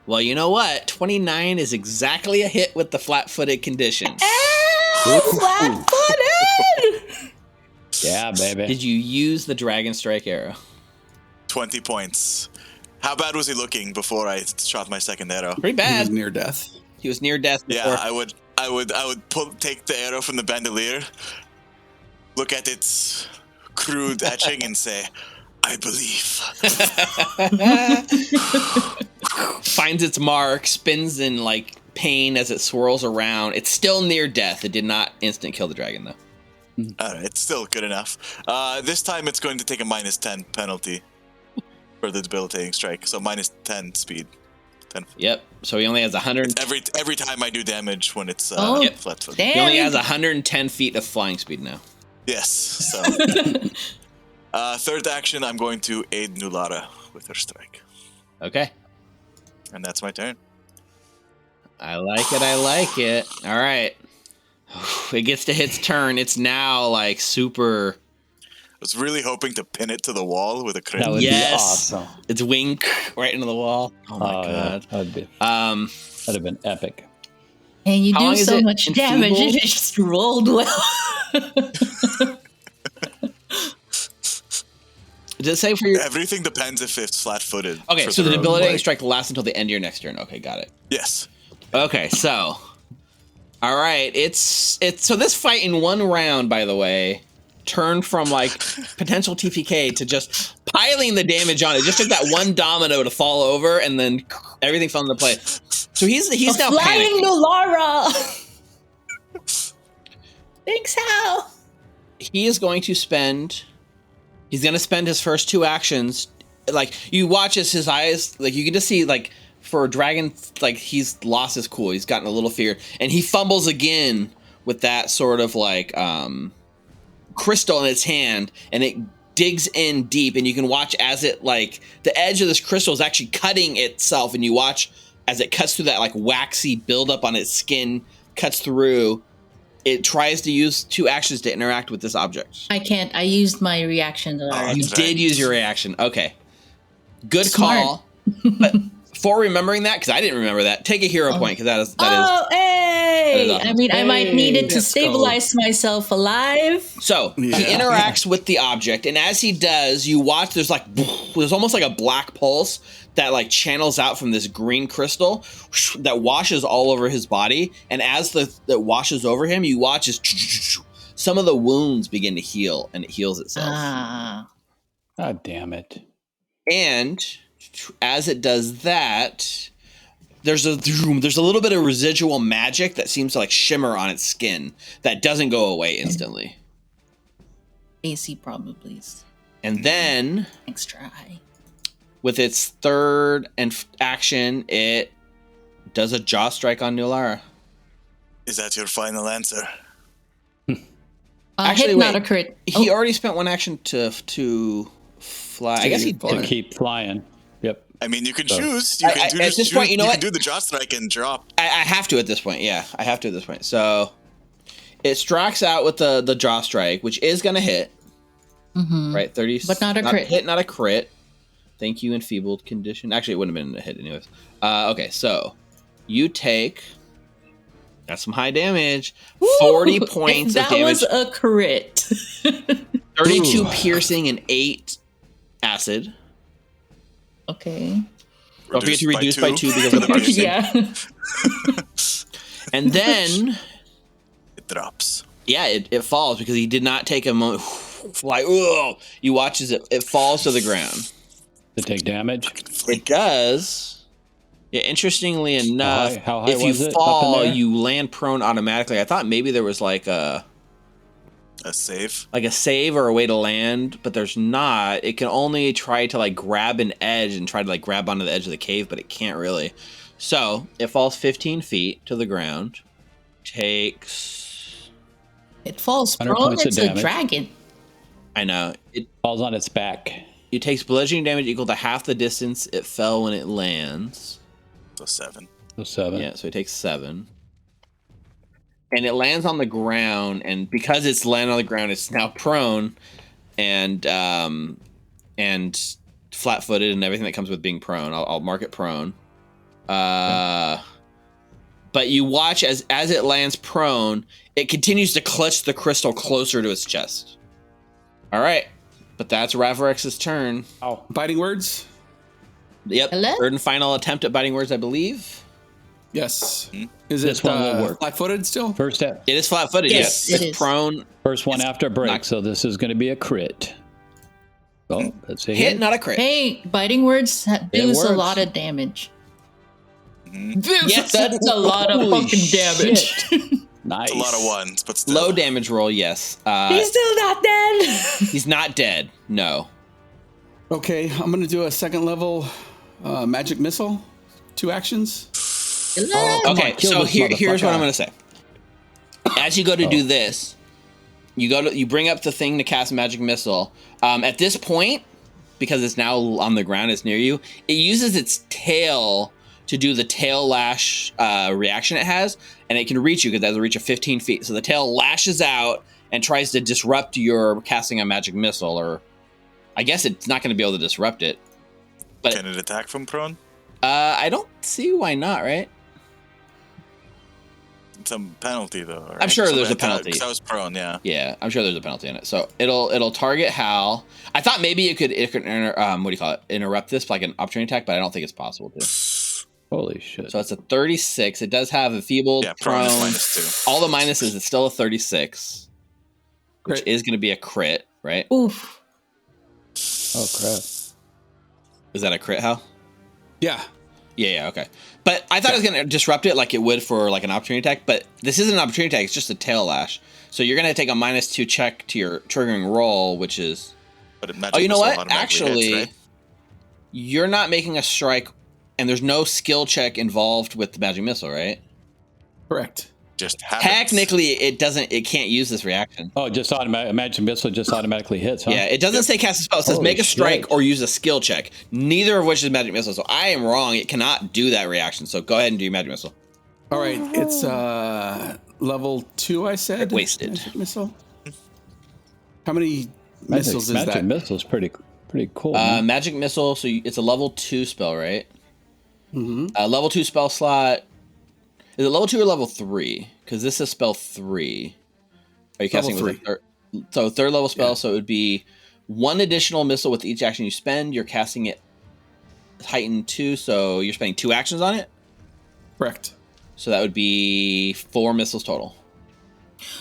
Well, you know what? 29 is exactly a hit with the flat-footed condition. Flat-footed! Yeah, baby. Did you use the Dragon Strike arrow? 20 points. How bad was he looking before I shot my second arrow? Pretty He bad. was near death. He was near death before. Yeah, I would take the arrow from the bandolier, look at its crude etching, and say, "I believe." Finds its mark, spins in like pain as it swirls around. It's still near death. It did not instant kill the dragon though. Alright, it's still good enough. This time it's going to take a -10 penalty for the debilitating strike, so -10 speed. 10. Yep. So he only has 100. Every time I do damage when it's Yep. flat-footed. Damn. He only has 110 feet of flying speed now. Yes. So third action, I'm going to aid Nulara with her strike, Okay. and that's my turn. I like it. I like it. All right. It gets to its turn. It's now like super. I was really hoping to pin it to the wall with a crit. That would Yes. be awesome. It's wing right into the wall. Oh my Yeah, god. that'd have been epic. And you How do long is so it much damage, enfeebled? it just rolled well. Does it say for your? Everything depends if it's flat-footed. Okay, for so the rogue debilitating blade. strike lasts until the end of your next turn. Okay, got it. Yes. Okay, so. All right, it's so this fight in one round, by the way, turned from like potential TPK to just piling the damage on it. Just took that one domino to fall over, and then everything fell into place. So he's now Flying panicking. Nulara! Thanks, Hal! He is going to spend. He's going to spend his first 2 actions. Like you watch as his eyes, like you can just see, like for a dragon, like he's lost his cool. He's gotten a little fear, and he fumbles again with that sort of like crystal in its hand, and it digs in deep, and you can watch as it like the edge of this crystal is actually cutting itself, and you watch as it cuts through that like waxy buildup on its skin, cuts through. It tries to use 2 actions to interact with this object. I can't. I used my reaction to that. You That's did right. use your reaction. Okay. Good Smart. call. But for remembering that, because I didn't remember that, take a hero point, because that is Oh, hey! that is awesome. I mean, I might need it to let's go. stabilize myself alive. So he Yeah. interacts with the object, and as he does, you watch. There's almost like a black pulse that like channels out from this green crystal that washes all over his body. And as that washes over him, you watch as some of the wounds begin to heal, and it heals itself. Ah. God damn it. And as it does that, there's a little bit of residual magic that seems to like shimmer on its skin that doesn't go away instantly. AC probably. And then Next try. with its third action, it does a jaw strike on Nulara. Is that your final answer? Actually, Hit, not wait. a crit. He already spent 1 action to fly. I guess he fly. To keep flying. Yep. I mean, you can So- choose. You can at just this point, you know you what? can do the jaw strike and drop. I have to at this point. Yeah, I have to at this point. So it strikes out with the jaw strike, which is going to hit. Mm-hmm. Right, 30. But not a crit. Hit, not a crit. Thank you, enfeebled condition. Actually, it wouldn't have been a hit anyways. Okay, so you take. That's some high damage. 40 Woo! points That of damage. was a crit. 32 Ooh. piercing and 8 acid. Okay. Don't forget to reduce by 2 because of the bonus. Yeah. And then It drops. yeah, it falls because he did not take a moment. Like, ugh, you watch as it falls to the ground. To take damage. It does. Yeah, interestingly enough, How high if you was it up in fall, there? you land prone automatically. I thought maybe there was like a save. or a way to land, but there's not. It can only try to like grab an edge and try to like grab onto the edge of the cave, but it can't really. So it falls 15 feet to the ground. Takes. It falls 100 prone. points of It's a damage. dragon. I know it. Falls on its back. It takes bludgeoning damage equal to half the distance it fell when it lands. So 7. So 7. Yeah, so it takes 7. And it lands on the ground, and because it's landed on the ground, it's now prone and flat-footed and everything that comes with being prone. I'll mark it prone. But you watch as it lands prone, it continues to clutch the crystal closer to its chest. All right, but that's Ravirex's turn. Oh. Biting words? Yep, Hello? third and final attempt at biting words, I believe. Yes. Hmm? Is This it one will work. flat-footed still? First step. It is flat-footed, Yes, yes. it It's is. prone. First one It's after break, not- so this is going to be a crit. Oh, that's a Hit, hit. not a crit. Hey, biting words does a works. lot of damage. Mhm. Yes. That's a lot of Holy fucking damage. shit. Nice. It's a lot of ones, but still. Low damage roll, yes. He's still not dead. He's not dead. No. Okay, I'm going to do a second level magic missile. 2 actions. Oh, come Okay, on, kill so this here's what motherfucker. I'm gonna say. As you go to do this, you bring up the thing to cast magic missile. At this point, because it's now on the ground, it's near you. It uses its tail to do the tail lash reaction it has, and it can reach you because it has a reach of 15 feet. So the tail lashes out and tries to disrupt your casting a magic missile, or I guess it's not going to be able to disrupt it. But Can it attack from prone? I don't see why not, right? Some penalty though. Right? I'm sure there's a Because penalty. I was prone, yeah. Yeah, I'm sure there's a penalty in it. So it'll target Hal. I thought maybe it could interrupt this like an opportunity attack, but I don't think it's possible to. Holy shit. So it's a 36. It does have a feeble Yeah, prone prone. is -2. All the minuses. It's still a 36, which Crit. is going to be a crit, right? Oof. Oh, crap. Is that a crit, Hal? Yeah. Yeah, okay. But I thought it was going to disrupt it like it would for like an opportunity attack, but this isn't an opportunity attack, it's just a tail lash. So you're going to take a -2 check to your triggering roll, which is... But it Oh, you know missile what? automatically Actually, hits, right? you're not making a strike, and there's no skill check involved with the magic missile, right? Correct. Just happens. Technically, it can't use this reaction. Oh, just automatic. Magic missile just automatically hits, huh? Yeah, it doesn't say cast a spell. It says Holy make a strike shit. or use a skill check. Neither of which is magic missile. So I am wrong. It cannot do that reaction. So go ahead and do your magic missile. All right, it's level 2, I said. Wasted. Magic missile. How many missiles is magic that? missile's pretty cool. Magic missile. So it's a level 2 spell, right? Mm-hmm. Level 2 spell slot. Is it level 2 or level 3? Because this is spell 3. Are you casting Level with a third level spell? Yeah. So it would be 1 additional missile with each action you spend. You're casting it heightened 2, so you're spending 2 actions on it. Correct. So that would be 4 missiles total.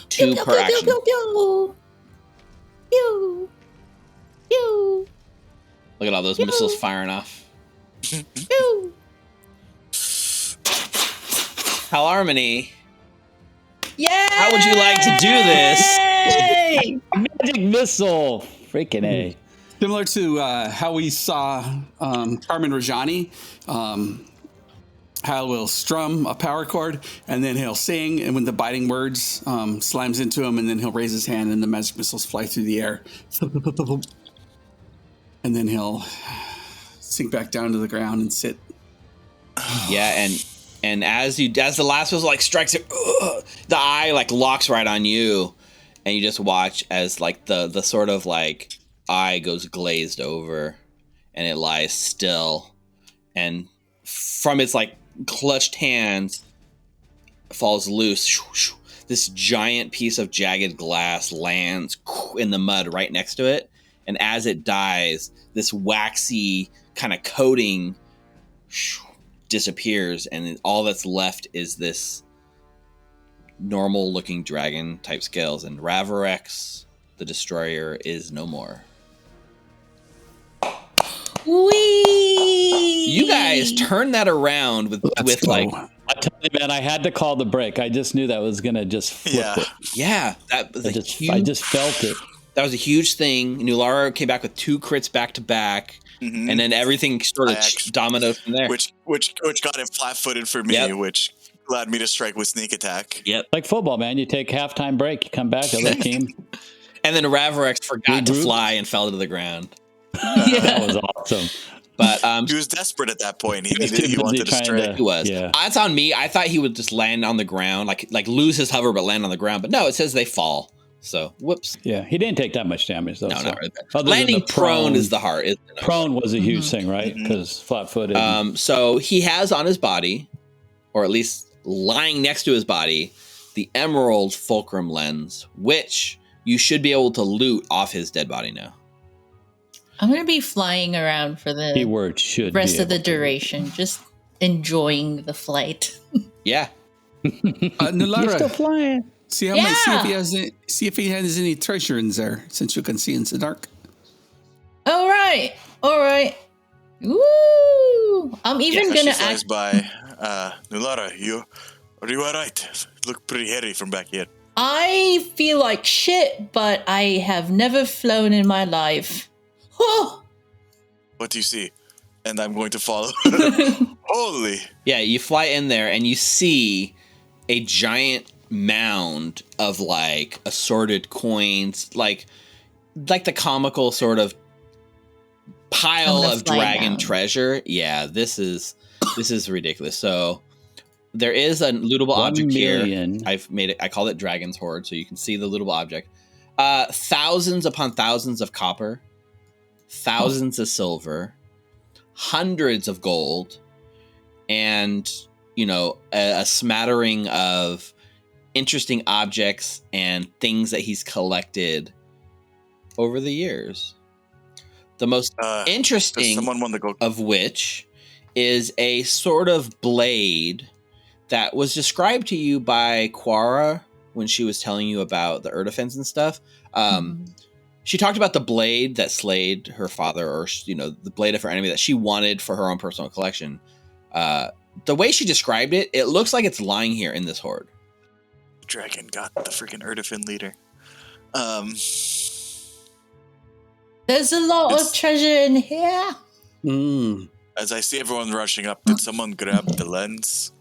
2 Pew, per pew, action. Pew, pew, pew. Pew, Look at all those missiles firing off. pew. Harmony, Yay! how would you like to do this? Magic missile! Freaking A. Similar to how we saw Carmen Rajani, Hal will strum a power chord, and then he'll sing, and when the biting words slimes into him, and then he'll raise his hand, and the magic missiles fly through the air. And then he'll sink back down to the ground and sit. Yeah, and as the last missile like strikes it, the eye like locks right on you, and you just watch as like the sort of like eye goes glazed over, and it lies still, and from its like clutched hands falls loose. This giant piece of jagged glass lands in the mud right next to it, and as it dies, this waxy kind of coating disappears, and all that's left is this normal-looking dragon-type scales, and Ravirex, the Destroyer, is no more. Whee! You guys turn that around with like... I tell you, man, I had to call the break. I just knew that was going to just flip it. Yeah, that was I just felt it. That was a huge thing. Nulara came back with 2 crits back-to-back, and then everything sort of dominoed from there. Which got him flat-footed for me, which allowed me to strike with sneak attack. Yep. Like football, man. You take halftime break, you come back, other team. And then Ravirex forgot to fly and fell to the ground. That was awesome. But he was desperate at that point. He wanted to stray. He was. Yeah. That's on me. I thought he would just land on the ground, like lose his hover, but land on the ground. But no, it says they fall. So whoops. Yeah, he didn't take that much damage though. No, so. not really bad. Landing prone is the hard. Prone was a huge thing, right? Because flat-footed. So he has on his body, or at least lying next to his body, the Emerald Fulcrum Lens, which you should be able to loot off his dead body now. I'm going to be flying around for the Keyword should rest of the duration, just enjoying the flight. Yeah. Nulara, You're still flying. see if he has any treasure in there, since you can see in the dark. All right. Woo! I'm even going to ask by Nulara. Are you all right? Look pretty hairy from back here. I feel like shit, but I have never flown in my life. Oh. What do you see? And I'm going to follow. Holy. Yeah, you fly in there and you see a giant mound of like assorted coins, like the comical sort of pile of dragon treasure. Yeah, this is ridiculous. So there is a lootable object here. I've made it. I call it Dragon's Hoard, so you can see the lootable object. Thousands upon thousands of copper, thousands of silver, hundreds of gold, and a smattering of interesting objects and things that he's collected over the years. The most interesting of which is a sort of blade that was described to you by Quara when she was telling you about the Erdefens and stuff. She talked about the blade that slayed her father, or the blade of her enemy that she wanted for her own personal collection. The way she described it, it looks like it's lying here in this hoard. Dragon got the freaking Erdefen leader. There's a lot of treasure in here. As I see everyone rushing up, did someone grab the lens?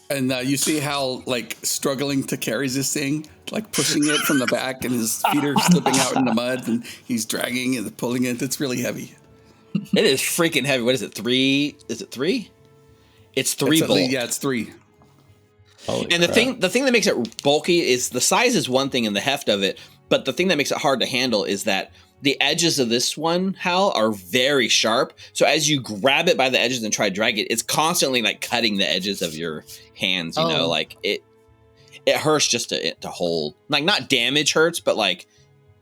And you see how, struggling to carry this thing, pushing it from the back, and his feet are slipping out in the mud, and he's dragging and pulling it. It's really heavy. It is freaking heavy. What is it, 3? Is it 3? It's 3 bulk. Yeah, it's 3. Holy and crap. the thing that makes it bulky is the size is one thing and the heft of it, but the thing that makes it hard to handle is that the edges of this one, Hal, are very sharp. So as you grab it by the edges and try to drag it, it's constantly cutting the edges of your hands. You know, it hurts just to hold. Not damage hurts, but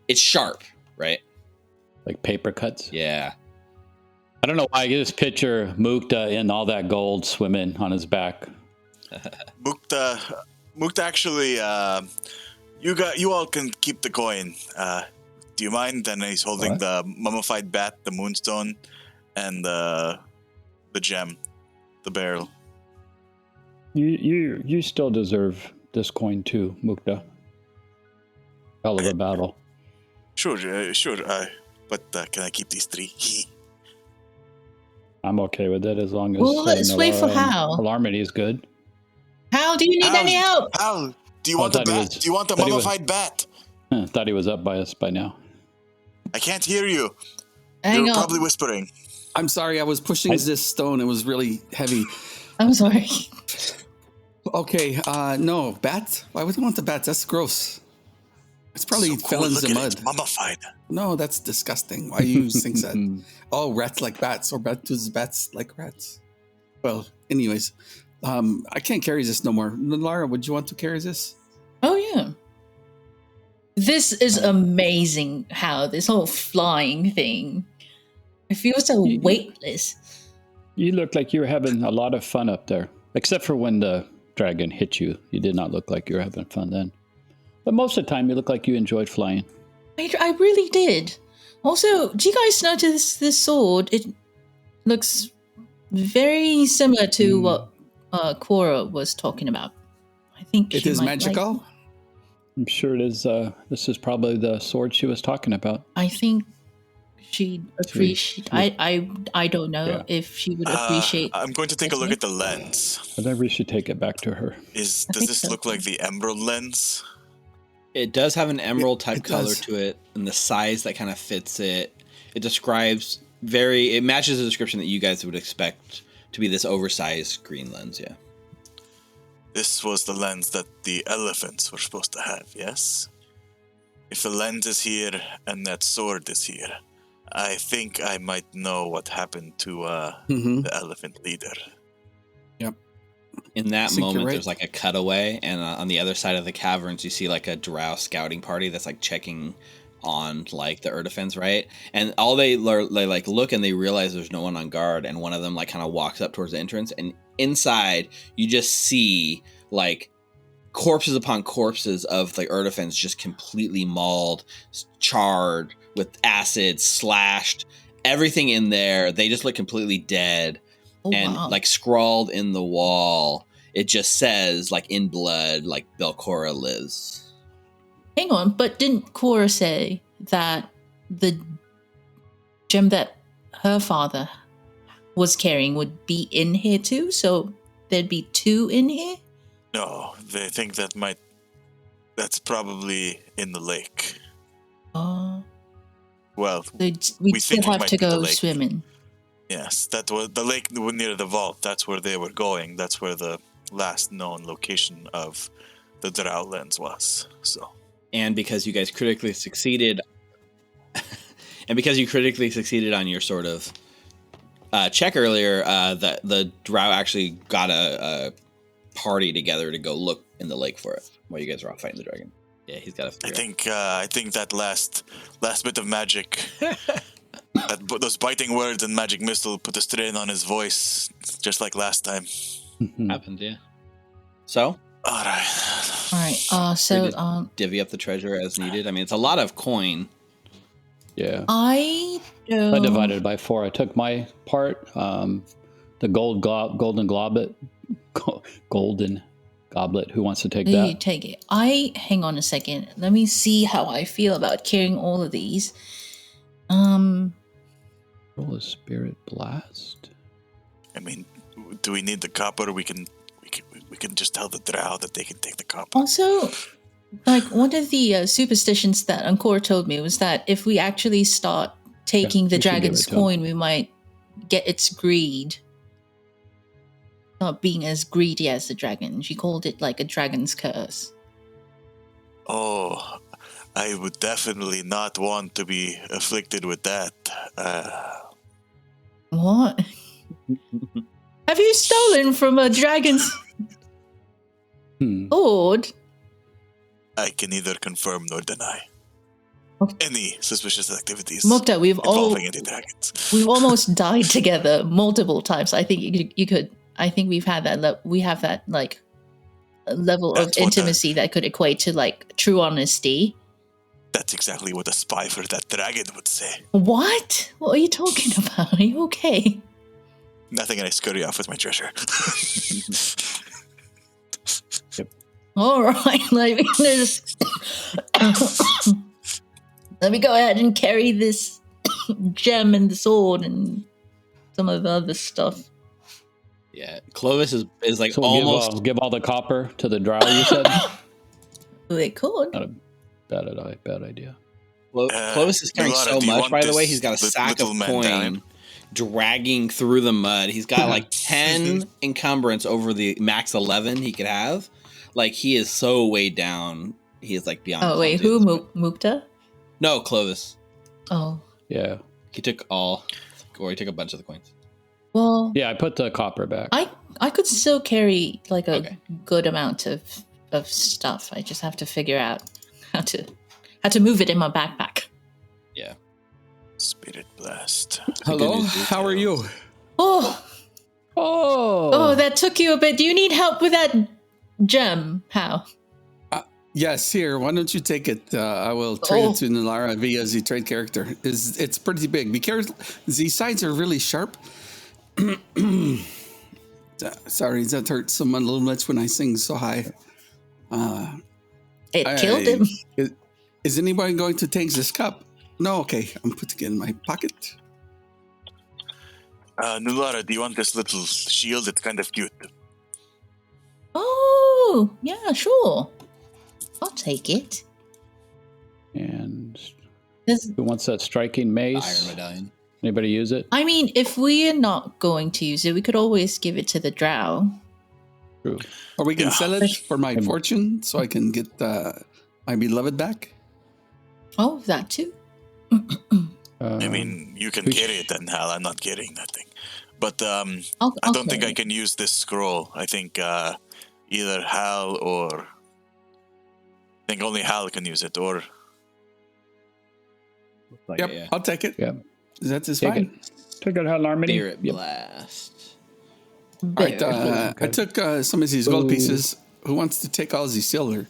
it's sharp, right? Like paper cuts. Yeah. I don't know why I just picture Mukta in all that gold swimming on his back. Mukta actually, you all can keep the coin. Do you mind? And he's holding the mummified bat, the moonstone, and the gem, the barrel. You still deserve this coin too, Mukta. Hell of a battle. Sure. But can I keep these 3? I'm okay with it as long as. Well, let's wait for Hal. Alarmity is good. Hal, do you need any help? Hal, do you want the bat? Do you want the mummified bat? Thought he was up by us by now. I can't hear you. You're probably whispering. I'm sorry, I was pushing this stone. It was really heavy. I'm sorry. Okay, no, bat? Why would you want the bat? That's gross. It's probably fell into the mud. It's mummified. No, that's disgusting. Why you think that? Oh, rats like bats, or bats like rats. Well, anyways, I can't carry this no more. Lara, would you want to carry this? Oh, yeah. This is amazing, how this whole flying thing. I feel so weightless. You looked like you were having a lot of fun up there. Except for when the dragon hit you. You did not look like you were having fun then. But most of the time, you look like you enjoyed flying. I really did. Also, do you guys notice this sword? It looks very similar to what Cora was talking about. I think It she is might magical. like- I'm sure it is. This is probably the sword she was talking about. I think she'd appreciate. I don't know if she would appreciate. I'm going to take a look at the lens. I think we should take it back to her. Does think this so, look too. like the emerald lens? It does have an emerald type it color does. to it, and the size that kind of fits it. It describes it matches the description that you guys would expect to be this oversized green lens, yeah. This was the lens that the elephants were supposed to have, yes? If the lens is here and that sword is here, I think I might know what happened to the elephant leader. Yep. In that think you're moment, right. there's like a cutaway, and on the other side of the caverns, you see like a drow scouting party that's like checking on like the Erdefens, right? And all they like look and they realize there's no one on guard, and one of them like kind of walks up towards the entrance, and inside you just see like corpses upon corpses of the Erdefens just completely mauled, charred with acid, slashed, everything in there. They just look completely dead. Oh, And wow. like scrawled in the wall, it just says like in blood, like Belcorra lives. Hang on, but didn't Cora say that the gem that her father was carrying would be in here too? So there'd be two in here? No, they think that's probably in the lake. Well, We'd We still think it have might to be the go lake. swimming. yes, that was the lake near the vault. That's where they were going. That's where the last known location of the drow lens was. So, And because you guys critically succeeded, on your sort of check earlier, the drow actually got a party together to go look in the lake for it while you guys were off fighting the dragon. Yeah, he's got a. I think that last bit of magic, those biting words and magic missile put a strain on his voice, just like last time. Happened, yeah. So All right. All right. So divvy up the treasure as needed. I mean, it's a lot of coin. Yeah. I I divided it by 4. I took my part, the golden goblet. Golden goblet. Who wants to take You that? take it. Hang on a second. Let me see how I feel about carrying all of these. Roll a spirit blast. I mean, do we need the copper? We can just tell the drow that they can take the copper. Also, like one of the superstitions that Ankor told me was that if we actually start taking the we should give dragon's it to him. coin, we might get its greed. Not being as greedy as the dragon. She called it like a dragon's curse. Oh, I would definitely not want to be afflicted with that. What? Have you stolen from a dragon's lord? I can neither confirm nor deny any suspicious activities Mokta, we've involving any dragons. almost died together multiple times. I think you could. I think we've had that. We have that like level of That's what intimacy that could equate to like true honesty. That's exactly what a spy for that dragon would say. What? What are you talking about? Are you okay? Nothing, and I scurry off with my treasure. All right. Let me go ahead and carry this gem and the sword and some of the other stuff. Yeah, Clovis is like So almost. give all the copper to the drow, you said? They could. Not a bad idea. Clovis is carrying Milana, so do you much, want by the way. this He's got a sack little of man coin down? dragging through the mud. He's got like 10 encumbrance over the max 11 he could have. Like, he is so weighed down. He is like beyond. Oh wait, clumsy who? at this point. Mukta? No, Clovis. Oh Yeah. He took a bunch of the coins. well. Yeah, I put the copper back. I could still carry like a Okay. good amount of stuff. I just have to figure out how to move it in my backpack. Yeah. Spirit blast. Hello, news is, how are you? Oh, Oh, that took you a bit. Do you need help with that gem? How? Yes, here. Why don't you take it? I will trade it to Nilara via the trade character. It's pretty big. Be careful. The sides are really sharp. Sorry, that hurts someone a little much when I sing so high. It killed him. Is anybody going to take this cup? No, okay. I'm putting it in my pocket. Nilara, do you want this little shield? It's kind of cute. Oh, yeah, sure. I'll take it. And who wants that striking mace? Iron medallion. Anybody use it? I mean, if we are not going to use it, we could always give it to the drow. True. Or we can sell it for my fortune so I can get my beloved back. Oh, that too. I mean, you can carry it then, Hal. I'm not carrying that thing. But I don't think I can use this scroll. I think either Hal or... I think only Hal can use it, or... Yep, I'll take it. Yep. That's fine. Take it, Hal Harmony. Spirit Blast. All right, I took some of these gold pieces. Who wants to take all the silver?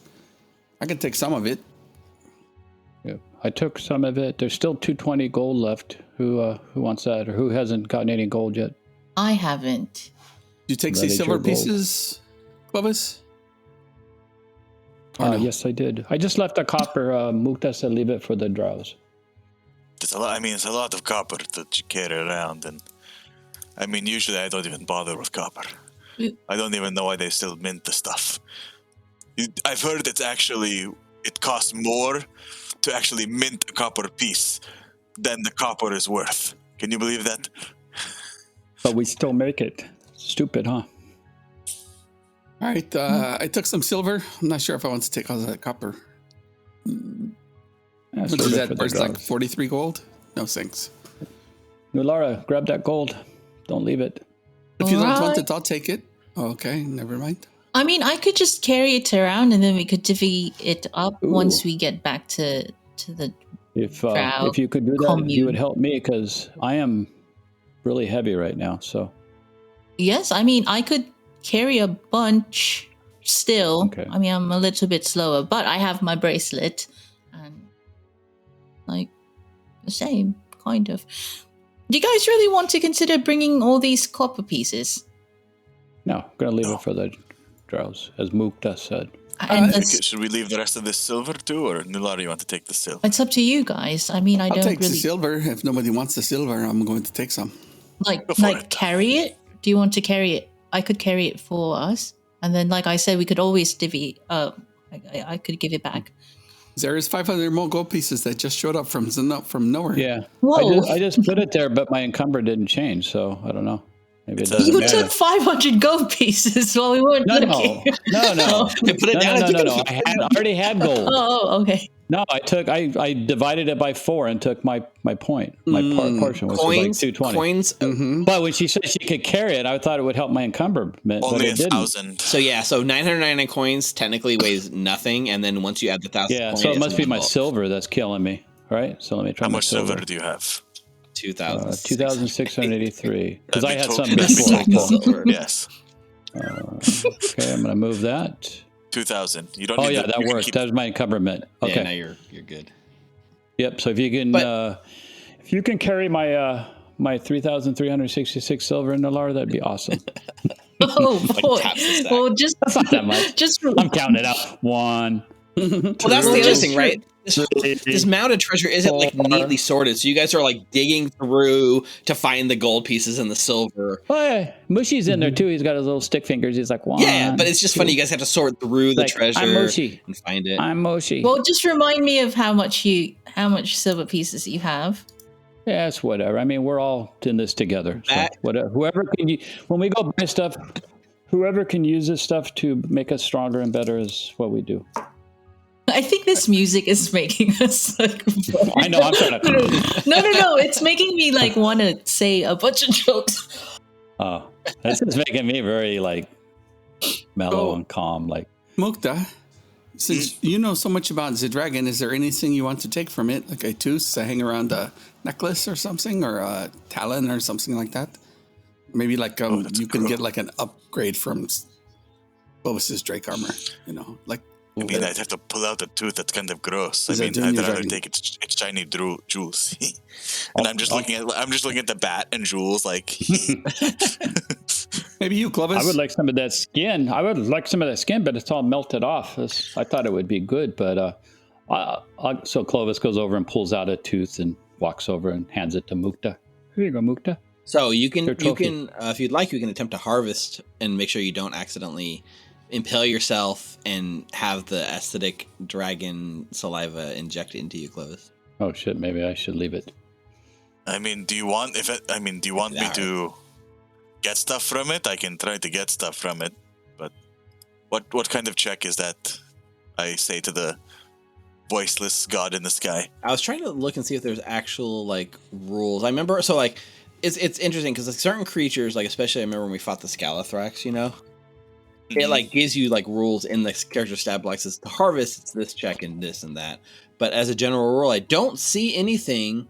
I can take some of it. Yep. I took some of it. There's still 220 gold left. Who wants that, or who hasn't gotten any gold yet? I haven't. Did you take these silver pieces, Clovis? No? Yes, I did. I just left a copper. Mukta said leave it for the drows. It's a lot. I mean, it's a lot of copper that you carry around, and I mean, usually I don't even bother with copper. I don't even know why they still mint the stuff. I've heard it costs more to actually mint a copper piece than the copper is worth. Can you believe that? But we still make it. Stupid, huh? All right, I took some silver. I'm not sure if I want to take all that copper. What is that? First, like 43 gold? No thanks. Nilara, grab that gold. Don't leave it. If you don't want it, I'll take it. Okay, never mind. I mean, I could just carry it around and then we could divvy it up once we get back to the If you could do that, you would help me because I am really heavy right now. So yes, I mean, I could carry a bunch still. Okay. I mean, I'm a little bit slower, but I have my bracelet and like the same kind of. Do you guys really want to consider bringing all these copper pieces? No, I'm going to leave it for the drows, as Mukta said. Should we leave the rest of this silver too, or Nilara, you want to take the silver? It's up to you guys. I mean, I'll take the silver. If nobody wants the silver, I'm going to take some. Carry it? Do you want to carry it? I could carry it for us. And then, like I said, we could always divvy. I could give it back. There is 500 more gold pieces that just showed up from nowhere. Yeah. Whoa. I just put it there, but my encumber didn't change, so I don't know. Maybe it you took 500 gold pieces while we weren't looking. No. Put it down. No. I already had gold. Oh, okay. No, I divided it by 4 and took my point. My portion was like 220. Coins. Mm-hmm. But when she said she could carry it, I thought it would help my encumberment. Only but it 1,000. So 999 coins technically weighs nothing, and then once you add the 1,000, yeah. So it must be my silver that's killing me, right? So let me try. How much silver do you have? 2,683. Because I had some before. Yes. Okay, I'm going to move that. 2,000. You don't. Oh yeah, that works. That was my encumberment. Okay. Yeah, now you're good. Yep. So if you can carry my 3,366 silver in Nilara, that'd be awesome. Oh boy. Well, that's not that much. I'm counting it out. 1. Well, that's the other thing, right? This mounted treasure isn't like neatly sorted, so you guys are like digging through to find the gold pieces and the silver. Oh yeah, Mushi's in there too. He's got his little stick fingers. He's like, 1. Yeah, but it's just funny. You guys have to sort through the treasure and find it. I'm Moshi. Well, just remind me of how much silver pieces you have. Yeah, it's whatever. I mean, we're all in this together. So whatever. When we go buy stuff, whoever can use this stuff to make us stronger and better is what we do. I think this music is making us like. I know. I'm trying to. No. It's making me like want to say a bunch of jokes. Oh, this is making me very like mellow and calm. Like Mukta, since you know so much about the dragon, is there anything you want to take from it, like a tooth to hang around a necklace or something, or a talon or something like that? Maybe like you can get like an upgrade from Clovis's Drake armor. You know, like. I mean, I'd have to pull out a tooth. That's kind of gross. I Is that mean, doing I'd your rather dragon? take its shiny jewels. And I'm just looking at the bat and jewels. Like, Maybe you, Clovis. I would like some of that skin. But it's all melted off. I thought it would be good, but so Clovis goes over and pulls out a tooth and walks over and hands it to Mukta. Here you go, Mukta. So you can if you'd like, you can attempt to harvest and make sure you don't accidentally impale yourself and have the acidic dragon saliva injected into you, Clovis. Oh shit! Maybe I should leave it. I mean, do you want me to get stuff from it? I can try to get stuff from it, but what kind of check is that? I say to the voiceless god in the sky. I was trying to look and see if there's actual like rules. I remember, so like it's interesting because like, certain creatures, like especially I remember when we fought the Scalathrax, you know, it like gives you like rules in the character stat blocks. It's to harvest, it's this check and this and that. But as a general rule, I don't see anything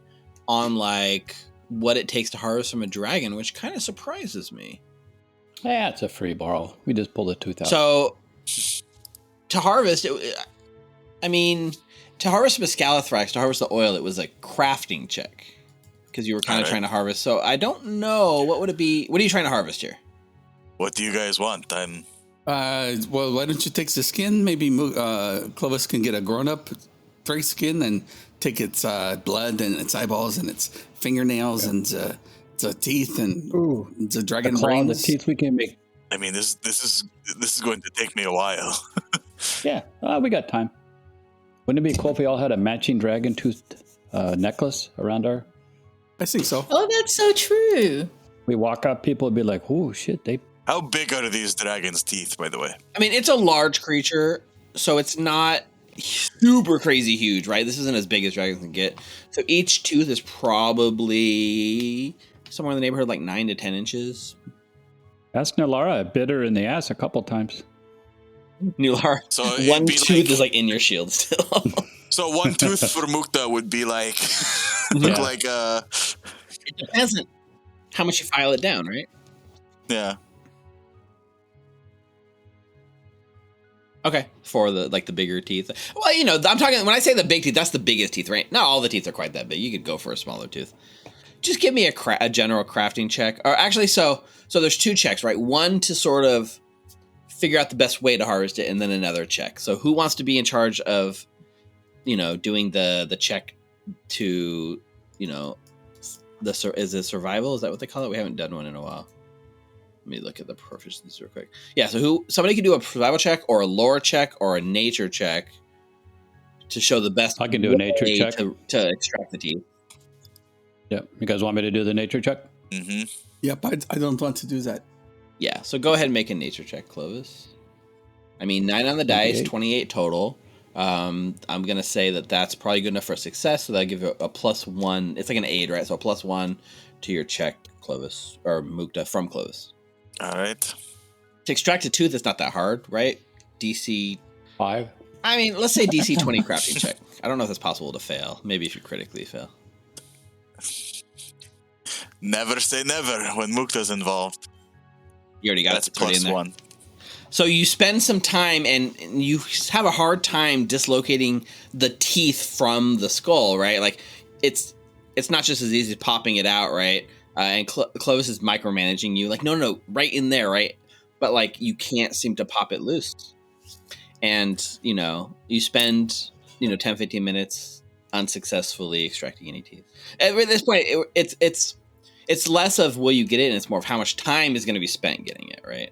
on like what it takes to harvest from a dragon, which kind of surprises me. Yeah, it's a free borrow. We just pull the tooth out. So to harvest, to harvest from a Scalathrax, to harvest the oil, it was a crafting check because you were kind of trying to harvest. So I don't know, what would it be? What are you trying to harvest here? What do you guys want? Well, why don't you take the skin? Maybe Clovis can get a grown-up Drake skin and take its blood and its eyeballs and its fingernails and its teeth and the dragon brains. The teeth we can make. I mean, this is going to take me a while. Yeah, we got time. Wouldn't it be cool if we all had a matching dragon toothed necklace around our? I think so. Oh, that's so true. We walk up, people would be like, "Oh shit!" How big are these dragons' teeth, by the way? I mean, it's a large creature, so it's not super crazy huge, right? This isn't as big as dragons can get. So each tooth is probably somewhere in the neighborhood like 9 to 10 inches. Ask Nilara. I bit her in the ass a couple times. Nular, So one tooth is like in your shield still. So one tooth for Mukta would be like look like It depends on how much you file it down, right? yeah. Okay, for the like the bigger teeth. Well, you know, I'm talking when I say the big teeth, that's the biggest teeth, right? Not all the teeth are quite that big. You could go for a smaller tooth. Just give me a general crafting check, or actually, so there's 2 checks, right? One to sort of figure out the best way to harvest it, and then another check. So who wants to be in charge of, you know, doing the check to, you know, is it survival? Is that what they call it? We haven't done one in a while. Let me look at the proficiencies real quick. Yeah, so somebody can do a survival check or a lore check or a nature check to show the best. I can do a nature check to extract the teeth. Yep. You guys want me to do the nature check? Mm-hmm. Yep, I don't want to do that. Yeah, so go ahead and make a nature check, Clovis. I mean, 9 on the dice, 28 total. I'm going to say that's probably good enough for a success, so that'll give you a +1. It's like an aid, right? So a +1 to your check, Clovis, or Mukta from Clovis. All right. To extract a tooth, it's not that hard, right? DC 5. I mean, let's say DC 20 crafting check. I don't know if it's possible to fail. Maybe if you critically fail. Never say never when Mukta's involved. You already got That's it put in there. +1. So you spend some time and you have a hard time dislocating the teeth from the skull, right? Like it's not just as easy as popping it out, right? And Clovis is micromanaging you, like no, right in there, right? But like you can't seem to pop it loose, and you know you spend 10-15 minutes unsuccessfully extracting any teeth. At this point, it's less of will you get it, and it's more of how much time is going to be spent getting it, right?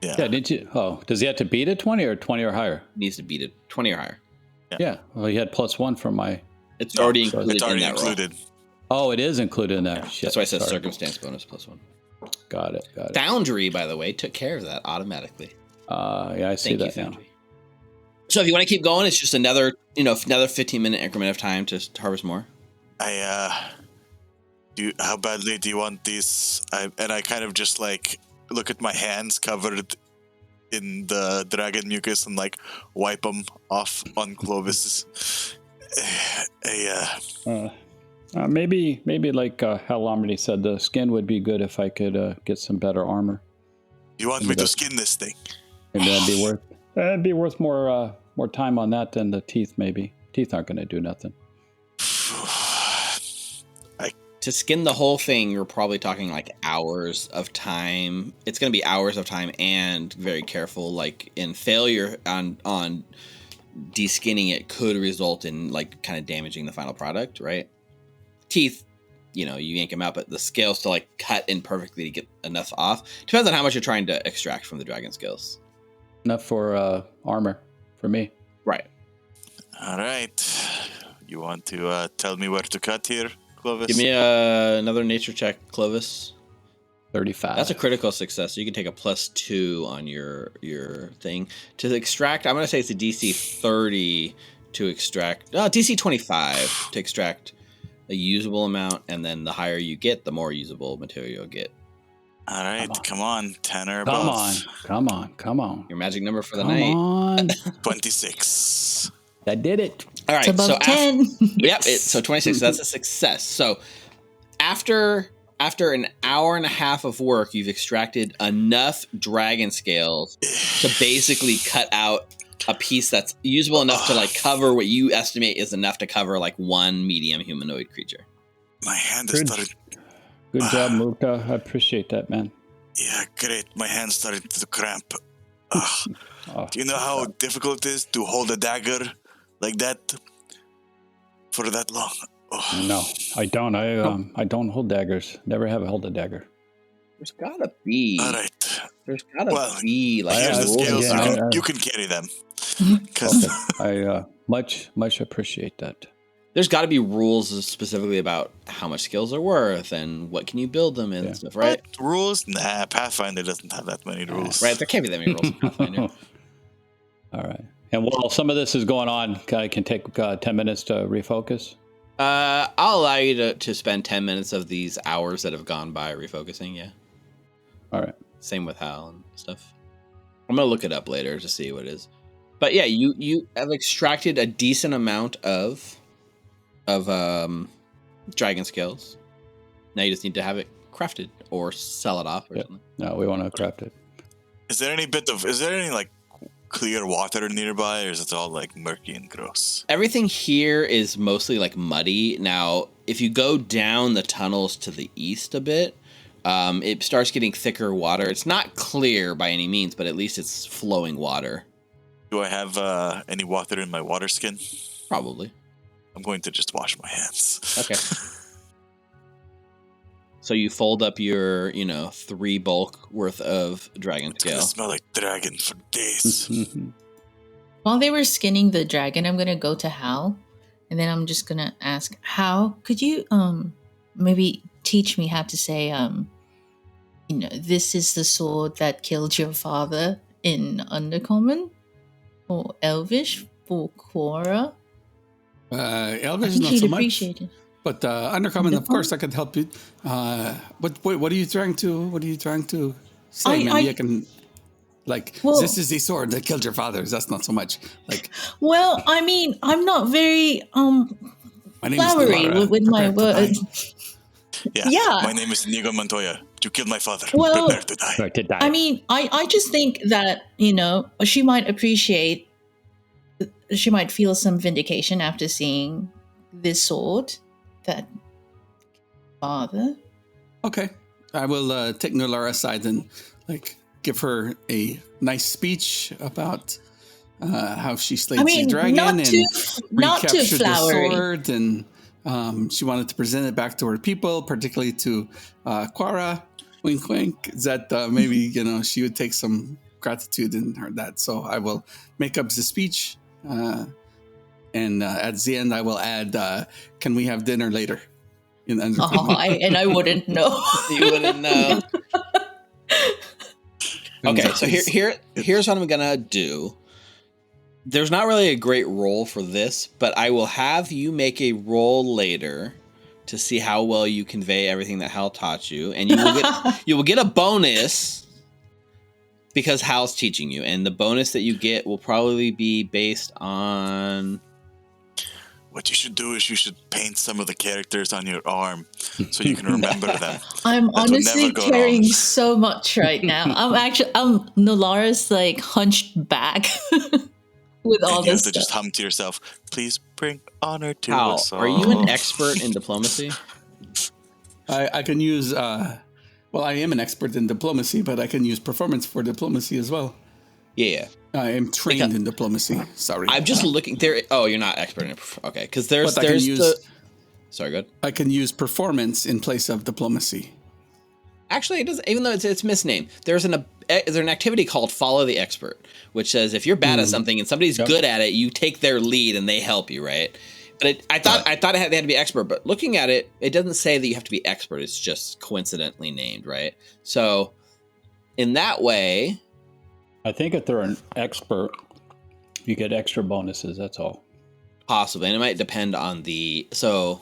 Yeah. Didn't you? Oh, does he have to beat a 20 or 20 or higher? He needs to beat it 20 or higher. Yeah. Well, he had +1 from my. It's already included. It's already in that included. Roll. Oh, it is included in that. Shit. That's why I said Sorry. circumstance bonus +1. Got it. Foundry, by the way, took care of that automatically. Yeah, I see that now. Foundry. So if you want to keep going, it's just another 15-minute increment of time to harvest more. How badly do you want these? I kind of just like look at my hands covered in the dragon mucus and like wipe them off on Clovis. Maybe like Hal Lombardy said, the skin would be good if I could get some better armor. You want me to skin this thing? Maybe that'd be worth more time on that than the teeth. Maybe teeth aren't going to do nothing. To skin the whole thing, you're probably talking like hours of time. It's going to be hours of time and very careful. Like in failure on de-skinning it could result in like kind of damaging the final product, right? Teeth, you yank them out, but the scales to like cut in perfectly to get enough off. Depends on how much you're trying to extract from the dragon scales. Enough for armor for me. Right. All right. You want to tell me where to cut here, Clovis? Give me another nature check, Clovis. 35. That's a critical success. So you can take a +2 on your thing. To extract, I'm going to say it's a DC 30 to extract. DC 25 to extract a usable amount, and then the higher you get, the more usable material you'll get. All right, come on. 10 or above. Come on. Your magic number for the night. Come on. 26. I did it. All right, It's above so 10. so 26. That's a success. So after an hour and a half of work, you've extracted enough dragon scales to basically cut out a piece that's usable enough to like cover what you estimate is enough to cover like one medium humanoid creature. My hand has started. Good job, Mukta. I appreciate that, man. Yeah, great. My hand started to cramp. Oh, Do you know how difficult it is to hold a dagger like that for that long? Oh. no, I don't. I don't hold daggers. Never have held a dagger. There's gotta be. All right. There's gotta be like Here's the rules. scales. You can carry them. 'Cause I much appreciate that. There's got to be rules specifically about how much skills are worth and what can you build them in and stuff, right? What rules? Nah, Pathfinder doesn't have that many rules. Right, there can't be that many rules in Pathfinder. All right. And while some of this is going on, I can take 10 minutes to refocus. I'll allow you to spend 10 minutes of these hours that have gone by refocusing, yeah. All right. Same with Hal and stuff. I'm going to look it up later to see what it is. But yeah, you have extracted a decent amount of dragon scales. Now you just need to have it crafted or sell it off or something. No, we want to craft it. Is there any like clear water nearby, or is it all like murky and gross? Everything here is mostly like muddy. Now, if you go down the tunnels to the east a bit, it starts getting thicker water. It's not clear by any means, but at least it's flowing water. Do I have any water in my water skin? Probably. I'm going to just wash my hands. Okay. So you fold up your, 3 bulk worth of dragon It's scale. gonna smell like dragon for days. While they were skinning the dragon, I'm gonna go to Hal, and then I'm just gonna ask, Hal, could you maybe teach me how to say this is the sword that killed your father in Undercommon or Elvish for Quora? Elvish I is think not he'd so much. appreciate it. But Undercommon, of course, I could help you. What are you trying to say? Maybe I can, this is the sword that killed your fathers. That's not so much. Well, I mean, I'm not very My name is flowery Laura. with my Prepare to die. words. Yeah. My name is Inigo Montoya. You killed my father. Well, Prepare to die. To die. I mean, I just think that, she might appreciate, she might feel some vindication after seeing this sword that father. Okay, I will take Nulara aside and give her a nice speech about how she slayed the dragon not and too recaptured the flowery. sword, and she wanted to present it back to her people, particularly to Quara. Wink, wink. That maybe she would take some gratitude in her that. So I will make up the speech, and at the end I will add, "Can we have dinner later?" In Undercommon. I wouldn't know. You wouldn't know. Okay, so here's what I'm gonna do. There's not really a great roll for this, but I will have you make a roll later to see how well you convey everything that Hal taught you, and you will get a bonus because Hal's teaching you, and the bonus that you get will probably be based on What you should do is you should paint some of the characters on your arm so you can remember them. I'm That will honestly never go carrying wrong. so much right now. I'm Nolara's like hunched back with all And you have this to stuff. just hum to yourself, please bring honor to Hal, us all. are you an expert in diplomacy? I can use. Well, I am an expert in diplomacy, but I can use performance for diplomacy as well. Yeah. I am trained in diplomacy. Sorry. I'm just looking there. Oh, you're not expert in it. Okay, because there's But I can use. Sorry, good. I can use performance in place of diplomacy. Actually, it doesn't. Even though it's misnamed, there's an activity called Follow the Expert, which says if you're bad at something and somebody's good at it, you take their lead and they help you, right? But I thought they had to be expert, but looking at it, it doesn't say that you have to be expert. It's just coincidentally named, right? So, in that way, I think if they're an expert, you get extra bonuses. That's all. possibly, and it might depend on the. So,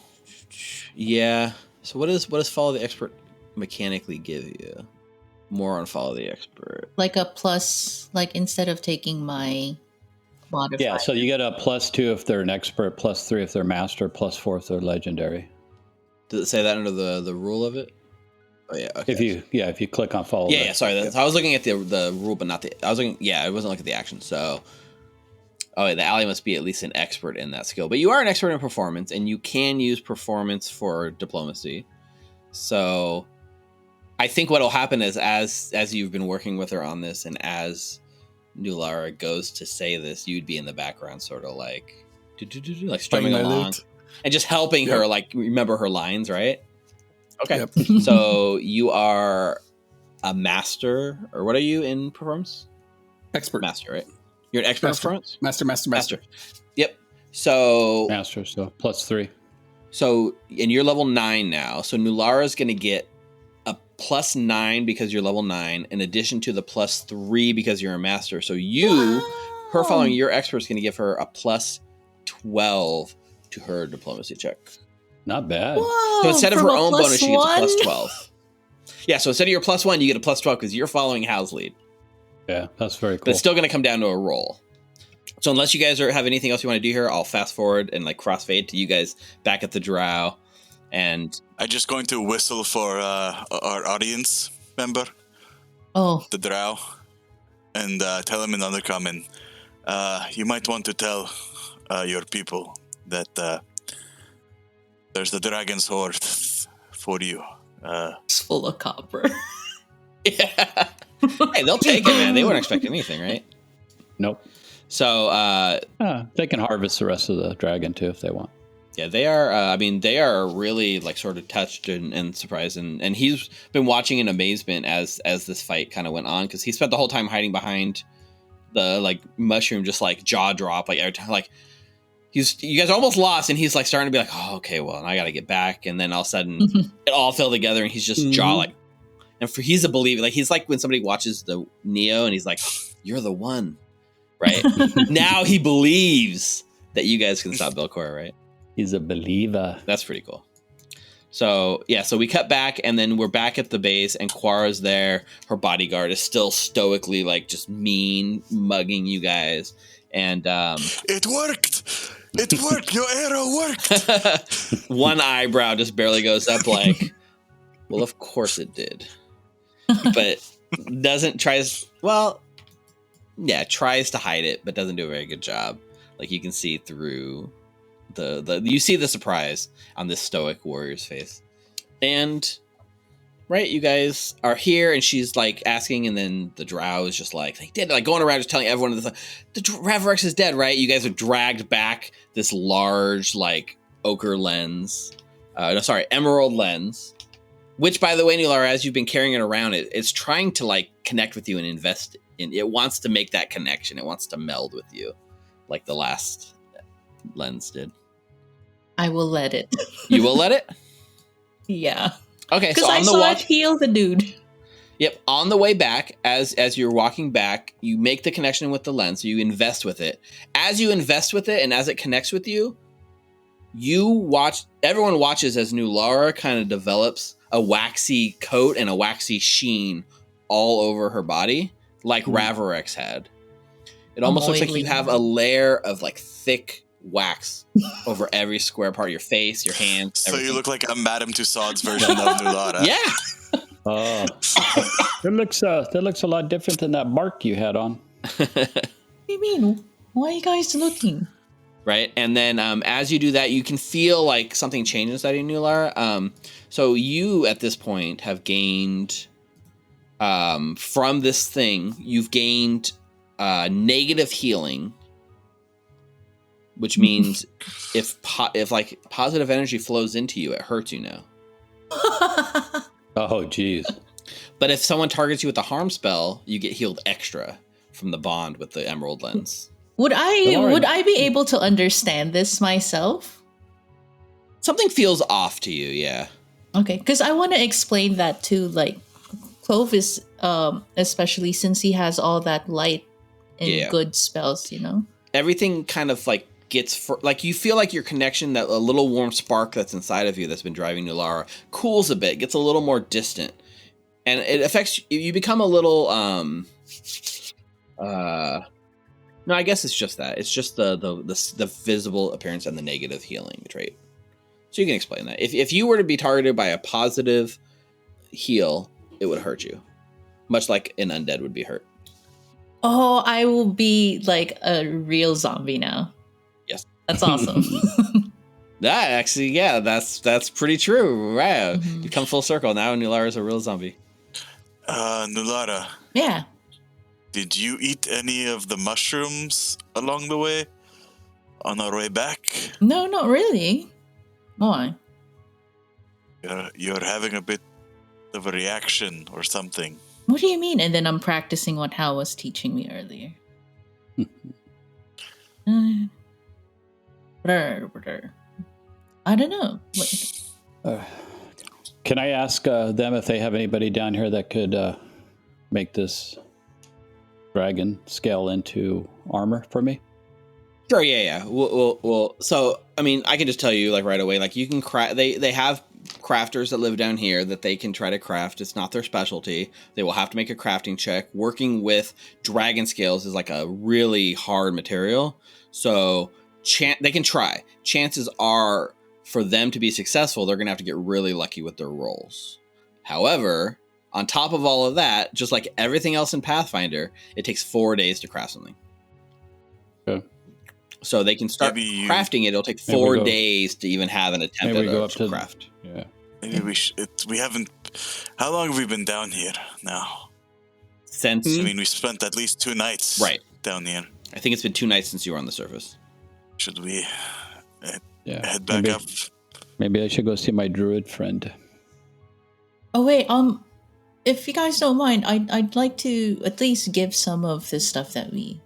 yeah. So what does Follow the Expert mechanically give you? More on Follow the Expert. Like a plus, like instead of taking my modifier. Yeah, so you get a +2 if they're an expert, +3 if they're master, +4 if they're legendary. Does it say that under the rule of it? Oh yeah. Okay. If you click on follow. Yeah, sorry. I was looking at the rule, but not the. I was looking. Yeah, I wasn't looking at the action. So, the ally must be at least an expert in that skill. But you are an expert in performance, and you can use performance for diplomacy. So, I think what will happen is as you've been working with her on this, and as Nulara goes to say this, you'd be in the background, sort of like strumming along, and just helping her, like remember her lines, right? Okay. Yep. So you are a master, or what are you in performance? Expert. Master, right? You're an expert in performance? Master. Yep. So Master, so +3. So and you're level 9 now. So Nulara's going to get a +9 because you're level 9, in addition to the +3 because you're a master. So her following your expert is going to give her a +12 to her diplomacy check. Not bad. Whoa, So instead of her own bonus, she gets a +1? +12. Yeah, so instead of your +1, you get a +12 because you're following Hal's lead. Yeah, that's very cool. But it's still going to come down to a roll. So unless you guys have anything else you want to do here, I'll fast forward and like crossfade to you guys back at the drow. And I'm just going to whistle for our audience member, Oh, the drow, and tell him in undercommon, you might want to tell your people that there's the dragon's hoard for you. it's full of copper. yeah. Hey, they'll take it, man. They wouldn't expect anything, right? Nope. So, They can harvest the rest of the dragon too if they want. yeah, they are. They are really like sort of touched and surprised, and he's been watching in amazement as this fight kind of went on, because he spent the whole time hiding behind the like mushroom, just like jaw drop, like every time, like you guys are almost lost, and he's like starting to be like, oh, okay, well, I got to get back, and then all of a sudden it all fell together, and he's just jaw like, and he's a believer, like he's like when somebody watches the Neo, and he's like, you're the one, right? Now he believes that you guys can stop Belcorra, right? He's a believer. That's pretty cool. So, yeah, so we cut back, and then we're back at the base, and Quara's there. Her bodyguard is still stoically, like, just mean, mugging you guys. And It worked! It worked! Your arrow worked! one eyebrow just barely goes up, like, well, of course it did. But tries to hide it, but doesn't do a very good job. Like, you can see through you see the surprise on this stoic warrior's face. And right, you guys are here, and she's like asking, and then the drow is just like, they did, like going around just telling everyone the Ravirex is dead, right? You guys are dragged back this large like ochre lens, emerald lens, which, by the way, Nulara, as you've been carrying it around, it's trying to like connect with you and invest in it. Wants to make that connection. It wants to meld with you like the last lens did. I will let it. You will let it? Yeah. Okay, Because so I on the saw walk, it heal the dude. yep, on the way back, as you're walking back, you make the connection with the lens, so you invest with it. As you invest with it, and as it connects with you, everyone watches as Nulara kind of develops a waxy coat and a waxy sheen all over her body, like Ravirex had. It almost looks like you have a layer of like thick wax over every square part of your face, your hands. So everything. you look like a Madame Tussauds version of Nulara. Yeah. Oh, that looks a lot different than that bark you had on. What do you mean? Why are you guys looking? Right, and then as you do that, you can feel like something change inside of Nulara. So you, at this point, have gained from this thing. You've gained negative healing, which means if like positive energy flows into you, it hurts you now. Oh, geez. But if someone targets you with a harm spell, you get healed extra from the bond with the Emerald Lens. Would I be able to understand this myself? Something feels off to you, yeah. Okay, because I want to explain that to like Clovis, especially since he has all that light and good spells, you know. Everything kind of like gets like you feel like your connection, that a little warm spark that's inside of you that's been driving Nulara, cools a bit, gets a little more distant, and it affects you. Become a little no, I guess it's just that. It's just the visible appearance and the negative healing trait. So you can explain that. If you were to be targeted by a positive heal, it would hurt you, much like an undead would be hurt. Oh, I will be like a real zombie now. Yes, that's awesome. That actually, yeah, that's pretty true. Wow, you come full circle now. Nulara is a real zombie. Nulara. Yeah. Did you eat any of the mushrooms along the way? On our way back? No, not really. Why? You're having a bit of a reaction or something. What do you mean? And then I'm practicing what Hal was teaching me earlier. I don't know. Can I ask them if they have anybody down here that could make this dragon scale into armor for me? Sure, yeah. Well. So, I mean, I can just tell you, like, right away, like, you can craft. They have crafters that live down here that they can try to craft. It's not their specialty. They will have to make a crafting check. Working with dragon scales is like a really hard material. So, they can try. Chances are, for them to be successful, they're going to have to get really lucky with their rolls. However, on top of all of that, just like everything else in Pathfinder, it takes 4 days to craft something. Okay. So they can start crafting it. It'll take 4 days to even have an attempt at a craft. Yeah. Maybe we haven't... How long have we been down here now? Since... I mean, we spent at least 2 nights down here. I think it's been 2 nights since you were on the surface. Should we head back up? Maybe I should go see my druid friend. Oh, wait, if you guys don't mind, I'd like to at least give some of the stuff that we...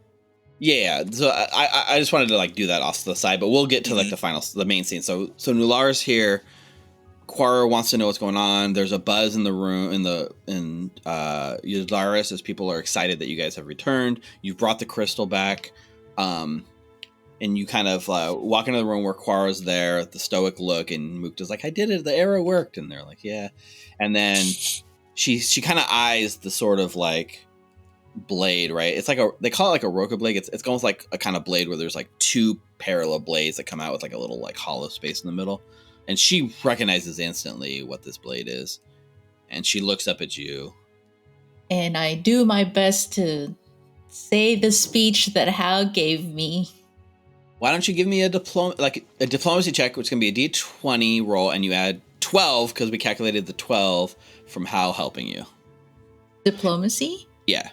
Yeah, so I just wanted to like do that off to the side, but we'll get to like the main scene. So Nulara's here. Quara wants to know what's going on. There's a buzz in the room in Yularis as people are excited that you guys have returned. You've brought the crystal back, and you kind of walk into the room where Quara's there, the stoic look, and Mukta's like, "I did it. The arrow worked," and they're like, "Yeah," and then she kind of eyes the sort of like blade, right? It's like they call it like a roca blade. It's almost like a kind of blade where there's like 2 parallel blades that come out with like a little like hollow space in the middle. And she recognizes instantly what this blade is. And she looks up at you. And I do my best to say the speech that Hal gave me. Why don't you give me a diplomacy check, which is going to be a D20 roll, and you add 12 because we calculated the 12 from Hal helping you. Diplomacy? Yeah.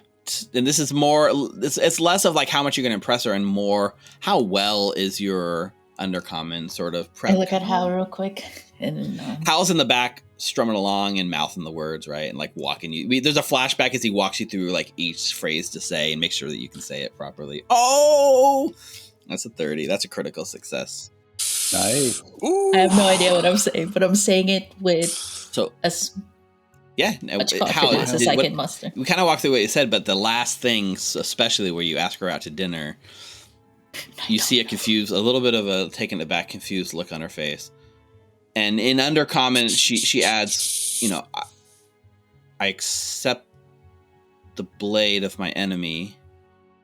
And this is more, it's less of like how much you're going to impress her and more how well is your undercommon sort of prep. I look at Hal real quick. And Hal's in the back strumming along and mouthing the words, right? And like walking you. There's a flashback as he walks you through like each phrase to say and make sure that you can say it properly. Oh! That's a 30. That's a critical success. Nice. I have no idea what I'm saying, but I'm saying it with much confidence as I can muster. We kind of walked through what you said, but the last things, especially where you ask her out to dinner, you see a little bit of a taken aback, confused look on her face. And in undercommon, she adds, I accept the blade of my enemy,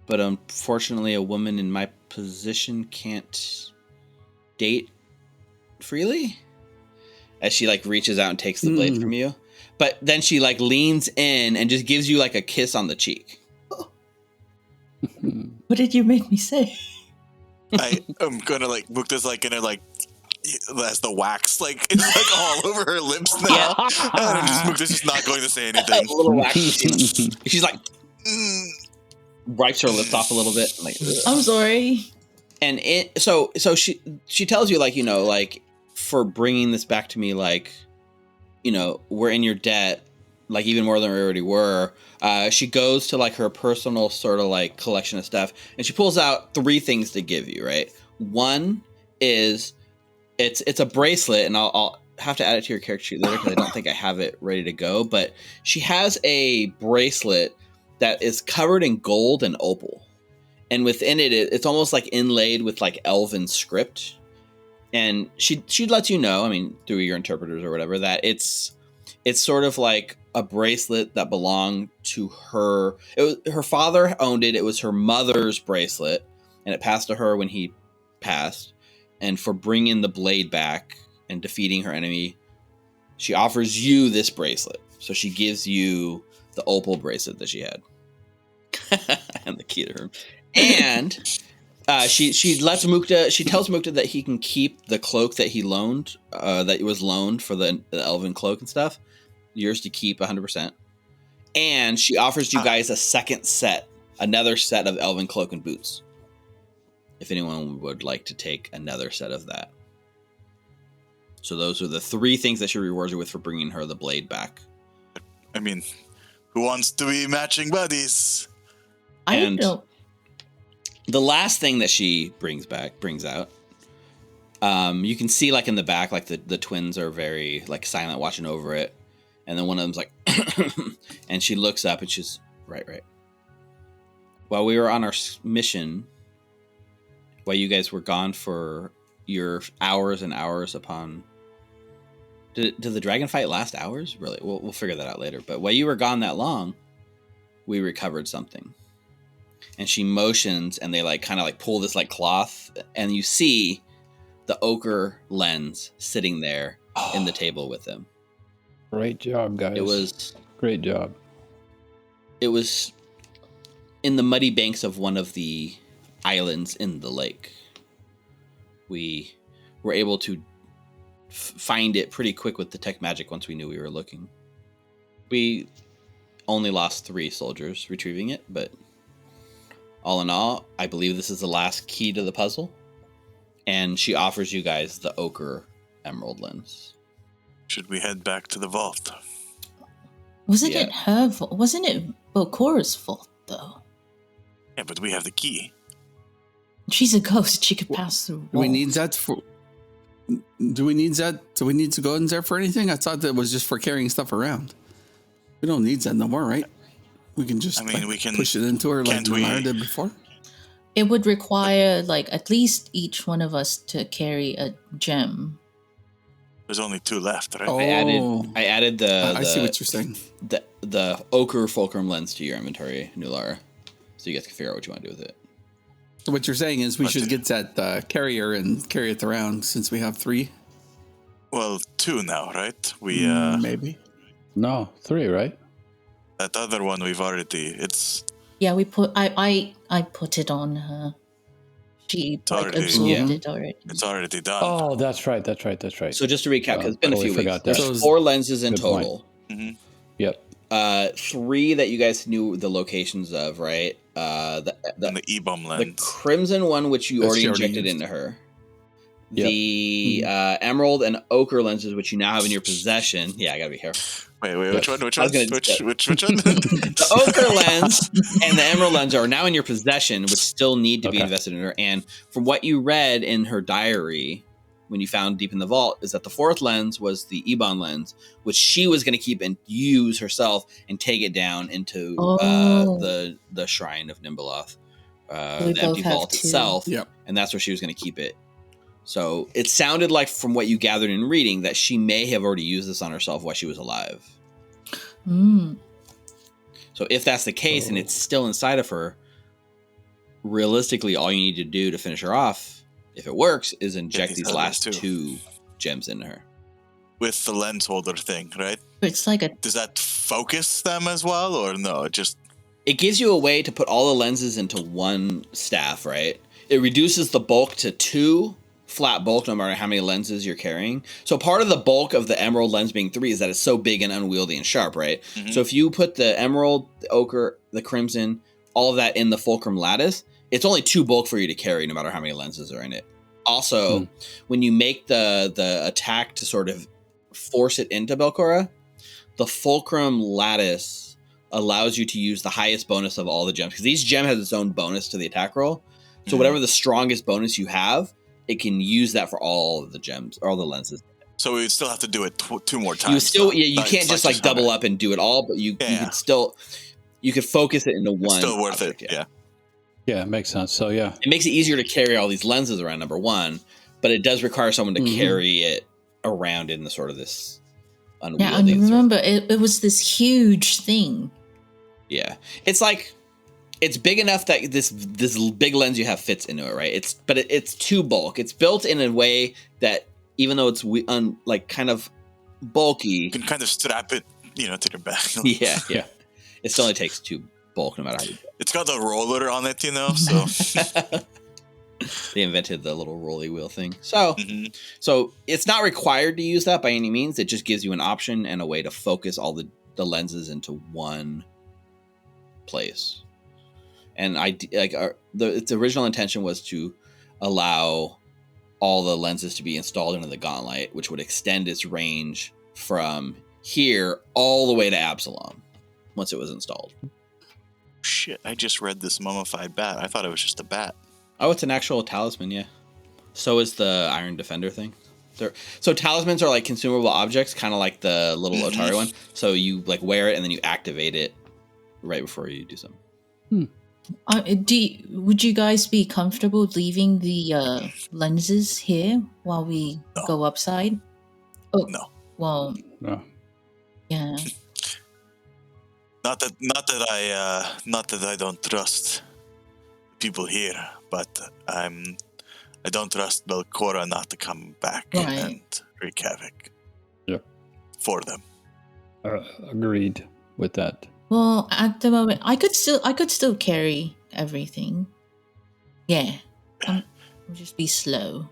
but unfortunately a woman in my position can't date freely. As she like reaches out and takes the blade from you. But then she like leans in and just gives you like a kiss on the cheek. What did you make me say? I am gonna like Mukta's like gonna like as the wax like is like all over her lips now. And Mukta's just not going to say anything. A little wax. She's like wipes her lips off a little bit. Like, I'm sorry. And so she tells you like, you know, like for bringing this back to me, like, you know, we're in your debt, like even more than we already were. She goes to like her personal sort of like collection of stuff, and she pulls out 3 things to give you. Right, one is it's a bracelet, and I'll have to add it to your character sheet later because I don't think I have it ready to go. But she has a bracelet that is covered in gold and opal, and within it's almost like inlaid with like elven script. And she lets you know, I mean, through your interpreters or whatever, that it's sort of like a bracelet that belonged to her. Her father owned it. It was her mother's bracelet, and it passed to her when he passed. And for bringing the blade back and defeating her enemy, she offers you this bracelet. So she gives you the opal bracelet that she had, and the key to her. And she lets Mukta. She tells Mukta that he can keep the cloak that he loaned, that was loaned for the elven cloak and stuff. Yours to keep 100%. And she offers you guys another set of elven cloak and boots. If anyone would like to take another set of that. So those are the 3 things that she rewards you with for bringing her the blade back. I mean, who wants to be matching buddies? I don't. The last thing that she brings out, you can see like in the back, like the twins are very like silent watching over it. And then one of them's like, and she looks up and she's, right. While we were on our mission, while you guys were gone for your hours and hours upon, did the dragon fight last hours? Really? We'll figure that out later. But while you were gone that long, we recovered something. And she motions, and they like kind of like pull this like cloth, and you see the ochre lens sitting there in the table with them. Great job, guys. It was great job. It was in the muddy banks of one of the islands in the lake. We were able to find it pretty quick with the tech magic once we knew we were looking. We only lost 3 soldiers retrieving it, but all in all, I believe this is the last key to the puzzle. And she offers you guys the ochre emerald lens. Should we head back to the vault? Wasn't it her fault? Wasn't it Belcorra's fault, though? Yeah, but we have the key. She's a ghost. She could pass through walls. Do we need that for... Do we need that? Do we need to go in there for anything? I thought that was just for carrying stuff around. We don't need that no more, right? We can just we can push it into her like Lamar did before. It would require like at least each one of us to carry a gem. There's only 2 left, right? Oh. I added the I see what you're saying. The ochre fulcrum lens to your inventory, Nulara, so you guys can figure out what you want to do with it. So what you're saying is we should get that carrier and carry it around since we have 3. Well, 2 now, right? We maybe. No, 3, right? That other one we've already. It's. Yeah, we put. I put it on her. She absorbed it already. It's already done. Oh, that's right. So just to recap, because it's been a few weeks. That. There's 4 lenses in total. Mm-hmm. Yep. 3 that you guys knew the locations of, right? The E-bomb lens. The crimson one, which you already injected into her. Yep. The emerald and ochre lenses, which you now have in your possession. Yeah, I gotta be careful. Wait, which one? Which one? The ochre lens and the emerald lens are now in your possession, which still need to be invested in her. And from what you read in her diary, when you found deep in the vault, is that the 4th lens was the Ebon lens, which she was going to keep and use herself and take it down into the shrine of Nimbaloth, the empty vault itself. Yep. And that's where she was going to keep it. So it sounded like, from what you gathered in reading, that she may have already used this on herself while she was alive. Mm. So if that's the case and it's still inside of her, realistically, all you need to do to finish her off, if it works, is inject these these last others, 2 gems into her. With the lens holder thing, right? It's like a Does that focus them as well, or no? It gives you a way to put all the lenses into one staff, right? It reduces the bulk to 2 flat bulk, no matter how many lenses you're carrying. So part of the bulk of the emerald lens being 3 is that it's so big and unwieldy and sharp, right? Mm-hmm. So if you put the emerald, the ochre, the crimson, all of that in the fulcrum lattice, it's only 2 bulk for you to carry, no matter how many lenses are in it. Also, when you make the attack to sort of force it into Belcorra, the fulcrum lattice allows you to use the highest bonus of all the gems, because each gem has its own bonus to the attack roll. So whatever the strongest bonus you have, it can use that for all of the gems or all the lenses. So we would still have to do it 2 more times. You still, though. you can't just like double up and do it all, but you could still, you could focus it into one. It's still worth object, it. Yeah. Yeah, it makes sense. So yeah, it makes it easier to carry all these lenses around. Number one, but it does require someone to carry it around in the sort of this unwieldy. Yeah, and remember, it was this huge thing. Yeah, it's like it's big enough that this big lens you have fits into it, right? It's 2 bulk. It's built in a way that even though it's like kind of bulky, You can kind of strap it, to your back. yeah. It still only takes 2 bulk, no matter how you do it. It's got a roller on it, so. They invented the little rolly wheel thing. So it's not required to use that by any means. It just gives you an option and a way to focus all the lenses into one place. And its original intention was to allow all the lenses to be installed into the gauntlet, which would extend its range from here all the way to Absalom once it was installed. Shit, I just read this mummified bat. I thought it was just a bat. Oh, it's an actual talisman, yeah. So is the Iron Defender thing. So talismans are like consumable objects, kind of like the little Otari one. So you like wear it and then you activate it right before you do something. Would you guys be comfortable leaving the lenses here while we go upside? Oh No. Well, no. yeah. Not that I don't trust people here, but I don't trust Belcorra not to come back and wreak havoc. Yep. For them. Agreed with that. Well, at the moment, I could still carry everything. Yeah, I'll just be slow.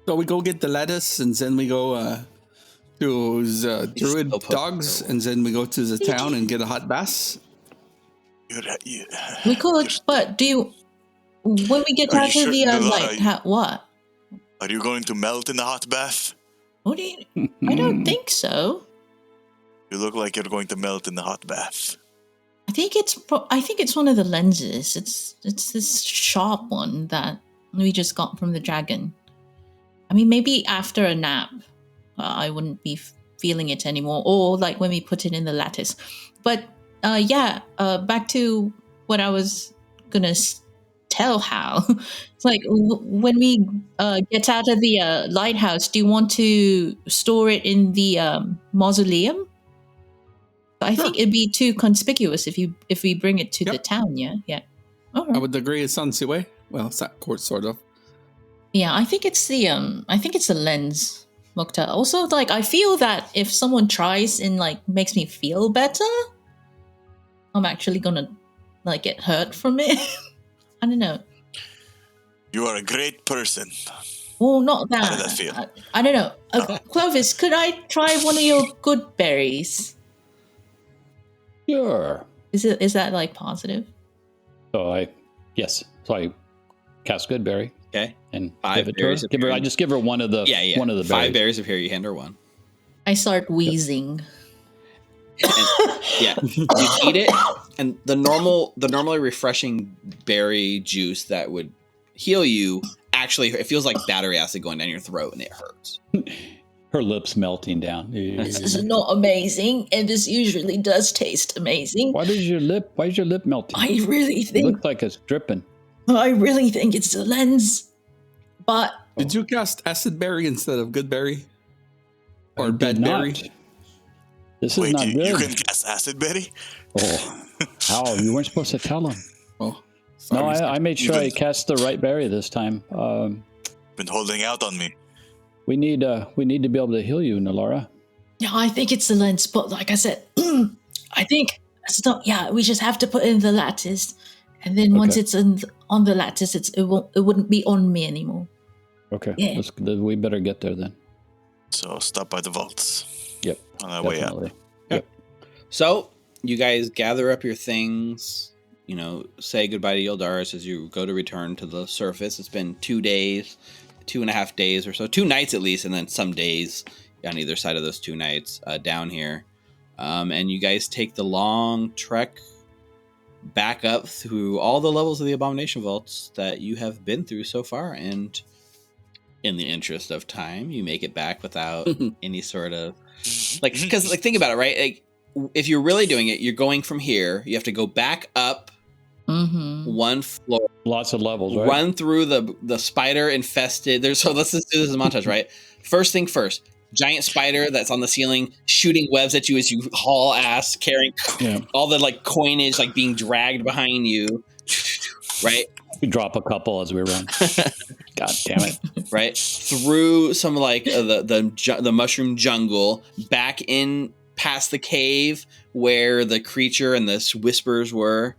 So we go get the lettuce, and then we go to the druid dogs, and then we go to the town and get a hot bath. We could, but when we get out of the light, what? Are you going to melt in the hot bath? What do you? I don't think so. You look like you're going to melt in the hot bath. I think it's one of the lenses. It's this sharp one that we just got from the dragon. I mean, maybe after a nap, I wouldn't be feeling it anymore, or like when we put it in the lattice. But back to what I was gonna tell Hal. It's like when we get out of the lighthouse, do you want to store it in the mausoleum? I think it'd be too conspicuous if we bring it to the town. Yeah. All right. I would agree. It's on Siwe. Well, it's that court sort of. Yeah, I think it's the lens, Mukta. Also, like I feel that if someone tries and like makes me feel better, I'm actually gonna like get hurt from it. I don't know. You are a great person. Well, not that. How did that feel? I don't know. Clovis, could I try one of your good berries? Sure. Is that like positive? So I cast Goodberry. Okay. And 5 give it to her. I just give her one of the one of the 5 berries appear. You hand her one. I start wheezing. You eat it, and the normally refreshing berry juice that would heal you actually it feels like battery acid going down your throat, and it hurts. Her lips melting down. This is not amazing, and this usually does taste amazing. Why is your lip melting? I really It think looks like it's dripping. I really think it's the lens. But Did you cast acid berry instead of good berry? Or I did bad berry? not. This is Wait, not good. you can cast acid berry? Oh, how? You weren't supposed to tell him. Oh. No, I made sure I cast the right berry this time. Been holding out on me. We need to be able to heal you, Nalara. Yeah, I think it's the lens, but like I said, I think it's not. Yeah, we just have to put in the lattice, and then once it's on the lattice, it wouldn't be on me anymore. Okay, yeah. We better get there then. So stop by the vaults. Yep, on our way up. Yep. So you guys gather up your things. Say goodbye to Yildaris as you go to return to the surface. It's been 2 days, 2.5 days or so, 2 nights at least, and then some days on either side of those 2 nights down here. And you guys take the long trek back up through all the levels of the Abomination Vaults that you have been through so far. And in the interest of time, you make it back without any sort of because think about it, right? Like, if you're really doing it, you're going from here. You have to go back up 1 floor. Lots of levels, right? Run through the spider infested. So let's just do this as a montage, right? First thing first. Giant spider that's on the ceiling shooting webs at you as you haul ass, carrying all the coinage being dragged behind you, right? We drop a couple as we run. God damn it! Right through some the mushroom jungle, back in past the cave where the creature and the whispers were,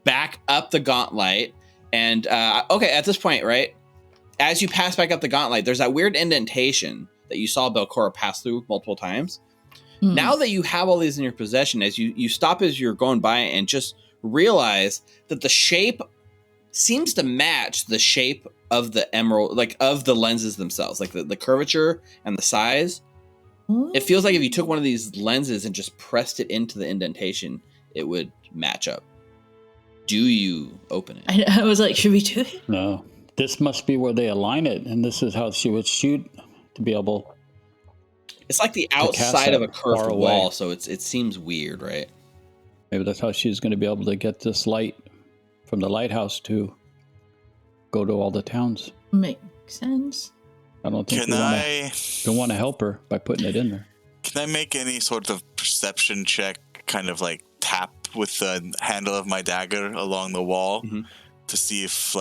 back up the gauntlet, and at this point, right, as you pass back up the gauntlet, there's that weird indentation that you saw Belcorra pass through multiple times. Now that you have all these in your possession, as you stop as you're going by and just realize that the shape seems to match the shape of the emerald, of the lenses themselves, the curvature and the size. It feels like if you took one of these lenses and just pressed it into the indentation, it would match up. Do you open it? I was like, should we do it? No. This must be where they align it, and this is how she would shoot to be able. It's like the outside of a curved wall, so it seems weird, right? Maybe that's how she's going to be able to get this light from the lighthouse to go to all the towns. Makes sense. I don't think we want to help her by putting it in there. Can I make any sort of perception check, kind of tap with the handle of my dagger along the wall to see if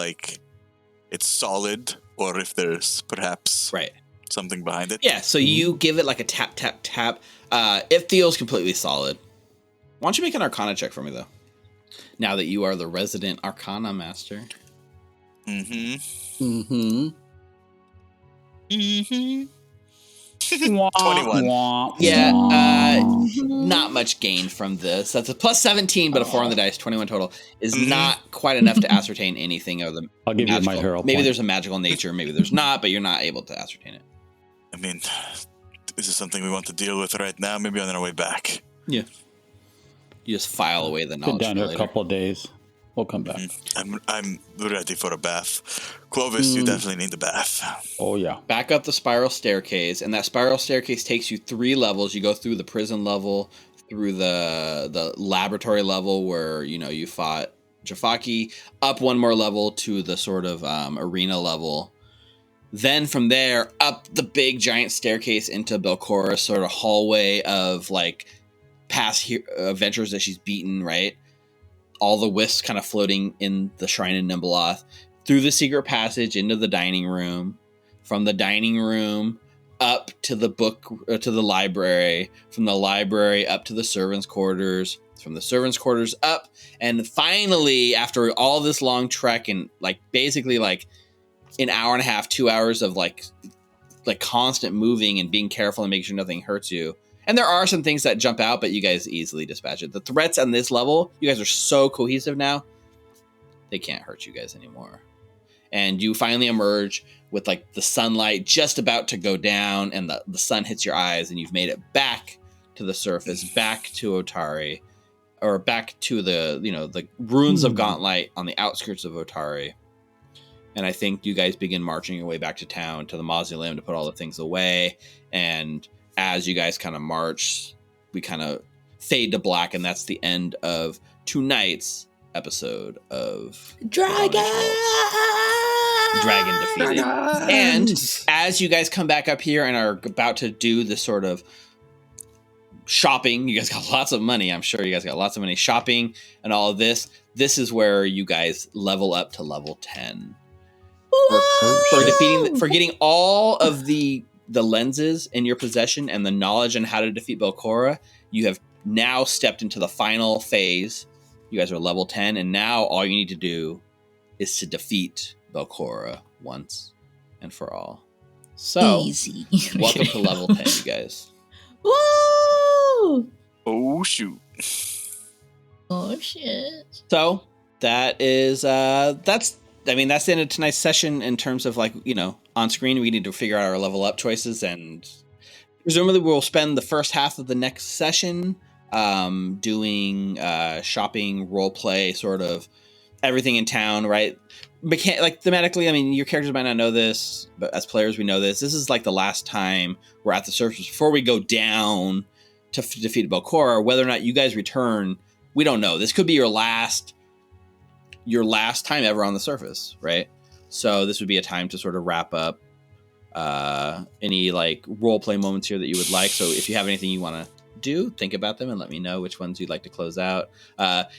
it's solid or if there's perhaps something behind it? Yeah, so you give it a tap, tap, tap. It feels completely solid. Why don't you make an Arcana check for me, though? Now that you are the resident Arcana master. 21. Yeah, not much gain from this. That's a plus 17, but a 4 on the dice, 21 total, is not quite enough to ascertain anything of the I'll give magical. you my hero Maybe point. there's a magical nature, maybe there's not, but you're not able to ascertain it. I mean, is this something we want to deal with right now? Maybe on our way back. Yeah. You just file away the knowledge. Been down here a couple of days. We'll come back. I'm ready for a bath. Clovis, you definitely need the bath. Oh, yeah. Back up the spiral staircase, and that spiral staircase takes you 3 levels. You go through the prison level, through the laboratory level where, you fought Jafaki, up 1 more level to the sort of arena level. Then from there, up the big giant staircase into Belcorra's sort of hallway of past adventures that she's beaten, right? All the wisps kind of floating in the Shrine of Nimbleoth, through the secret passage into the dining room, from the dining room up to the to the library, from the library up to the servants' quarters, from the servants' quarters up, and finally, after all this long trek and basically an hour and a half, 2 hours of constant moving and being careful and making sure nothing hurts you. And there are some things that jump out, but you guys easily dispatch it. The threats on this level, you guys are so cohesive now, they can't hurt you guys anymore. And you finally emerge with the sunlight just about to go down, and the sun hits your eyes, and you've made it back to the surface, back to Otari, or back to the ruins of Gauntlet on the outskirts of Otari. And I think you guys begin marching your way back to town, to the mausoleum, to put all the things away. And as you guys kind of march, we kind of fade to black, and that's the end of tonight's episode of Dragon defeated. And as you guys come back up here and are about to do this sort of shopping. You guys got lots of money. I'm sure you guys got lots of money shopping and all of this. This is where you guys level up to level 10 for getting all of the lenses in your possession and the knowledge on how to defeat Belcorra. You have now stepped into the final phase. You guys are level 10, and now all you need to do is to defeat Belcorra once and for all. So, easy. Welcome to level 10, you guys. Woo! Oh, shoot. Oh, shit. So, that is, that's the end of tonight's session in terms of, like, you know, on screen. We need to figure out our level up choices, and presumably we'll spend the first half of the next session doing shopping, role play, sort of everything in town, right? Like thematically, I mean, your characters might not know this, but as players, we know this. This is like the last time we're at the surface before we go down to defeat Belcorra. Whether or not you guys return, we don't know. This could be your last time ever on the surface, right? So this would be a time to sort of wrap up any like role play moments here that you would like. So if you have anything you want to do, think about them and let me know which ones you'd like to close out.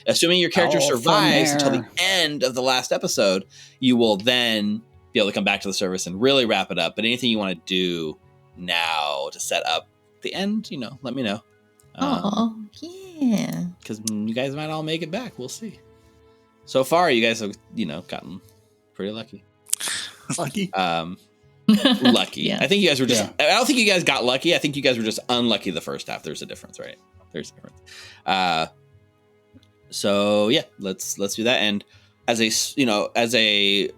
Assuming your character survives until the end of the last episode, you will then be able to come back to the service and really wrap it up. But anything you want to do now to set up the end, you know, let me know. Oh, yeah. Because you guys might all make it back. We'll see. So far, you guys have, you know, gotten pretty lucky. Lucky. Lucky. Yeah. I think you guys were just, I don't think you guys got lucky. I think you guys were just unlucky the first half. There's a difference, right? There's a difference. So yeah, let's do that. And as a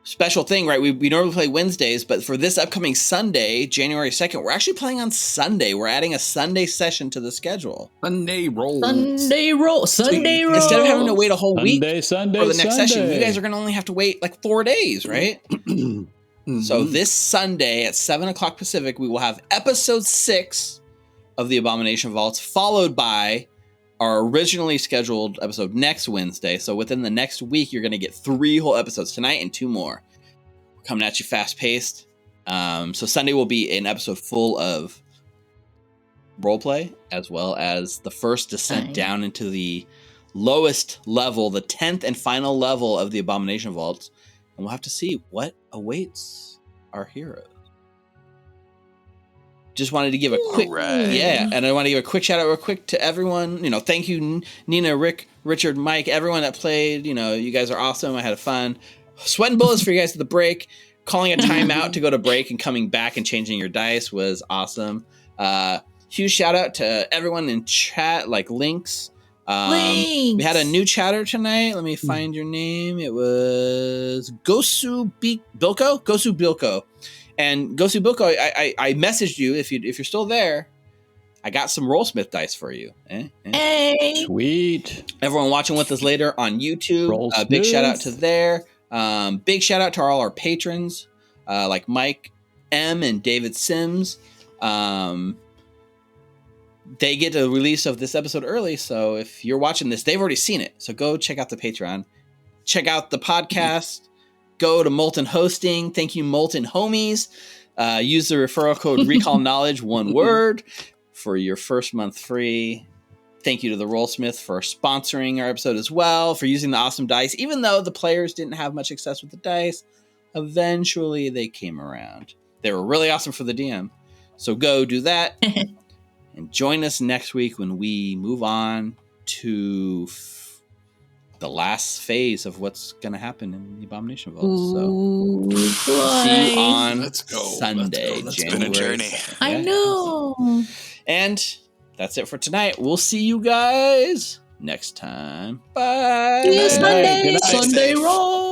special thing, right? We normally play Wednesdays, but for this upcoming Sunday, January 2nd, we're actually playing on Sunday. We're adding a Sunday session to the schedule. Sunday roll. Sunday roll. Instead of having to wait a whole week for the next Sunday. session, you guys are going to only have to wait like 4 days, right? Mm-hmm. So this Sunday at 7:00 Pacific, we will have episode 6 of the Abomination Vaults, followed by our originally scheduled episode next Wednesday. So within the next week, you're going to get 3 whole episodes tonight and 2 more. We're coming at you fast paced. So Sunday will be an episode full of roleplay, as well as the first descent down into the lowest level, the 10th and final level of the Abomination Vaults. And we'll have to see what awaits our heroes. Just wanted to give a quick, and I want to give a quick shout out real quick to everyone. You know, thank you, Ninna, Rick, Richard, Mike, everyone that played. You know, you guys are awesome. I had fun. Sweating bullets for you guys at the break. Calling a timeout to go to break and coming back and changing your dice was awesome. Huge shout out to everyone in chat, like Links. We had a new chatter tonight. Let me find your name. It was Gosu Bilko. And Gosu Bilko, I messaged you if you're still there. I got some Rollsmith dice for you. Hey. Sweet. Everyone watching with us later on YouTube, big shout out to there. Big shout out to all our patrons, like Mike M and David Sims. They get a release of this episode early, so if you're watching this, they've already seen it. So go check out the Patreon. Check out the podcast. Go to Molten Hosting. Thank you, Molten Homies. Use the referral code Recall Knowledge, one word, for your first month free. Thank you to the Rollsmith for sponsoring our episode as well, for using the awesome dice. Even though the players didn't have much success with the dice, eventually they came around. They were really awesome for the DM. So go do that. And join us next week when we move on to the last phase of what's going to happen in the Abomination Vaults. So see you on Sunday, It's January been a journey. 2nd. I know. And that's it for tonight. We'll see you guys next time. Bye. See you Sunday. Good night. Sunday roll.